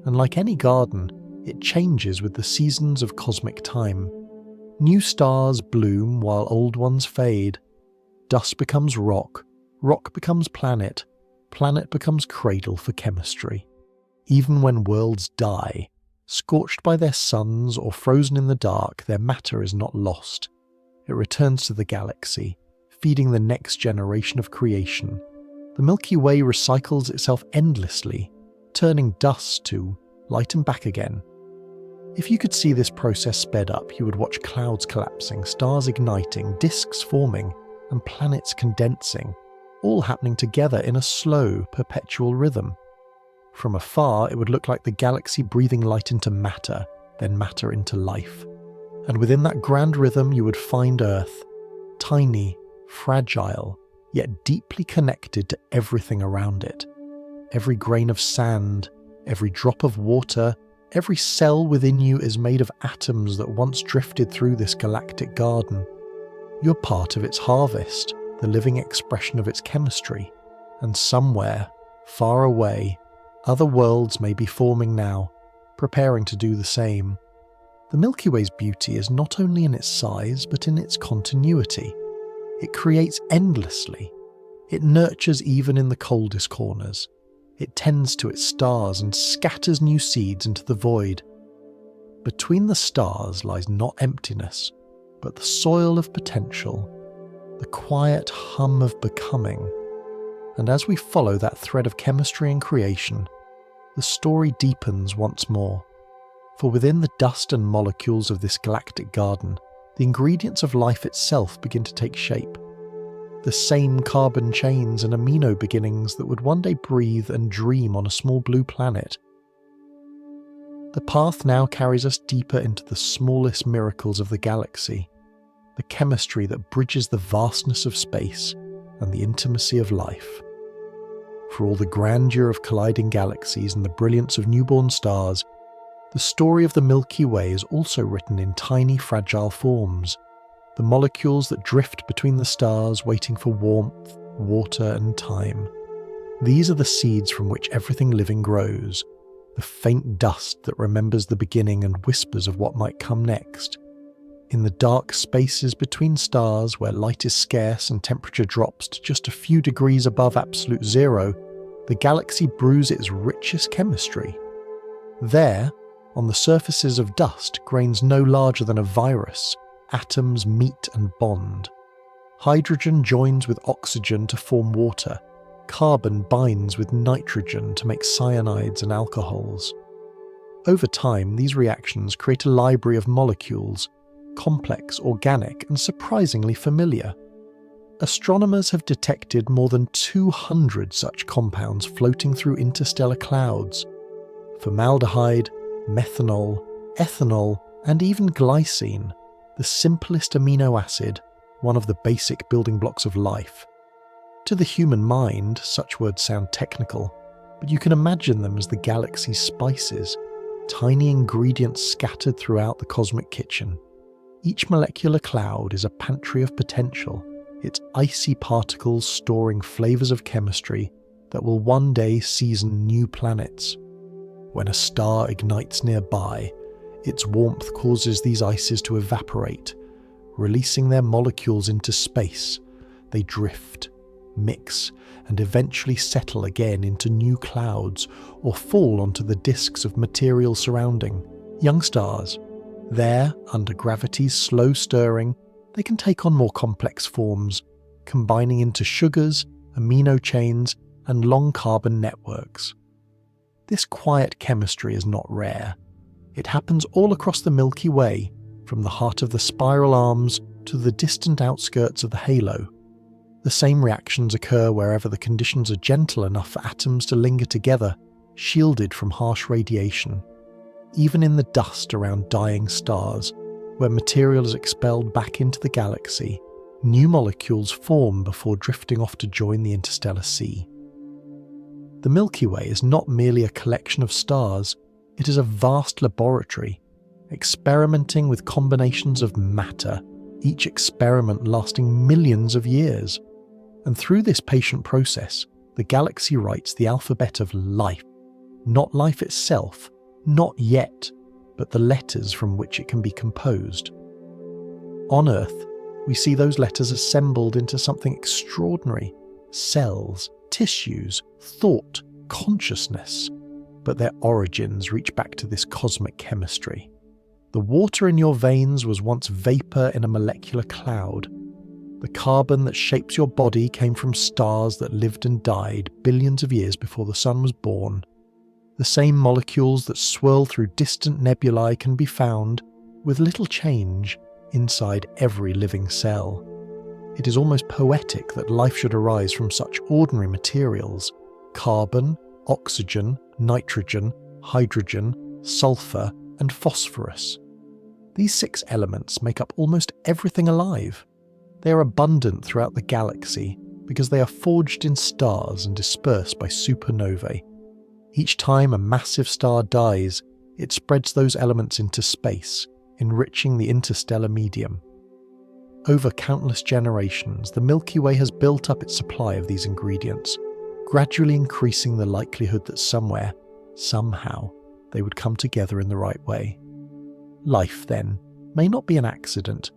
And like any garden, it changes with the seasons of cosmic time. New stars bloom while old ones fade. Dust becomes rock, rock becomes planet, planet becomes cradle for chemistry. Even when worlds die, scorched by their suns or frozen in the dark, their matter is not lost. It returns to the galaxy, feeding the next generation of creation. The Milky Way recycles itself endlessly, turning dust to light and back again. If you could see this process sped up, you would watch clouds collapsing, stars igniting, disks forming, and planets condensing, all happening together in a slow, perpetual rhythm. From afar, it would look like the galaxy breathing light into matter, then matter into life. And within that grand rhythm, you would find Earth, tiny, fragile, yet deeply connected to everything around it. Every grain of sand, every drop of water, every cell within you is made of atoms that once drifted through this galactic garden. You're part of its harvest, the living expression of its chemistry, and somewhere, far away, other worlds may be forming now, preparing to do the same. The Milky Way's beauty is not only in its size, but in its continuity. It creates endlessly. It nurtures even in the coldest corners. It tends to its stars and scatters new seeds into the void. Between the stars lies not emptiness, but the soil of potential, the quiet hum of becoming. And as we follow that thread of chemistry and creation, the story deepens once more. For within the dust and molecules of this galactic garden, the ingredients of life itself begin to take shape. The same carbon chains and amino beginnings that would one day breathe and dream on a small blue planet. The path now carries us deeper into the smallest miracles of the galaxy, the chemistry that bridges the vastness of space and the intimacy of life. For all the grandeur of colliding galaxies and the brilliance of newborn stars, the story of the Milky Way is also written in tiny, fragile forms, the molecules that drift between the stars waiting for warmth, water and time. These are the seeds from which everything living grows, the faint dust that remembers the beginning and whispers of what might come next. In the dark spaces between stars where light is scarce and temperature drops to just a few degrees above absolute zero, the galaxy brews its richest chemistry. There, on the surfaces of dust, grains no larger than a virus, atoms meet and bond. Hydrogen joins with oxygen to form water. Carbon binds with nitrogen to make cyanides and alcohols. Over time, these reactions create a library of molecules, complex, organic, and surprisingly familiar. Astronomers have detected more than 200 such compounds floating through interstellar clouds. Formaldehyde, methanol, ethanol, and even glycine, the simplest amino acid, one of the basic building blocks of life. To the human mind, such words sound technical, but you can imagine them as the galaxy's spices, tiny ingredients scattered throughout the cosmic kitchen. Each molecular cloud is a pantry of potential, its icy particles storing flavors of chemistry that will one day season new planets. When a star ignites nearby, its warmth causes these ices to evaporate, releasing their molecules into space. They drift, mix, and eventually settle again into new clouds or fall onto the disks of material surrounding young stars. There, under gravity's slow stirring, they can take on more complex forms, combining into sugars, amino chains, and long carbon networks. This quiet chemistry is not rare. It happens all across the Milky Way, from the heart of the spiral arms to the distant outskirts of the halo. The same reactions occur wherever the conditions are gentle enough for atoms to linger together, shielded from harsh radiation. Even in the dust around dying stars, where material is expelled back into the galaxy, new molecules form before drifting off to join the interstellar sea. The Milky Way is not merely a collection of stars, it is a vast laboratory, experimenting with combinations of matter, each experiment lasting millions of years. And through this patient process, the galaxy writes the alphabet of life, not life itself, not yet, but the letters from which it can be composed. On Earth, we see those letters assembled into something extraordinary: cells, tissues, thought, consciousness. But their origins reach back to this cosmic chemistry. The water in your veins was once vapor in a molecular cloud. The carbon that shapes your body came from stars that lived and died billions of years before the sun was born. The same molecules that swirl through distant nebulae can be found, with little change, inside every living cell. It is almost poetic that life should arise from such ordinary materials: carbon, oxygen, nitrogen, hydrogen, sulfur, and phosphorus. These 6 elements make up almost everything alive. They are abundant throughout the galaxy because they are forged in stars and dispersed by supernovae. Each time a massive star dies, it spreads those elements into space, enriching the interstellar medium. Over countless generations, the Milky Way has built up its supply of these ingredients, gradually increasing the likelihood that somewhere, somehow, they would come together in the right way. Life, then, may not be an accident,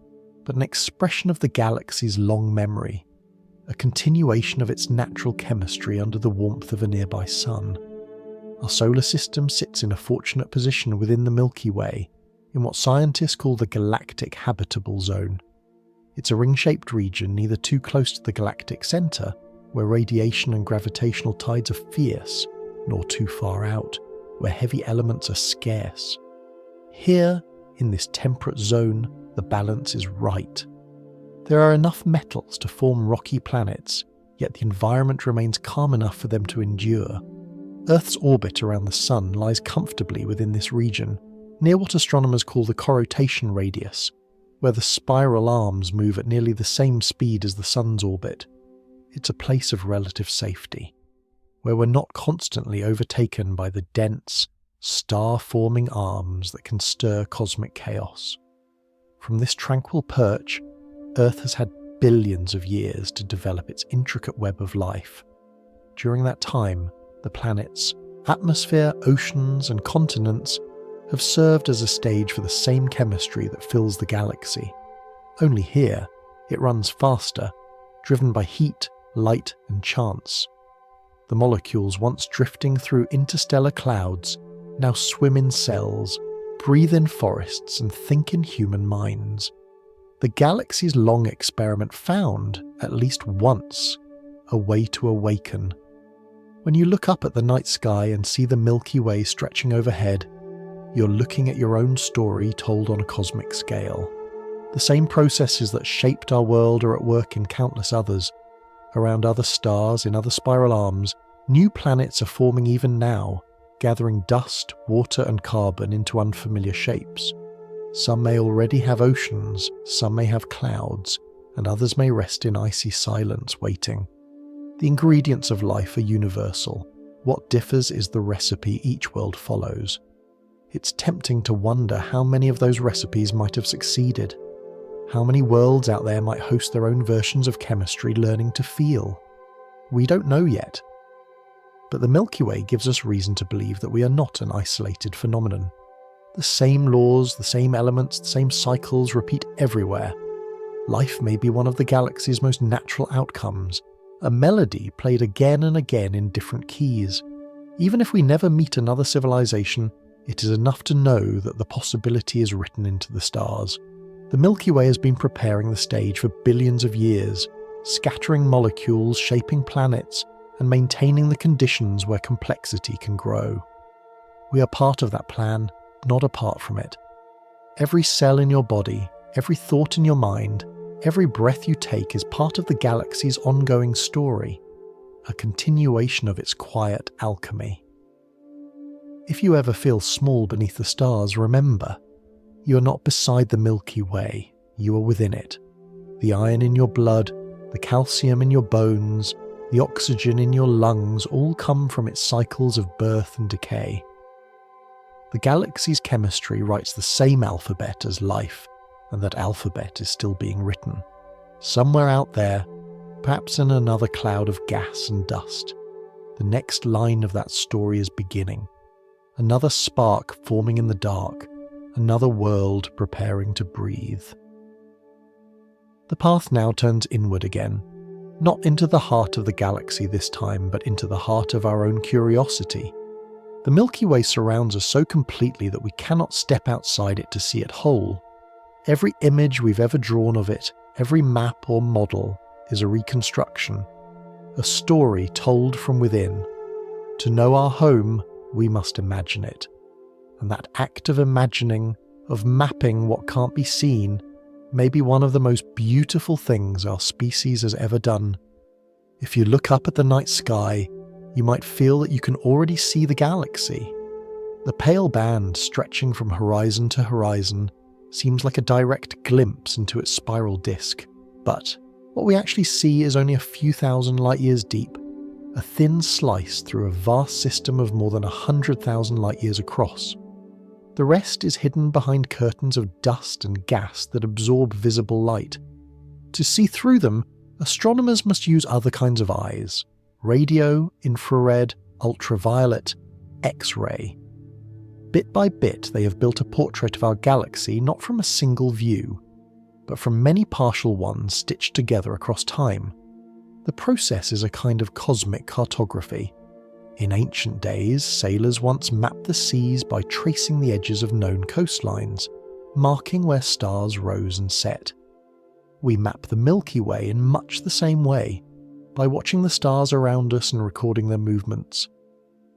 but an expression of the galaxy's long memory, a continuation of its natural chemistry under the warmth of a nearby sun. Our solar system sits in a fortunate position within the Milky Way, in what scientists call the galactic habitable zone. It's a ring-shaped region neither too close to the galactic centre, where radiation and gravitational tides are fierce, nor too far out, where heavy elements are scarce. Here, in this temperate zone, the balance is right. There are enough metals to form rocky planets, yet the environment remains calm enough for them to endure. Earth's orbit around the Sun lies comfortably within this region, near what astronomers call the corrotation radius, where the spiral arms move at nearly the same speed as the Sun's orbit. It's a place of relative safety, where we're not constantly overtaken by the dense, star-forming arms that can stir cosmic chaos. From this tranquil perch, Earth has had billions of years to develop its intricate web of life. During that time, the planet's atmosphere, oceans, and continents have served as a stage for the same chemistry that fills the galaxy. Only here, it runs faster, driven by heat, light, and chance. The molecules once drifting through interstellar clouds now swim in cells, breathe in forests, and think in human minds. The galaxy's long experiment found, at least once, a way to awaken. When you look up at the night sky and see the Milky Way stretching overhead, you're looking at your own story told on a cosmic scale. The same processes that shaped our world are at work in countless others. Around other stars, in other spiral arms, new planets are forming even now, gathering dust, water, and carbon into unfamiliar shapes. Some may already have oceans, some may have clouds, and others may rest in icy silence waiting. The ingredients of life are universal. What differs is the recipe each world follows. It's tempting to wonder how many of those recipes might have succeeded. How many worlds out there might host their own versions of chemistry learning to feel? We don't know yet. But the Milky Way gives us reason to believe that we are not an isolated phenomenon. The same laws, the same elements, the same cycles repeat everywhere. Life may be one of the galaxy's most natural outcomes, a melody played again and again in different keys. Even if we never meet another civilization, it is enough to know that the possibility is written into the stars. The Milky Way has been preparing the stage for billions of years, scattering molecules, shaping planets, and maintaining the conditions where complexity can grow. We are part of that plan, not apart from it. Every cell in your body, every thought in your mind, every breath you take is part of the galaxy's ongoing story, a continuation of its quiet alchemy. If you ever feel small beneath the stars, remember, you are not beside the Milky Way, you are within it. The iron in your blood, the calcium in your bones, the oxygen in your lungs all come from its cycles of birth and decay. The galaxy's chemistry writes the same alphabet as life, and that alphabet is still being written. Somewhere out there, perhaps in another cloud of gas and dust, the next line of that story is beginning. Another spark forming in the dark, another world preparing to breathe. The path now turns inward again, not into the heart of the galaxy this time, but into the heart of our own curiosity. The Milky Way surrounds us so completely that we cannot step outside it to see it whole. Every image we've ever drawn of it, every map or model, is a reconstruction, a story told from within. To know our home, we must imagine it. And that act of imagining, of mapping what can't be seen, may be one of the most beautiful things our species has ever done. If you look up at the night sky, you might feel that you can already see the galaxy. The pale band stretching from horizon to horizon seems like a direct glimpse into its spiral disk, but what we actually see is only a few thousand light years deep, a thin slice through a vast system of more than 100,000 light years across. The rest is hidden behind curtains of dust and gas that absorb visible light. To see through them, astronomers must use other kinds of eyes: radio, infrared, ultraviolet, X-ray. Bit by bit, they have built a portrait of our galaxy not from a single view, but from many partial ones stitched together across time. The process is a kind of cosmic cartography. In ancient days, sailors once mapped the seas by tracing the edges of known coastlines, marking where stars rose and set. We map the Milky Way in much the same way, by watching the stars around us and recording their movements.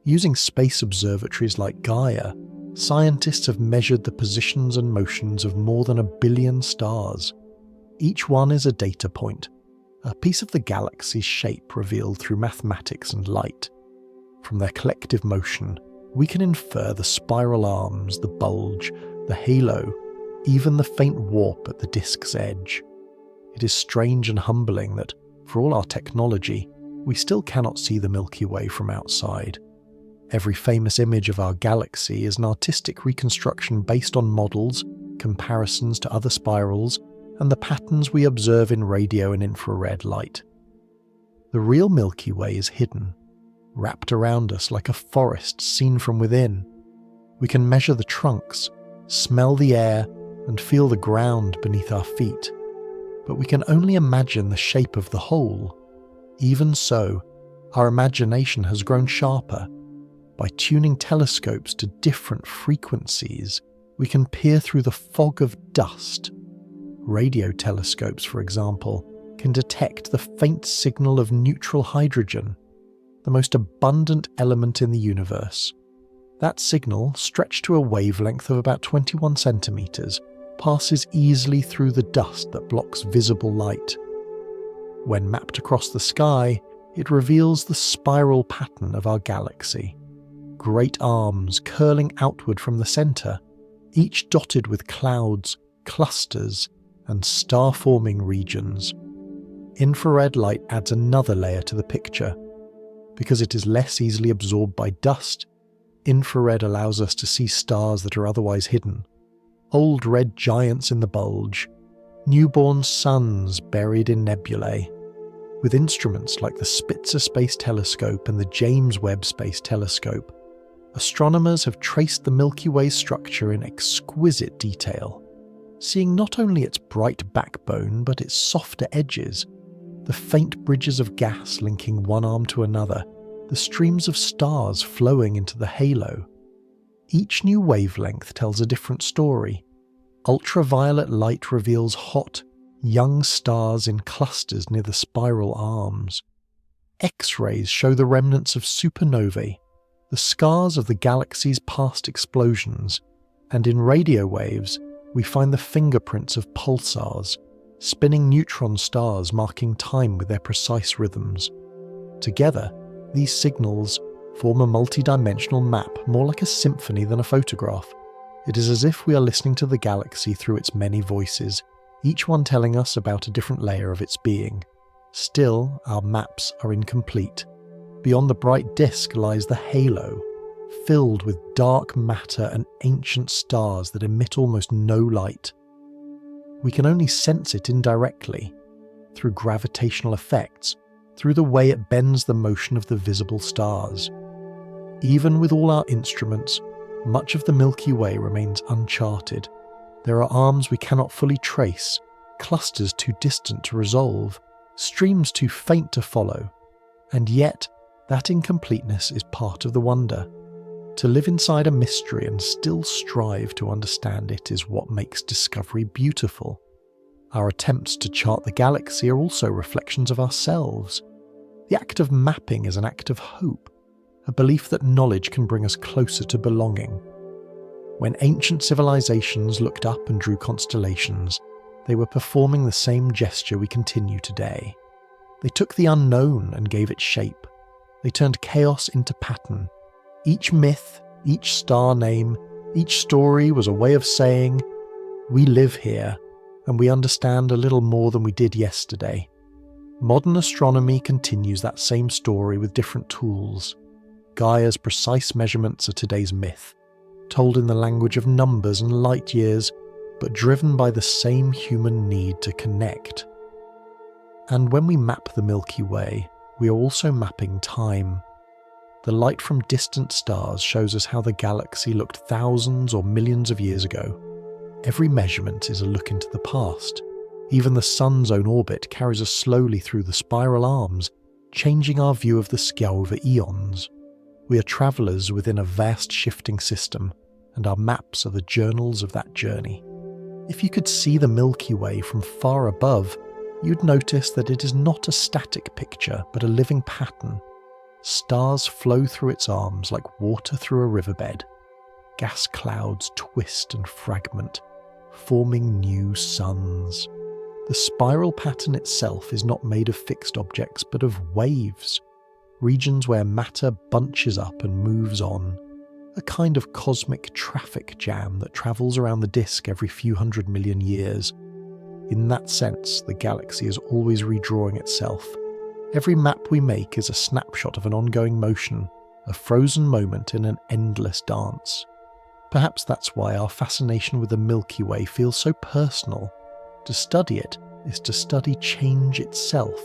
Using space observatories like Gaia, scientists have measured the positions and motions of more than 1 billion stars. Each one is a data point, a piece of the galaxy's shape revealed through mathematics and light. From their collective motion, we can infer the spiral arms, the bulge, the halo, even the faint warp at the disk's edge. It is strange and humbling that, for all our technology, we still cannot see the Milky Way from outside. Every famous image of our galaxy is an artistic reconstruction based on models, comparisons to other spirals, and the patterns we observe in radio and infrared light. The real Milky Way is hidden, wrapped around us like a forest seen from within. We can measure the trunks, smell the air, and feel the ground beneath our feet. But we can only imagine the shape of the whole. Even so, our imagination has grown sharper. By tuning telescopes to different frequencies, we can peer through the fog of dust. Radio telescopes, for example, can detect the faint signal of neutral hydrogen, the most abundant element in the universe. That signal, stretched to a wavelength of about 21 centimeters, passes easily through the dust that blocks visible light. When mapped across the sky, it reveals the spiral pattern of our galaxy. Great arms curling outward from the center, each dotted with clouds, clusters, and star-forming regions. Infrared light adds another layer to the picture. Because it is less easily absorbed by dust, infrared allows us to see stars that are otherwise hidden. Old red giants in the bulge, newborn suns buried in nebulae. With instruments like the Spitzer Space Telescope and the James Webb Space Telescope, astronomers have traced the Milky Way's structure in exquisite detail, seeing not only its bright backbone but its softer edges, the faint bridges of gas linking one arm to another, the streams of stars flowing into the halo. Each new wavelength tells a different story. Ultraviolet light reveals hot, young stars in clusters near the spiral arms. X-rays show the remnants of supernovae, the scars of the galaxy's past explosions, and in radio waves, we find the fingerprints of pulsars, spinning neutron stars marking time with their precise rhythms. Together, these signals form a multi-dimensional map more like a symphony than a photograph. It is as if we are listening to the galaxy through its many voices, each one telling us about a different layer of its being. Still, our maps are incomplete. Beyond the bright disk lies the halo, filled with dark matter and ancient stars that emit almost no light. We can only sense it indirectly, through gravitational effects, through the way it bends the motion of the visible stars. Even with all our instruments, much of the Milky Way remains uncharted. There are arms we cannot fully trace, clusters too distant to resolve, streams too faint to follow, and yet that incompleteness is part of the wonder. To live inside a mystery and still strive to understand it is what makes discovery beautiful. Our attempts to chart the galaxy are also reflections of ourselves. The act of mapping is an act of hope, a belief that knowledge can bring us closer to belonging. When ancient civilizations looked up and drew constellations, they were performing the same gesture we continue today. They took the unknown and gave it shape. They turned chaos into pattern. Each myth, each star name, each story was a way of saying, we live here, and we understand a little more than we did yesterday. Modern astronomy continues that same story with different tools. Gaia's precise measurements are today's myth, told in the language of numbers and light years, but driven by the same human need to connect. And when we map the Milky Way, we are also mapping time. The light from distant stars shows us how the galaxy looked thousands or millions of years ago. Every measurement is a look into the past. Even the sun's own orbit carries us slowly through the spiral arms, changing our view of the sky over eons. We are travellers within a vast shifting system, and our maps are the journals of that journey. If you could see the Milky Way from far above, you'd notice that it is not a static picture, but a living pattern. Stars flow through its arms like water through a riverbed. Gas clouds twist and fragment, forming new suns. The spiral pattern itself is not made of fixed objects, but of waves, regions where matter bunches up and moves on, a kind of cosmic traffic jam that travels around the disk every few 100 million years. In that sense, the galaxy is always redrawing itself. Every map we make is a snapshot of an ongoing motion, a frozen moment in an endless dance. Perhaps that's why our fascination with the Milky Way feels so personal. To study it is to study change itself,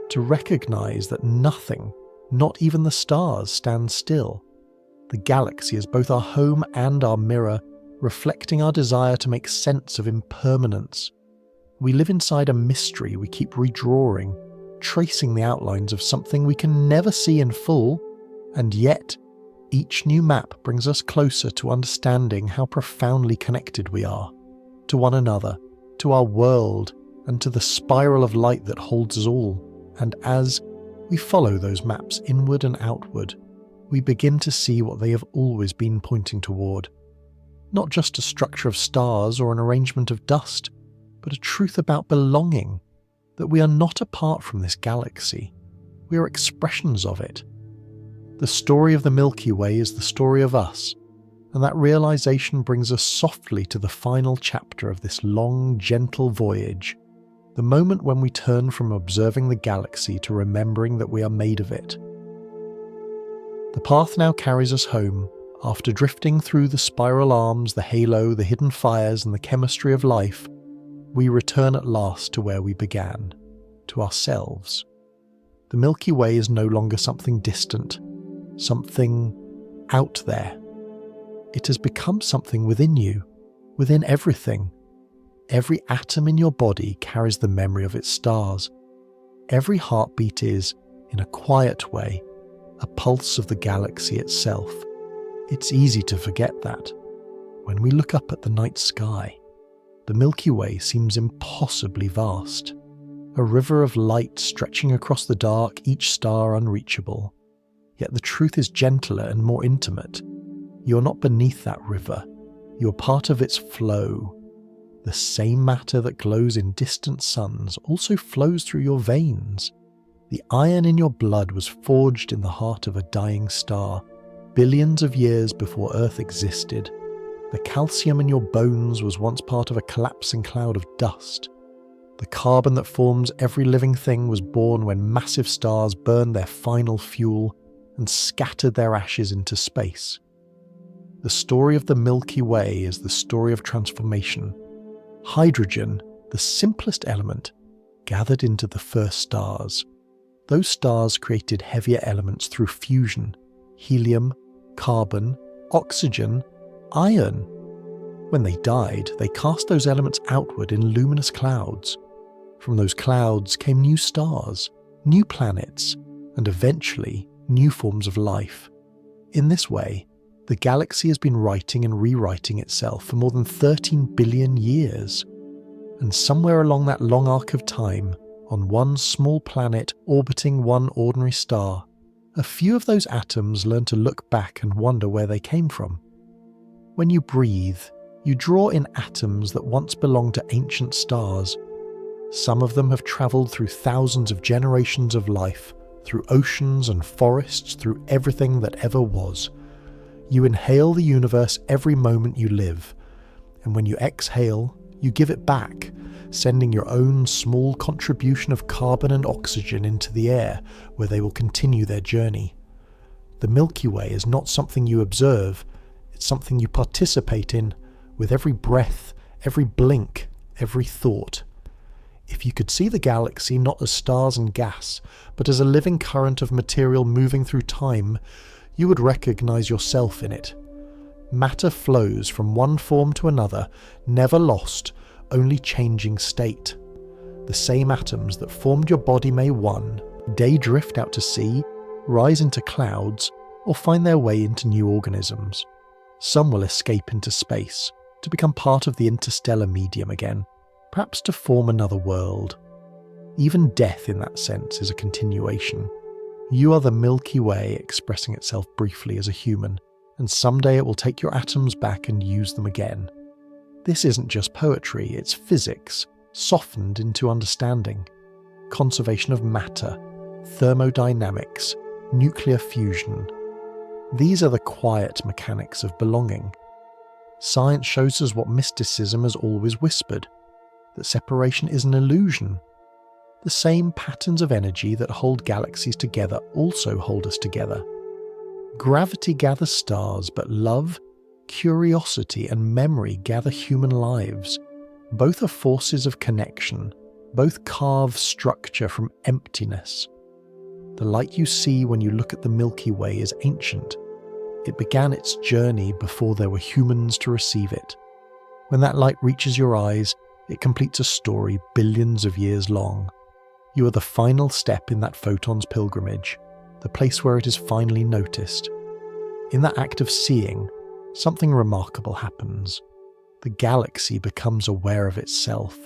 to recognise that nothing, not even the stars, stands still. The galaxy is both our home and our mirror, reflecting our desire to make sense of impermanence. We live inside a mystery we keep redrawing, tracing the outlines of something we can never see in full, and yet each new map brings us closer to understanding how profoundly connected we are, to one another, to our world, and to the spiral of light that holds us all. And as we follow those maps inward and outward, we begin to see what they have always been pointing toward. Not just a structure of stars or an arrangement of dust, but a truth about belonging, that we are not apart from this galaxy. We are expressions of it. The story of the Milky Way is the story of us, and that realization brings us softly to the final chapter of this long, gentle voyage, the moment when we turn from observing the galaxy to remembering that we are made of it. The path now carries us home. After drifting through the spiral arms, the halo, the hidden fires, and the chemistry of life, we return at last to where we began, to ourselves. The Milky Way is no longer something distant, something out there. It has become something within you, within everything. Every atom in your body carries the memory of its stars. Every heartbeat is, in a quiet way, a pulse of the galaxy itself. It's easy to forget that. When we look up at the night sky, the Milky Way seems impossibly vast. A river of light stretching across the dark, each star unreachable. Yet the truth is gentler and more intimate. You're not beneath that river. You're part of its flow. The same matter that glows in distant suns also flows through your veins. The iron in your blood was forged in the heart of a dying star, billions of years before Earth existed. The calcium in your bones was once part of a collapsing cloud of dust. The carbon that forms every living thing was born when massive stars burned their final fuel and scattered their ashes into space. The story of the Milky Way is the story of transformation. Hydrogen, the simplest element, gathered into the first stars. Those stars created heavier elements through fusion: helium, carbon, oxygen, iron. When they died, they cast those elements outward in luminous clouds. From those clouds came new stars, new planets, and eventually new forms of life. In this way, the galaxy has been writing and rewriting itself for more than 13 billion years. And somewhere along that long arc of time, on one small planet orbiting one ordinary star, a few of those atoms learn to look back and wonder where they came from. When you breathe, you draw in atoms that once belonged to ancient stars. Some of them have travelled through thousands of generations of life, through oceans and forests, through everything that ever was. You inhale the universe every moment you live, and when you exhale, you give it back, sending your own small contribution of carbon and oxygen into the air, where they will continue their journey. The Milky Way is not something you observe, it's something you participate in with every breath, every blink, every thought. If you could see the galaxy not as stars and gas, but as a living current of material moving through time, you would recognize yourself in it. Matter flows from one form to another, never lost, only changing state. The same atoms that formed your body may one day drift out to sea, rise into clouds, or find their way into new organisms. Some will escape into space, to become part of the interstellar medium again, perhaps to form another world. Even death in that sense is a continuation. You are the Milky Way expressing itself briefly as a human, and someday it will take your atoms back and use them again. This isn't just poetry, it's physics, softened into understanding. Conservation of matter, thermodynamics, nuclear fusion. These are the quiet mechanics of belonging. Science shows us what mysticism has always whispered, that separation is an illusion. The same patterns of energy that hold galaxies together also hold us together. Gravity gathers stars, but love, curiosity, and memory gather human lives. Both are forces of connection, both carve structure from emptiness. The light you see when you look at the Milky Way is ancient. It began its journey before there were humans to receive it. When that light reaches your eyes, it completes a story billions of years long. You are the final step in that photon's pilgrimage, the place where it is finally noticed. In that act of seeing, something remarkable happens. The galaxy becomes aware of itself.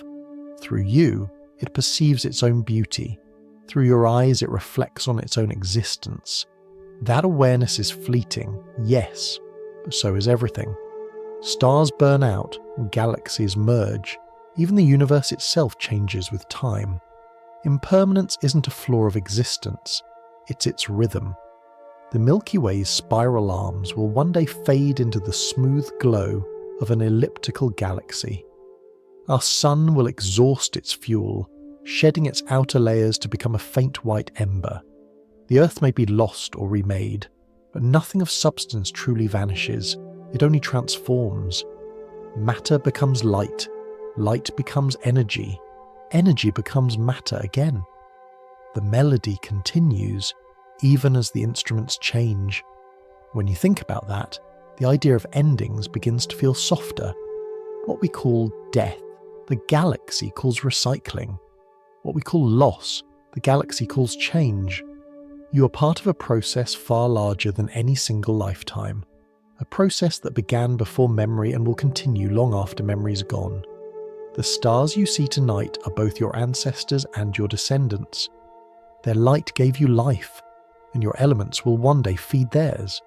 Through you, it perceives its own beauty. Through your eyes, it reflects on its own existence. That awareness is fleeting, yes, but so is everything. Stars burn out, galaxies merge. Even the universe itself changes with time. Impermanence isn't a flaw of existence, it's its rhythm. The Milky Way's spiral arms will one day fade into the smooth glow of an elliptical galaxy. Our sun will exhaust its fuel, shedding its outer layers to become a faint white ember. The Earth may be lost or remade, but nothing of substance truly vanishes, it only transforms. Matter becomes light, light becomes energy, energy becomes matter again. The melody continues, even as the instruments change. When you think about that, the idea of endings begins to feel softer. What we call death, the galaxy calls recycling. What we call loss, the galaxy calls change. You are part of a process far larger than any single lifetime. A process that began before memory and will continue long after memory is gone. The stars you see tonight are both your ancestors and your descendants. Their light gave you life, and your elements will one day feed theirs.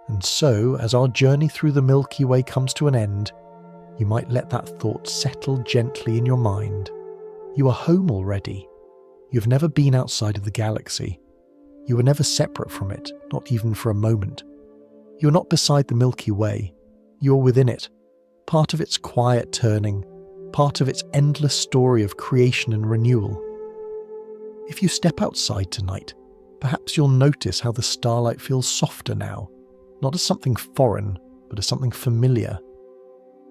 And so, as our journey through the Milky Way comes to an end, you might let that thought settle gently in your mind. You are home already. You've never been outside of the galaxy. You were never separate from it, not even for a moment. You are not beside the Milky Way. You are within it, part of its quiet turning, part of its endless story of creation and renewal. If you step outside tonight, perhaps you'll notice how the starlight feels softer now, not as something foreign, but as something familiar.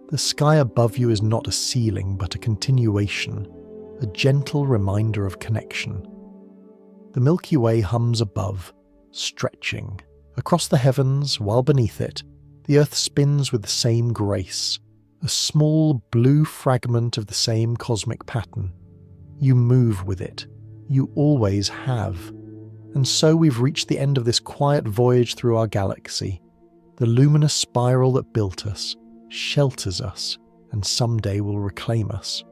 The sky above you is not a ceiling, but a continuation, a gentle reminder of connection. The Milky Way hums above, stretching. Across the heavens, while beneath it, the Earth spins with the same grace, a small blue fragment of the same cosmic pattern. You move with it. You always have. And so we've reached the end of this quiet voyage through our galaxy. The luminous spiral that built us, shelters us, and someday will reclaim us.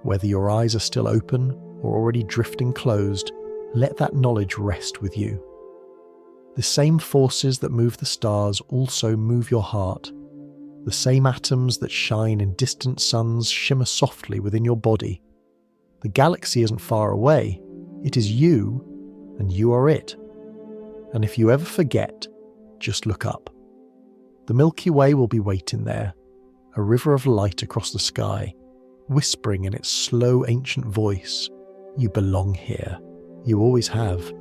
Whether your eyes are still open or already drifting closed, let that knowledge rest with you. The same forces that move the stars also move your heart. The same atoms that shine in distant suns shimmer softly within your body. The galaxy isn't far away, it is you, and you are it. And if you ever forget, just look up. The Milky Way will be waiting there, a river of light across the sky, whispering in its slow ancient voice, "You belong here. You always have."